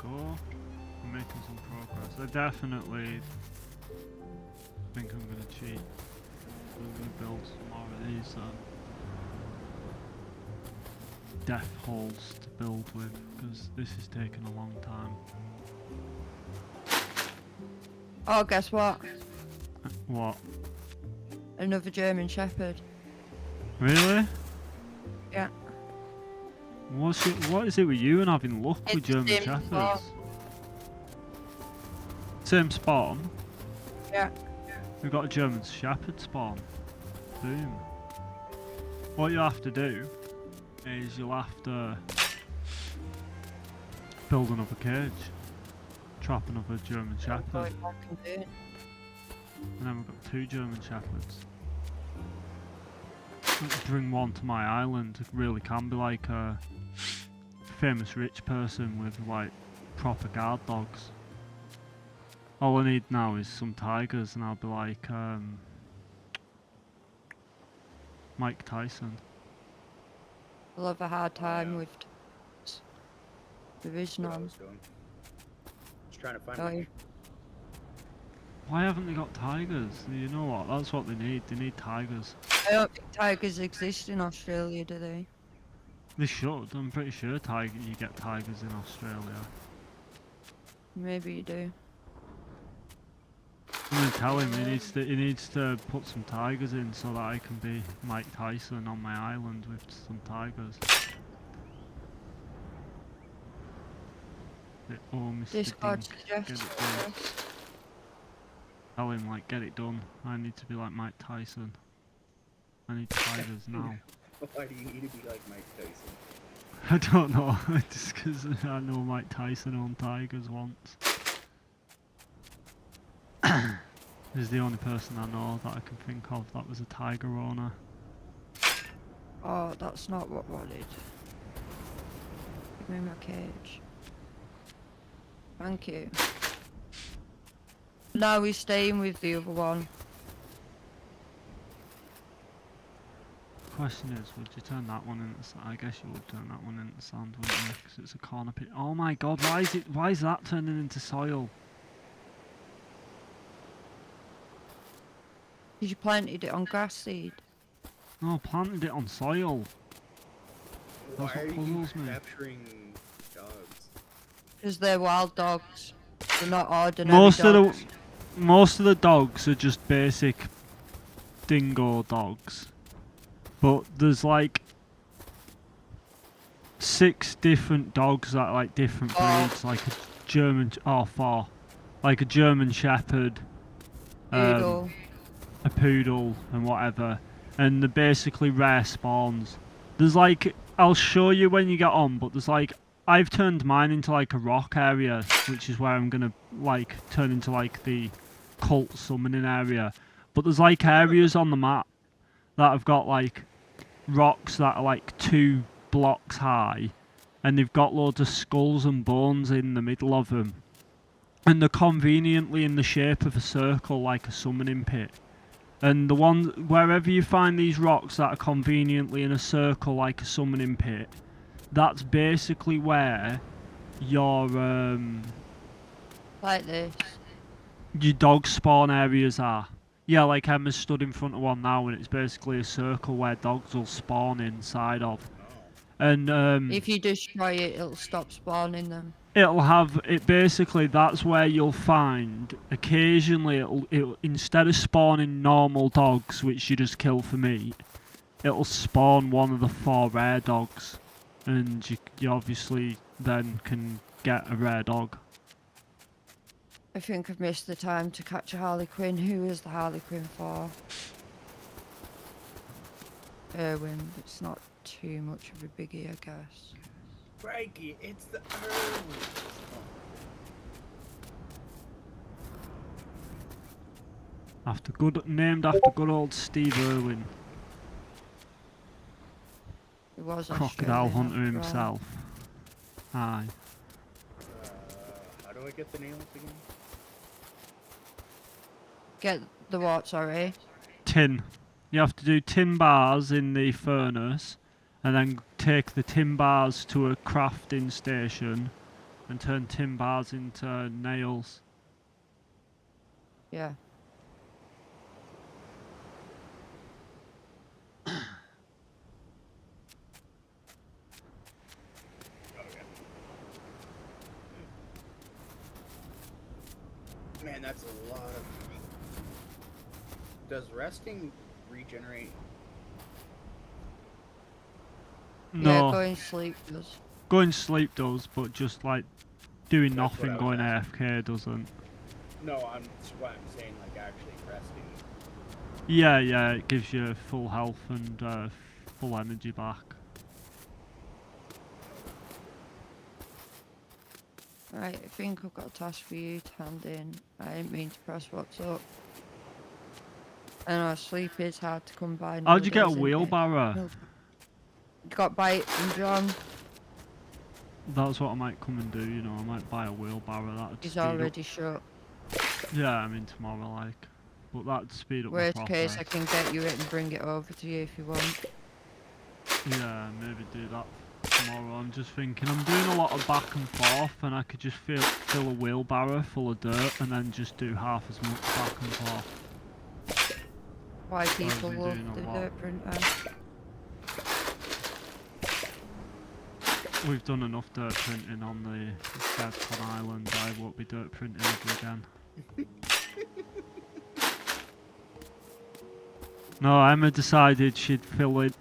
Go. I'm making some progress. I definitely think I'm gonna cheat. I'm gonna build some more of these death holes to build with, because this is taking a long time. Oh, guess what? What? Another German Shepherd. Really? Yeah. What is it with you and having luck with It's the German same Shepherds? spawn. Same spawn? Yeah. We've got a German Shepherd spawn. Boom. What you have to do is you'll have to build another cage. Trap another German That's all Shepherd. I can do. And then we've got 2 German Shepherds. Bring one to my island. It really can be like a famous rich person with like proper guard dogs. All I need now is some tigers and I'll be like Mike Tyson. I'll have a hard time yeah. with division That's what I on. was doing. Just trying to find Oh, one. yeah. Why haven't they got tigers? You know what? That's what they need. They need tigers. I don't think tigers exist in Australia, do they? They should. I'm pretty sure you get tigers in Australia. Maybe you do. I'm gonna tell him he needs to put some tigers in so that I can be Mike Tyson on my island with some tigers. Oh, Mr. Discord Dink, get it suggests. done. Tell him like get it done. I need to be like Mike Tyson. I need tigers now. Why do you need to be like Mike Tyson? I don't know. Just because I know Mike Tyson owned tigers once. He's the only person I know that I can think of that was a tiger owner. Oh, that's not what I wanted. Give me my cage. Thank you. Now we're staying with the other one. Question is, would you turn that one into sand? I guess you would turn that one into sand, wouldn't you? Because it's a corner pit. Oh my god, why is that turning into soil? Did you planted it on grass seed? No, I planted it on soil. Why That's are what you puzzles me. capturing dogs? Because they're wild dogs. They're not ordinary dogs. Most of the dogs are just basic dingo dogs. But there's like 6 different dogs that are like different breeds, like a German, 4, like a German Shepherd, Poodle. a poodle and whatever, and they're basically rare spawns. There's like, I'll show you when you get on, but there's like, I've turned mine into like a rock area, which is where I'm gonna like turn into like the cult summoning area. But there's like areas on the map that have got like rocks that are like 2 blocks high, and they've got loads of skulls and bones in the middle of them, and they're conveniently in the shape of a circle like a summoning pit. And the one, wherever you find these rocks that are conveniently in a circle like a summoning pit, that's basically where your Like this. your dog spawn areas are. Yeah, like Emma's stood in front of one now, and it's basically a circle where dogs will spawn inside of. And If you destroy it, it'll stop spawning them. it'll have it basically. That's where you'll find occasionally it'll instead of spawning normal dogs, which you just kill for meat, it'll spawn one of the 4 rare dogs, and you obviously then can get a rare dog. I think I've missed the time to catch a Harlequin. Who is the Harlequin for? Erwin. It's not too much of a biggie, I guess. Crikey, it's the Named after good old Steve Irwin, It was crocodile Australian hunter after all. himself. Aye. How do I get the nails again? Get the what, sorry? Tin. You have to do tin bars in the furnace, and then take the tin bars to a crafting station, and turn tin bars into nails. Yeah. Man, that's a lot of... Does resting regenerate? No, Yeah, going to sleep does. going to sleep does, but just like doing That's what nothing, I was going asking. AFK doesn't. No, that's what I'm saying, like actually resting. Yeah, it gives you full health and full energy back. Right, I think I've got a task for you to hand in. I didn't mean to press what's up. I know sleep is hard to come by. How'd you get a nowadays, isn't it? wheelbarrow? No. Got by it from John. That's what I might come and do, you know, I might buy a wheelbarrow, that'd He's speed up. already shut. Yeah, I mean tomorrow, like. But that'd speed up my Worst process. case, I can get you it and bring it over to you if you want. Yeah, maybe do that tomorrow. I'm just thinking, I'm doing a lot of back and forth, and I could just fill a wheelbarrow full of dirt and then just do half as much back and forth. Why people be love doing a the lot. dirt printer. We've done enough dirt printing on the Deadcon Island. I won't be dirt printing ever again. No, Emma decided she'd fill in.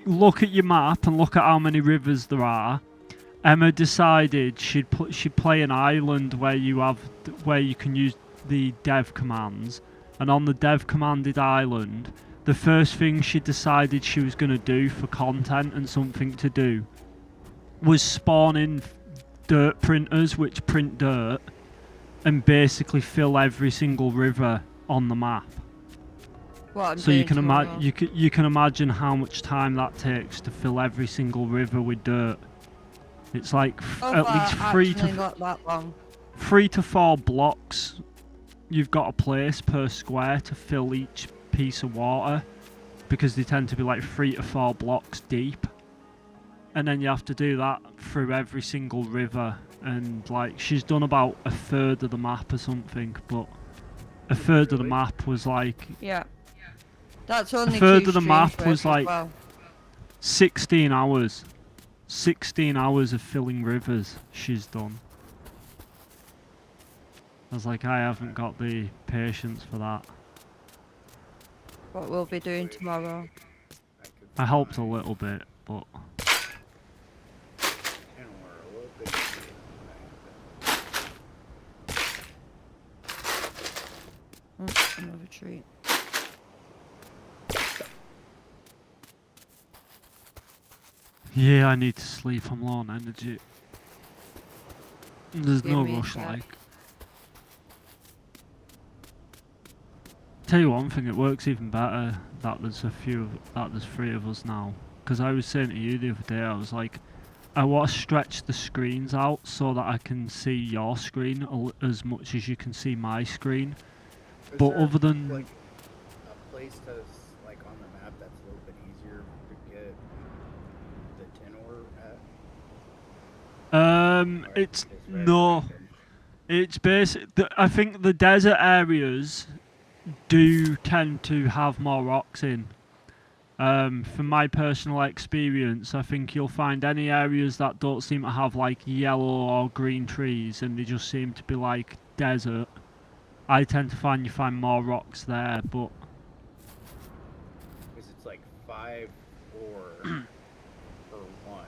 Look at your map and look at how many rivers there are. Emma decided she'd play an island where you can use the dev commands, and on the dev commanded island, the first thing she decided she was going to do for content and something to do was spawn in dirt printers which print dirt and basically fill every single river on the map. So you can imagine how much time that takes to fill every single river with dirt. It's like at least not that long. 3 to 4 blocks you've got a place per square to fill each piece of water, because they tend to be like 3 to 4 blocks deep. And then you have to do that through every single river, and like she's done about a third of the map or something, but a third of the map was like That's only a third two of the streams map worth was as like well. 16 hours. 16 hours of filling rivers she's done. I was like, I haven't got the patience for that. What we'll be doing tomorrow. I helped a little bit, but Another treat. yeah, I need to sleep. I'm low on energy. There's Give no me a rush, sec. like. Tell you one thing, it works even better that there's there's 3 of us now. Because I was saying to you the other day, I was like, I want to stretch the screens out so that I can see your screen as much as you can see my screen. But other than like a place to like on the map that's a little bit easier to get the 10 ore at? it's no, it's basic. I think the desert areas do tend to have more rocks in. From my personal experience, I think you'll find any areas that don't seem to have like yellow or green trees and they just seem to be like desert. I tend to find you find more rocks there, but Because it's like 5 ore per 1.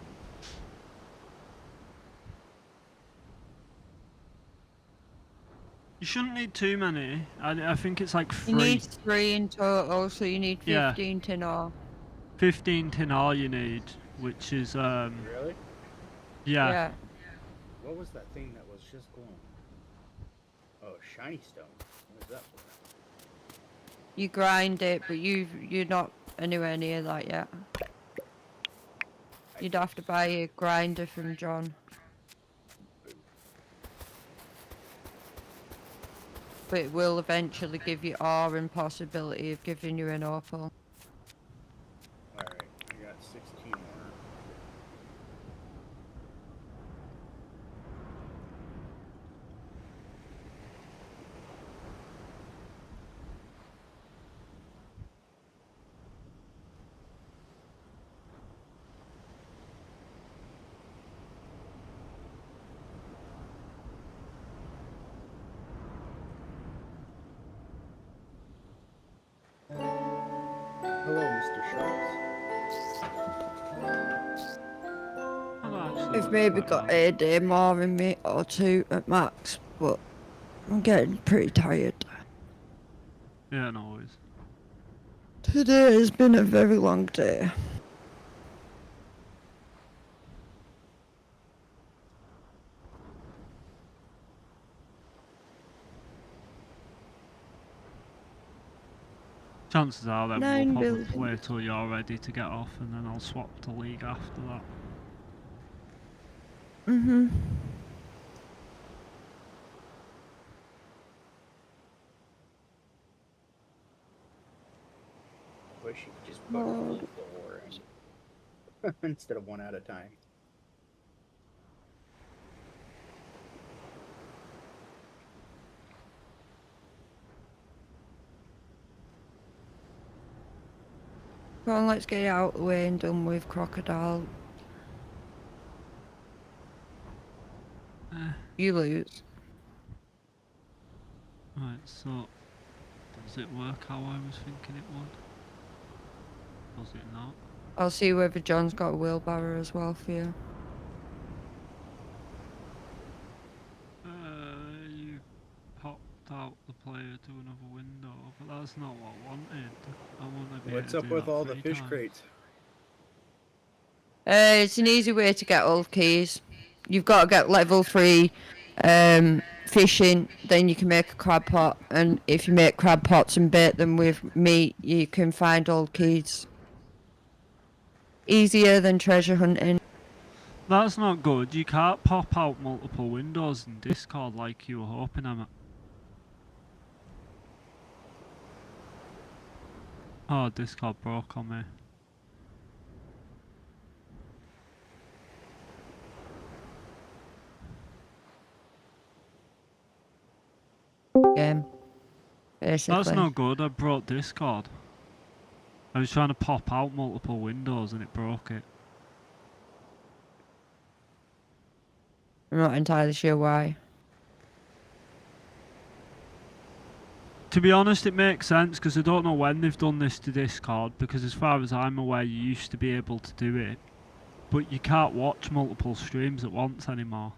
you shouldn't need too many. I think it's like 3. You need 3 in total, so you need 15 tin ore. 15 tin ore you need, which is Really? yeah. What was that thing that was just going? Oh, shiny stone. What is that for? You grind it, but you're not anywhere near that yet. You'd have to buy a grinder from John. But it will eventually give you ore and possibility of giving you an opal. Alright, I got 16 ore. Hello, Mr. Sharks. I've maybe got a day more in me, or 2 at max, but I'm getting pretty tired. Yeah, no worries. Today has been a very long day. Chances are then 9 we'll probably buildings. play till you're ready to get off, and then I'll swap to League after that. Mhm. Wish you could just put a full floor in instead of one at a time. Come on, let's get it out of the way and done with Crocodile. You lose. Right, so does it work how I was thinking it would? Does it not? I'll see whether John's got a wheelbarrow as well for you. You popped out the player to another window, but that's not what I wanted. I want to be What's able to up do with that all the 3 fish times. crates? It's an easy way to get old keys. You've got to get level 3 fishing, then you can make a crab pot, and if you make crab pots and bait them with meat, you can find old keys. Easier than treasure hunting. That's not good. You can't pop out multiple windows in Discord like you were hoping, Emma. Oh, Discord broke on me. Game. Basically. That's not good. I broke Discord. I was trying to pop out multiple windows and it broke it. I'm not entirely sure why. To be honest, it makes sense because I don't know when they've done this to Discord, because as far as I'm aware you used to be able to do it, but you can't watch multiple streams at once anymore.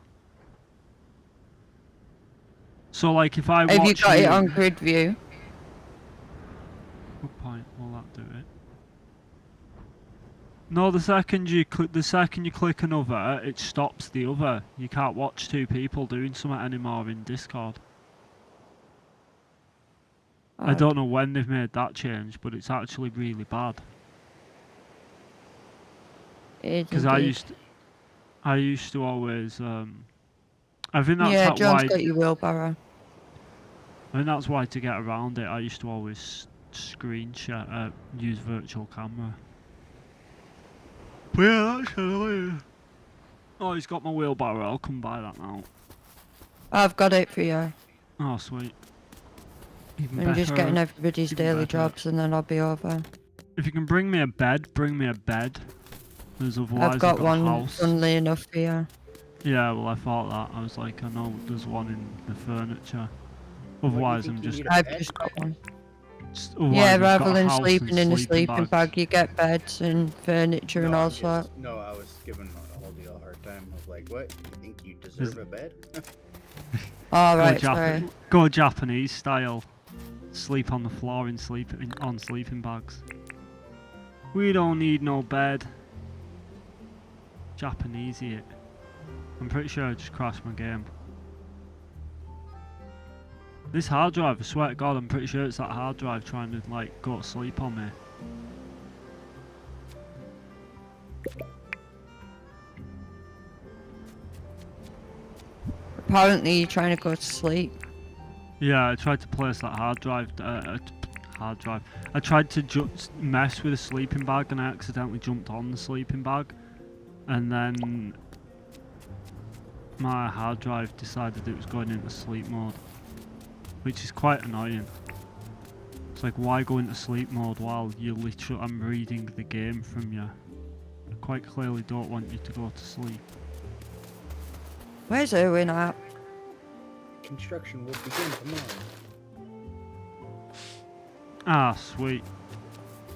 So like if I watch Have you got it on grid view? Good point. Will that do it? No, the second you click another, it stops the other. You can't watch 2 people doing something anymore in Discord. I don't know when they've made that change, but it's actually really bad. Because I used to always I think that's yeah, why. John's got your wheelbarrow. I think that's why, to get around it, I used to always screen share, use virtual camera. But yeah, that's hilarious. Oh, he's got my wheelbarrow. I'll come buy that now. I've got it for you. Oh, sweet. Even I'm just better. getting everybody's Even daily better. jobs and then I'll be over. If you can bring me a bed, bring me a bed. Because otherwise I've got a one, house. funnily enough, for you. Yeah, well, I thought that. I was like, I know there's one in the furniture. Otherwise, I'm just. I've just got one. Otherwise Yeah, I've got rather a than house sleeping and in a sleeping bag, you get beds and furniture and all sorts. No, I was giving all the hard time. I was like, what? You think you deserve a bed? Alright, sorry. Go Japanese style. Sleep on the floor on sleeping bags. We don't need no bed. Japanese it. I'm pretty sure I just crashed my game. This hard drive, I swear to God, I'm pretty sure it's that hard drive trying to like go to sleep on me. Apparently you're trying to go to sleep. Yeah, I tried to place that hard drive. I tried to mess with a sleeping bag and I accidentally jumped on the sleeping bag, and then my hard drive decided it was going into sleep mode, which is quite annoying. It's like, why go into sleep mode while I'm reading the game from you? I quite clearly don't want you to go to sleep. Where's Owen at? Construction will begin tomorrow. Ah, sweet.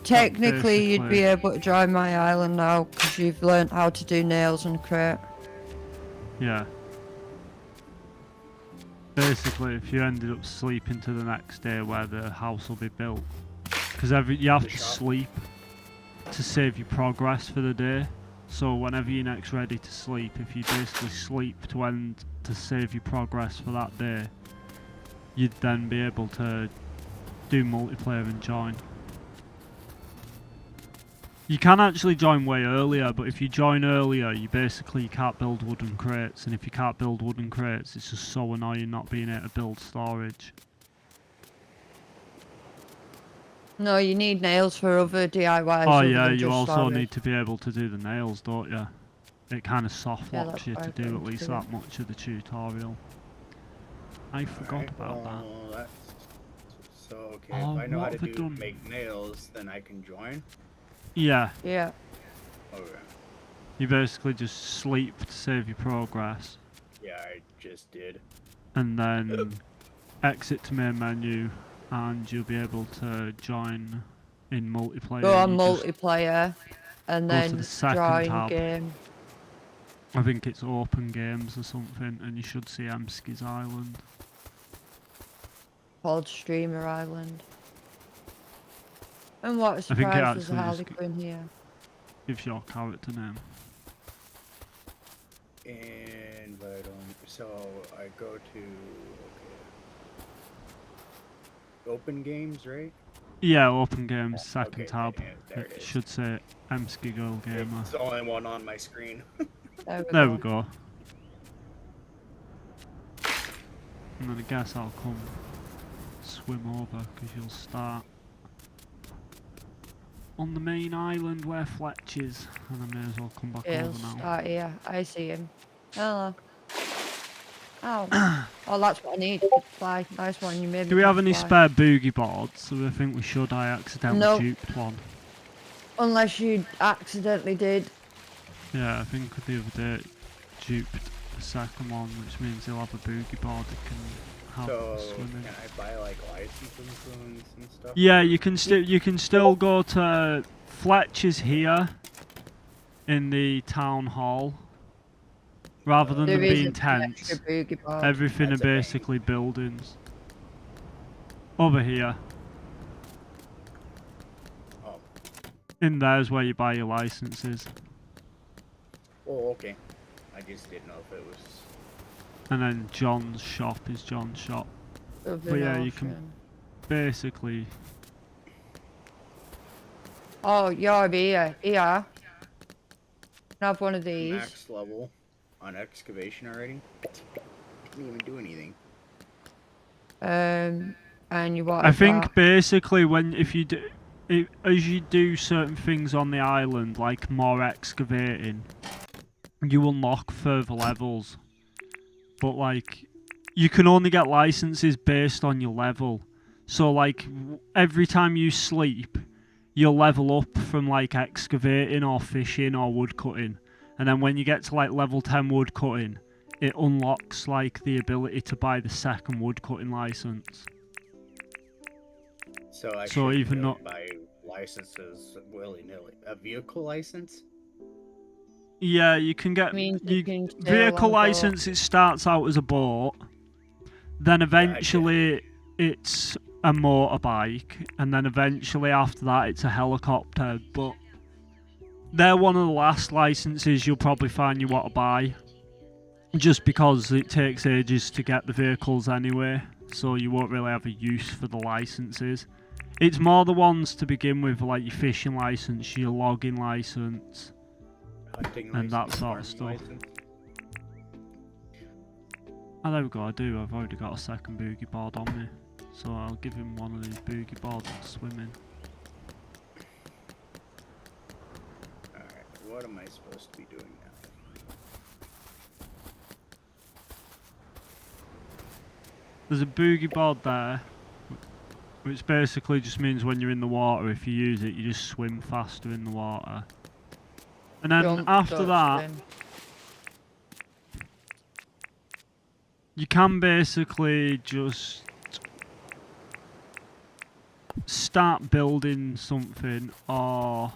Technically, you'd basically- be able to drive my island now because you've learnt how to do nails and crate. Yeah. Basically, if you ended up sleeping to the next day where the house will be built, because you have to sleep to save your progress for the day. So whenever you're next ready to sleep, if you basically sleep to save your progress for that day, you'd then be able to do multiplayer and join. You can actually join way earlier, but if you join earlier, you can't build wooden crates, and if you can't build wooden crates, it's just so annoying not being able to build storage. No, you need nails for other DIYs. Oh other yeah, than you just also storage. need to be able to do the nails, don't you? It kind of soft Yeah, locks that's you why to I do got at into least it. that much of the tutorial. I forgot about that. That's... So, okay, Oh, if I know how what to have I done? make nails, then I can join? Yeah, Yeah. Okay. you basically just sleep to save your progress, Yeah, I just did. and then exit to main menu, and you'll be able to join in multiplayer. Go on You just multiplayer, and go to then the second join tab. game. I think it's open games or something, and you should see Emsky's Island. Called Streamer Island. And what a I think it surprise there's a actually Harley just Quinn here. gives your character name. And, but I don't... So, I go to... Okay. Open games, right? Yeah, open games, second Okay, tab. yeah, there It it is. should say Emsky Girl Gamer. It's the only one on my screen. There we go. And then I guess I'll come swim over, because you'll start on the main island where Fletch is, and I may as well come back He'll over now. start here. I see him. Hello. Oh. Oh, that's what I need. Fly. Nice one. You made me Do we have any fly. spare boogie boards? So I think we should. I accidentally Nope. duped one. Unless you accidentally did. Yeah, I think the other day duped the second one, which means he'll have a boogie board that can have So, swimming. can I buy, like, license influence and stuff? Yeah, you can still go to Fletcher's here in the town hall. Rather than them There is being an tents, extra boogie board. everything are That's a pain. basically buildings. Over here. Oh. In there's where you buy your licenses. Oh, okay. I just didn't know if it was... And then John's shop is John's shop. Of But an yeah, you can ocean. basically... Oh, you're here. Here. Can I have one of these? Max level on excavation already. Didn't even do anything. And you want I think that? basically as you do certain things on the island, like more excavating, you unlock further levels. But like, you can only get licenses based on your level. So like, every time you sleep, you'll level up from like excavating or fishing or woodcutting. And then when you get to like level 10 woodcutting, it unlocks like the ability to buy the second woodcutting license. So I So should even not- buy licenses willy-nilly. A vehicle license? Yeah, you can get Means you can sail on vehicle a boat. license. It starts out as a boat, then eventually it's a motorbike, and then eventually after that it's a helicopter. But they're one of the last licenses you'll probably find you want to buy, just because it takes ages to get the vehicles anyway, so you won't really have a use for the licenses. It's more the ones to begin with, like your fishing license, your logging license, Hunting and that license, sort of farming stuff. license? Oh, there we go, I do. I've already got a second boogie board on me. So I'll give him one of these boogie boards to swim in. Alright, what am I supposed to be doing now? There's a boogie board there, which basically just means when you're in the water, if you use it, you just swim faster in the water. And then Don't after touch that, them. you can basically just start building something or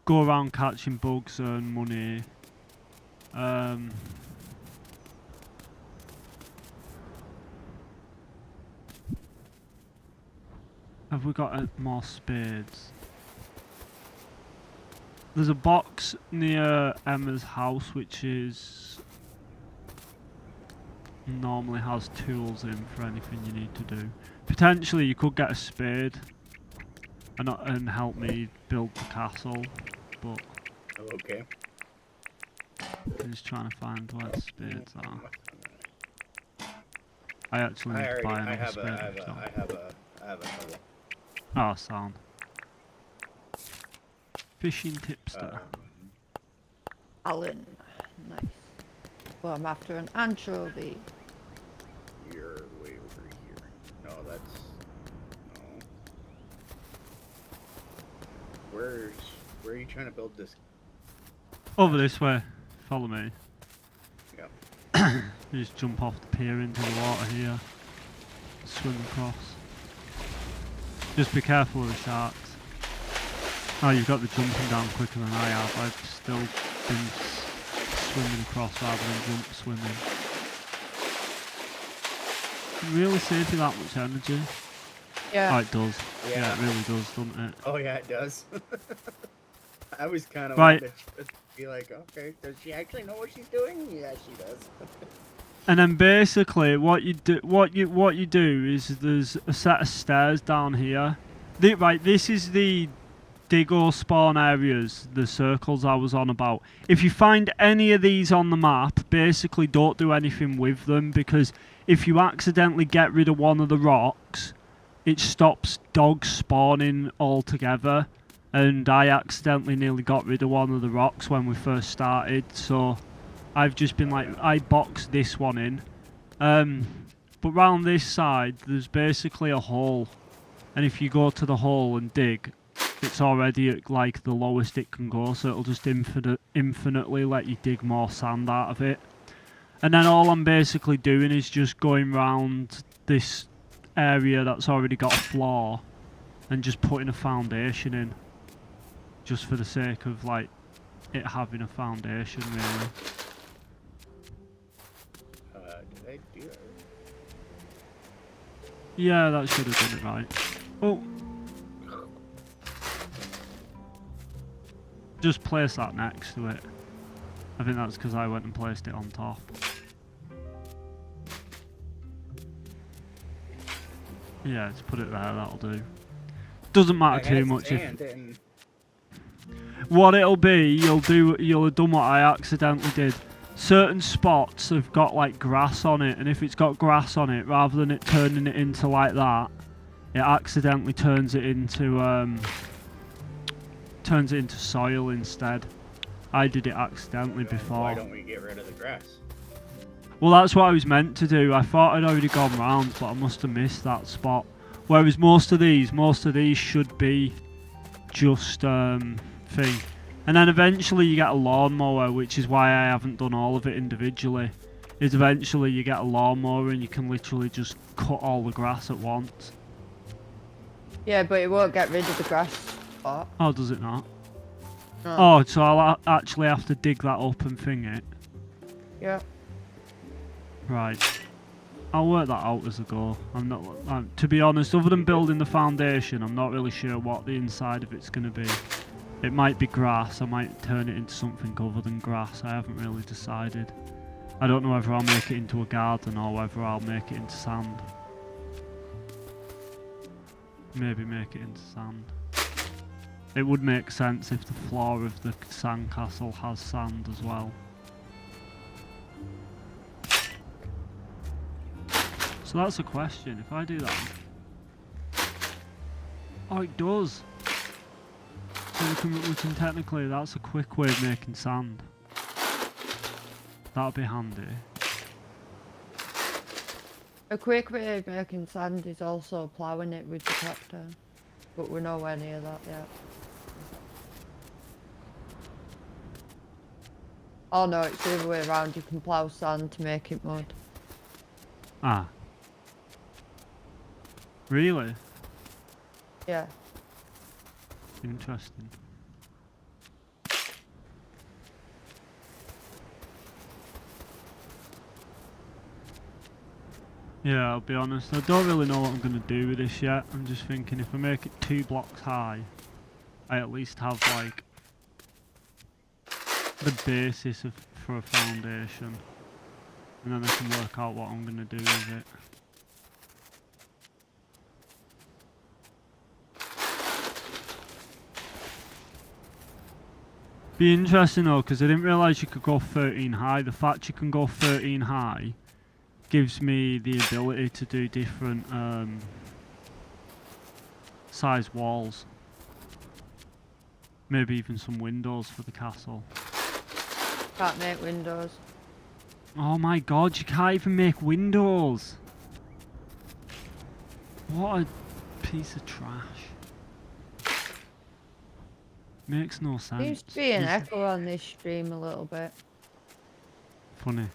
go around catching bugs, earn money. Have we got more spades? There's a box near Emma's house which is normally has tools in for anything you need to do. Potentially you could get a spade. and help me build the castle. But Oh, okay. I'm just trying to find where the spades are. I actually I need to already, buy I another have spade. So. I have a couple. Oh, sound. Fishing tipster. Alan. Nice. Well, I'm after an anchovy. You're way over here. No, that's no. Where are you trying to build this? Over this way. Follow me. Yeah. You just jump off the pier into the water here. Swim across. Just be careful of the sharks. Oh, you've got the jumping down quicker than I have. I've still been swimming across rather than jump swimming. It really saves you that much energy. Yeah. Oh, it does. Yeah. Yeah, it really does, doesn't it? Oh yeah, it does. I was kind of Right. wanted to be like, okay, does she actually know what she's doing? Yeah, she does. And then basically, what you do is there's a set of stairs down here. Right, this is the dig or spawn areas, the circles I was on about. If you find any of these on the map, basically don't do anything with them, because if you accidentally get rid of one of the rocks, it stops dogs spawning altogether. And I accidentally nearly got rid of one of the rocks when we first started, so I've just been like, I boxed this one in. But round this side, there's basically a hole. And if you go to the hole and dig, it's already at like the lowest it can go, so it'll just infinitely let you dig more sand out of it. And then all I'm basically doing is just going round this area that's already got a floor and just putting a foundation in. Just for the sake of like it having a foundation, really. Did I do it? Yeah, that should have done it right. Oh. Just place that next to it. I think that's because I went and placed it on top. Yeah, just put it there, that'll do. Doesn't matter too much if... What it'll be, you'll have done what I accidentally did. Certain spots have got like grass on it, and if it's got grass on it, rather than it turning it into like that, it accidentally turns it into soil instead. I did it accidentally before. Why don't we get rid of the grass? Well, that's what I was meant to do. I thought I'd already gone round, but I must have missed that spot. Whereas most of these should be just thing. And then eventually you get a lawnmower, which is why I haven't done all of it individually. Is eventually you get a lawnmower and you can literally just cut all the grass at once. Yeah, but it won't get rid of the grass spot. Oh, does it not? No. Oh, so I'll actually have to dig that up and thing it. Yeah. Right. I'll work that out as I go. To be honest, other than building the foundation, I'm not really sure what the inside of it's going to be. It might be grass, I might turn it into something other than grass, I haven't really decided. I don't know whether I'll make it into a garden or whether I'll make it into sand. Maybe make it into sand. It would make sense if the floor of the sandcastle has sand as well. So that's a question, if I do that... Oh, it does! So we can technically, that's a quick way of making sand. That'll be handy. A quick way of making sand is also ploughing it with the tractor, but we're nowhere near that yet. Oh no, it's the other way around. You can plough sand to make it mud. Ah. Really? Yeah. Interesting. Yeah, I'll be honest, I don't really know what I'm going to do with this yet. I'm just thinking if I make it 2 blocks high, I at least have like the basis for a foundation. And then I can work out what I'm going to do with it. Be interesting though, because I didn't realise you could go 13 high. The fact you can go 13 high gives me the ability to do different size walls. Maybe even some windows for the castle. Can't make windows. Oh my god, you can't even make windows! What a piece of trash. Makes no sense. Seems to be an Is it echo on this stream a little bit. funny?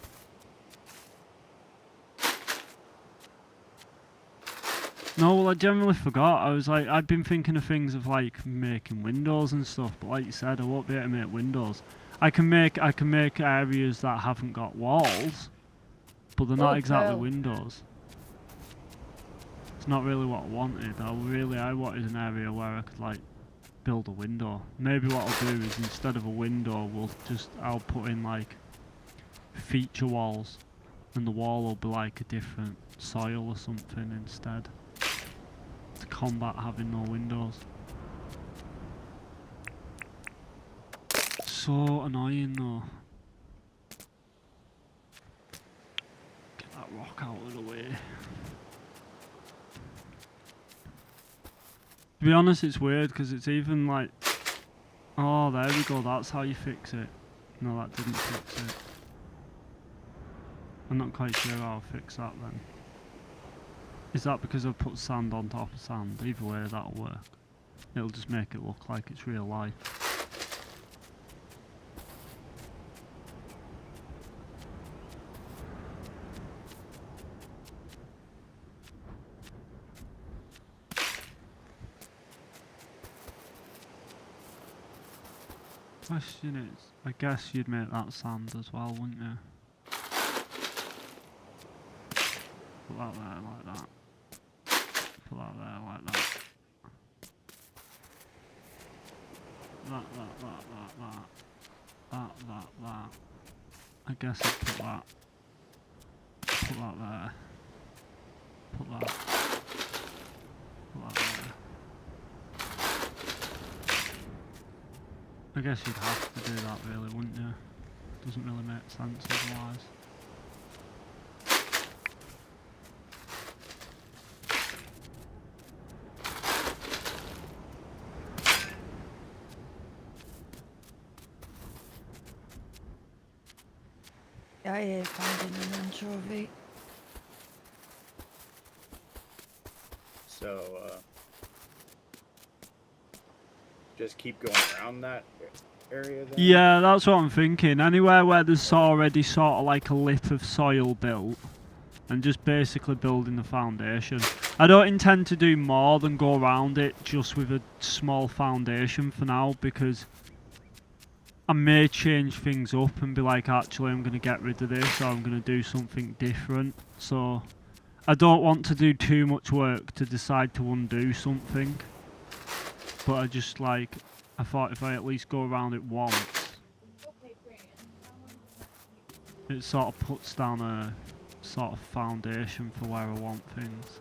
No, well I generally forgot. I was like, I'd been thinking of things of like making windows and stuff, but like you said, I won't be able to make windows. I can make areas that haven't got walls, but they're not exactly hell. windows. It's not really what I wanted. I wanted an area where I could like build a window. Maybe what I'll do is instead of a window, I'll put in like feature walls, and the wall will be like a different soil or something instead, to combat having no windows. So annoying though. Get that rock out of the way. To be honest, it's weird because it's even like, oh there we go, that's how you fix it. No, that didn't fix it. I'm not quite sure how I'll fix that then. Is that because I've put sand on top of sand? Either way, that'll work. It'll just make it look like it's real life. Question is, I guess you'd make that sand as well, wouldn't you? Put that there like that. Put that there like that. That. I guess I'd put that. Put that there. Put that. Put that there. I guess you'd have to do that really, wouldn't you? Doesn't really make sense otherwise. I hate finding an anchovy. So, just keep going around that area then? Yeah, that's what I'm thinking. Anywhere where there's already sort of like a lip of soil built, and just basically building the foundation. I don't intend to do more than go around it just with a small foundation for now, because I may change things up and be like, actually I'm going to get rid of this, or I'm going to do something different. So I don't want to do too much work to decide to undo something. But I just like, I thought if I at least go around it once, it sort of puts down a sort of foundation for where I want things.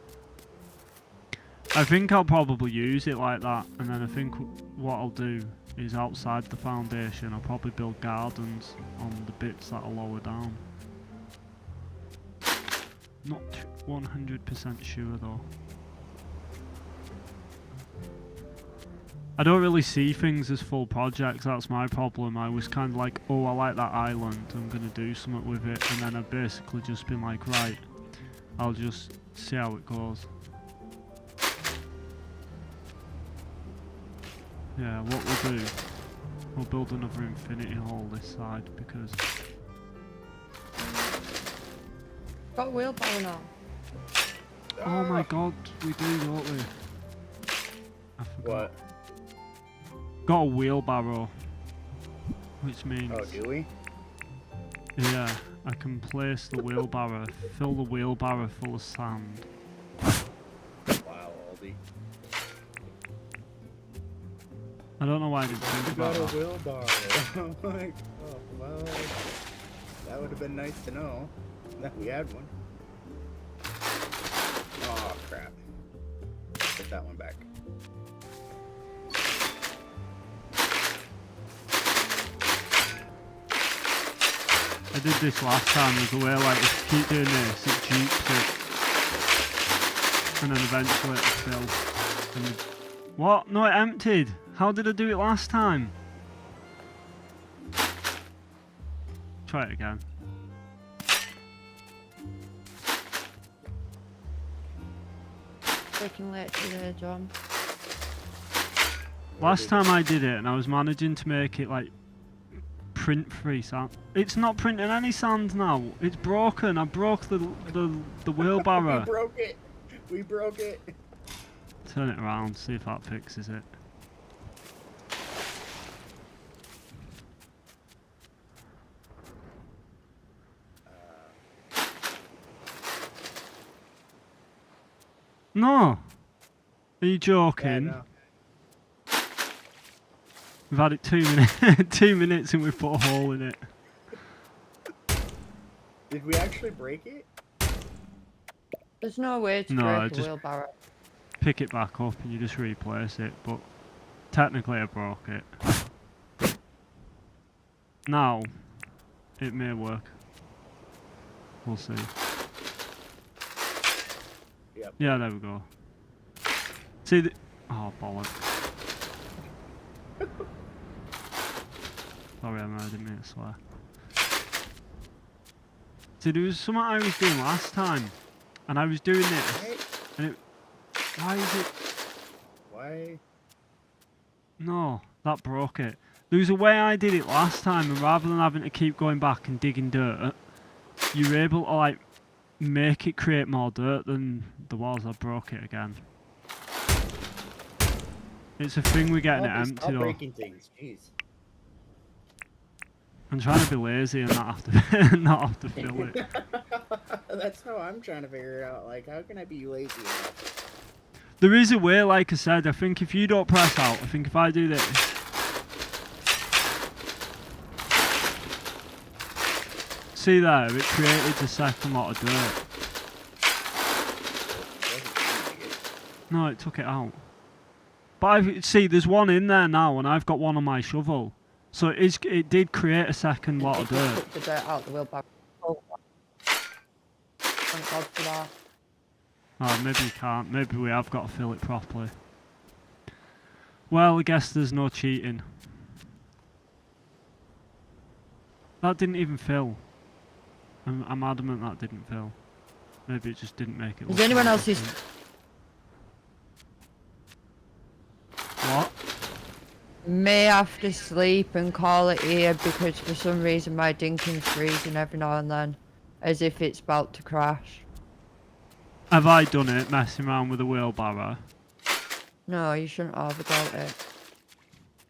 I think I'll probably use it like that, and then I think what I'll do is outside the foundation I'll probably build gardens on the bits that are lower down. Not 100% sure though. I don't really see things as full projects, that's my problem. I was kind of like, oh I like that island, I'm going to do something with it, and then I've basically just been like, right, I'll just see how it goes. Yeah, what we'll do, we'll build another infinity hole this side because... Got a wheelbarrow now. Oh my god, we do, don't we? I forgot. What? Got a wheelbarrow, which means... Oh, do we? Yeah, I can place the wheelbarrow, fill the wheelbarrow full of sand. Wow, Aldi. I don't know why I didn't think You about got a that. wheelbarrow. I'm like, oh, well, that would have been nice to know that we had one. Oh, crap. Put that one back. I did this last time. There's a way like if you keep doing this, it dupes it, and then eventually it'll fill. And what? No, it emptied. How did I do it last time? Try it again. Freaking late today, John. Last time I did it, and I was managing to make it like print-free sound. It's not printing any sound now. It's broken. I broke the wheelbarrow. We broke it. We broke it. Turn it around. See if that fixes it. No. Are you joking? Yeah, no. We've had it 2 minutes. 2 minutes and we've put a hole in it. Did we actually break it? There's no way to No, break a just- wheelbarrow. Pick it back up and you just replace it, but technically I broke it. Now, it may work. We'll see. Yep. Yeah, there we go. See the... Oh, bollocks. Sorry, Emma, I didn't mean to swear. See, there was something I was doing last time, and I was doing this, Right? and it... Why is it... Why? No, that broke it. There was a way I did it last time, and rather than having to keep going back and digging dirt, you were able to, like, make it create more dirt than there was. I broke it again. It's a thing we're getting it empty Stop though. breaking things. Jeez. I'm trying to be lazy and not have to not have to fill it. That's how I'm trying to figure it out. Like, how can I be lazy enough? There is a way, like I said. I think if you don't press out, I think if I do this, see there, it created the second lot of dirt. No, it took it out. But see, there's one in there now, and I've got one on my shovel. So it did create a second lot of dirt. Took the dirt out the wheelbarrow. Oh. Thank God for that. Oh, maybe you can't. Maybe we have got to fill it properly. Well, I guess there's no cheating. That didn't even fill. I'm adamant that didn't fill. Maybe it just didn't make it. Is look anyone more else who's... different. What? May have to sleep and call it here because for some reason my Dinkum's freezing every now and then. As if it's about to crash. Have I done it, messing around with a wheelbarrow? No, you shouldn't have about it.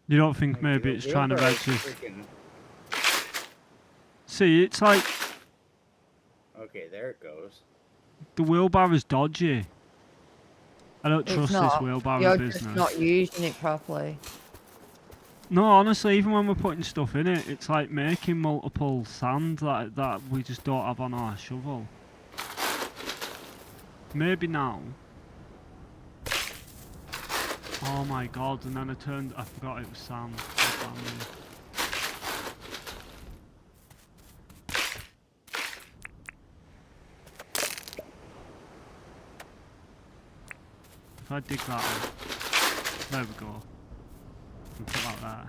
You don't think Like, maybe the it's trying to wheelbarrow's register? freaking- See, it's like Okay, there it goes. the wheelbarrow's dodgy. I don't It's trust not. this wheelbarrow You're business. just not using it properly. No, honestly, even when we're putting stuff in it, it's like making multiple sand that we just don't have on our shovel. Maybe now. Oh my god, and then I forgot it was sand. If I dig that up, there we go. And put that there.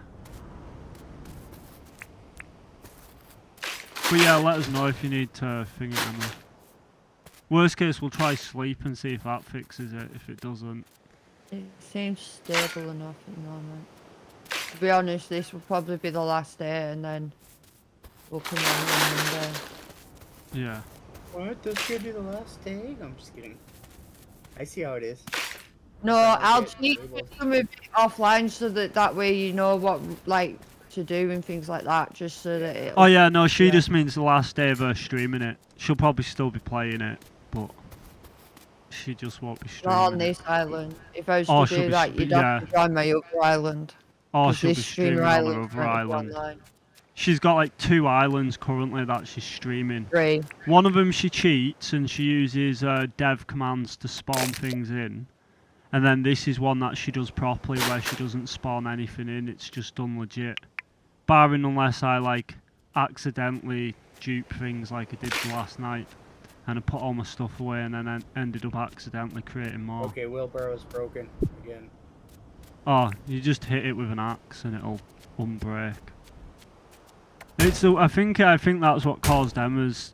But yeah, let us know if you need to thing it, Emma. Worst case, we'll try sleep and see if that fixes it. If it doesn't, It seems stable enough at the moment. To be honest, this will probably be the last day and then we'll come on Monday. yeah. What? This could be the last day? I'm just kidding. I see how it is. No, I'll cheat some of it offline so that way you know what like to do and things like that, just so that it. Oh yeah, no, she Yeah. just means the last day of her streaming it. She'll probably still be playing it, but she just won't be streaming Not on it. this island. If I was Oh, to she'll do be that, you'd have to join my other island. Oh, 'Cause she'll be this streaming streamer on her island's other kind of island. online. She's got like 2 islands currently that she's streaming. 3. One of them she cheats and she uses dev commands to spawn things in. And then this is one that she does properly where she doesn't spawn anything in, it's just done legit. Barring unless I like accidentally dupe things like I did last night, and I put all my stuff away, and then ended up accidentally creating more. Okay, wheelbarrow's broken again. Oh, you just hit it with an axe and it'll unbreak. I think that's what caused Emma's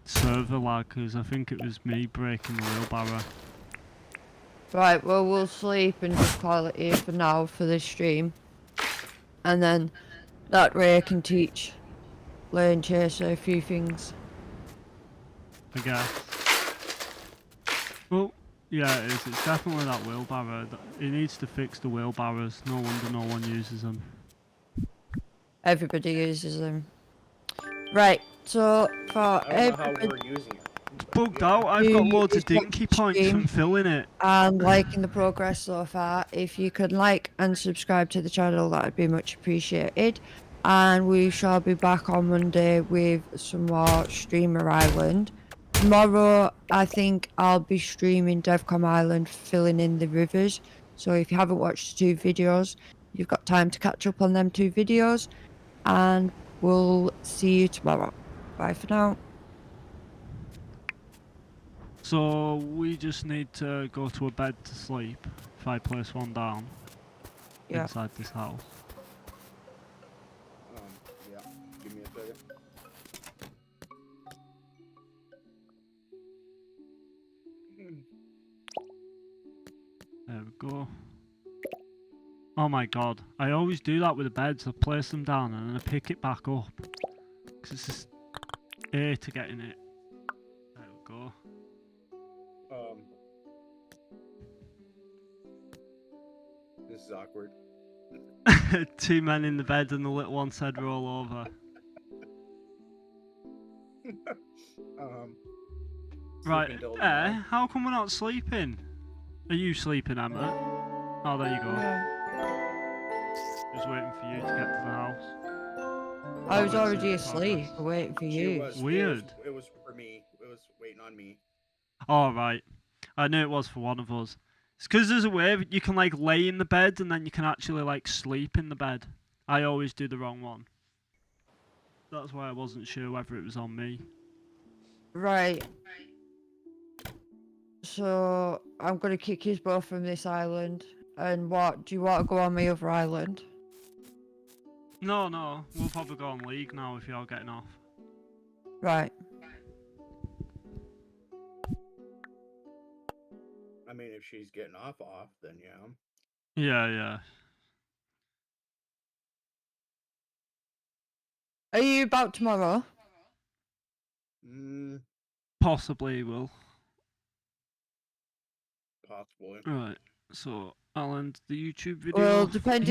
server lag, because I think it was me breaking the wheelbarrow. Right, well, we'll sleep and just call it here for now for this stream. And then that way I can teach Lane Chaser a few things. I guess. Well, yeah, it is. It's definitely that wheelbarrow. He needs to fix the wheelbarrows. No wonder no one uses them. Everybody uses them. Right, so for I don't know how everybody we're using it. It's bugged out. I've got loads of dinky points from filling it. and liking the progress so far, if you could like and subscribe to the channel, that would be much appreciated. And we shall be back on Monday with some more Streamer Island. Tomorrow, I think I'll be streaming Devcom Island, filling in the rivers. So if you haven't watched the 2 videos, you've got time to catch up on them 2 videos. And we'll see you tomorrow. Bye for now. So we just need to go to a bed to sleep. If I place one down inside this house. Yeah. Give me a second. There we go. Oh my god. I always do that with the beds. I place them down and then I pick it back up. Because it's just A to get in it. There we go. This is awkward. 2 men in the bed and the little one said roll over. Right. How come we're not sleeping? Are you sleeping, Emma? Oh, there you go. Just waiting for you to get to the house. I was already asleep, waiting for you. Weird. It was for me. It was waiting on me. Oh, right. I knew it was for one of us. It's because there's a way you can like lay in the bed and then you can actually like sleep in the bed. I always do the wrong one. That's why I wasn't sure whether it was on me. Right. So I'm gonna kick you both from this island. And what? Do you want to go on my other island? No. We'll probably go on League now if you're getting off. Right. I mean, if she's getting off, then yeah. Yeah. Are you about tomorrow? Possibly will. Possibly. Right. So I'll end the YouTube video. Well, depending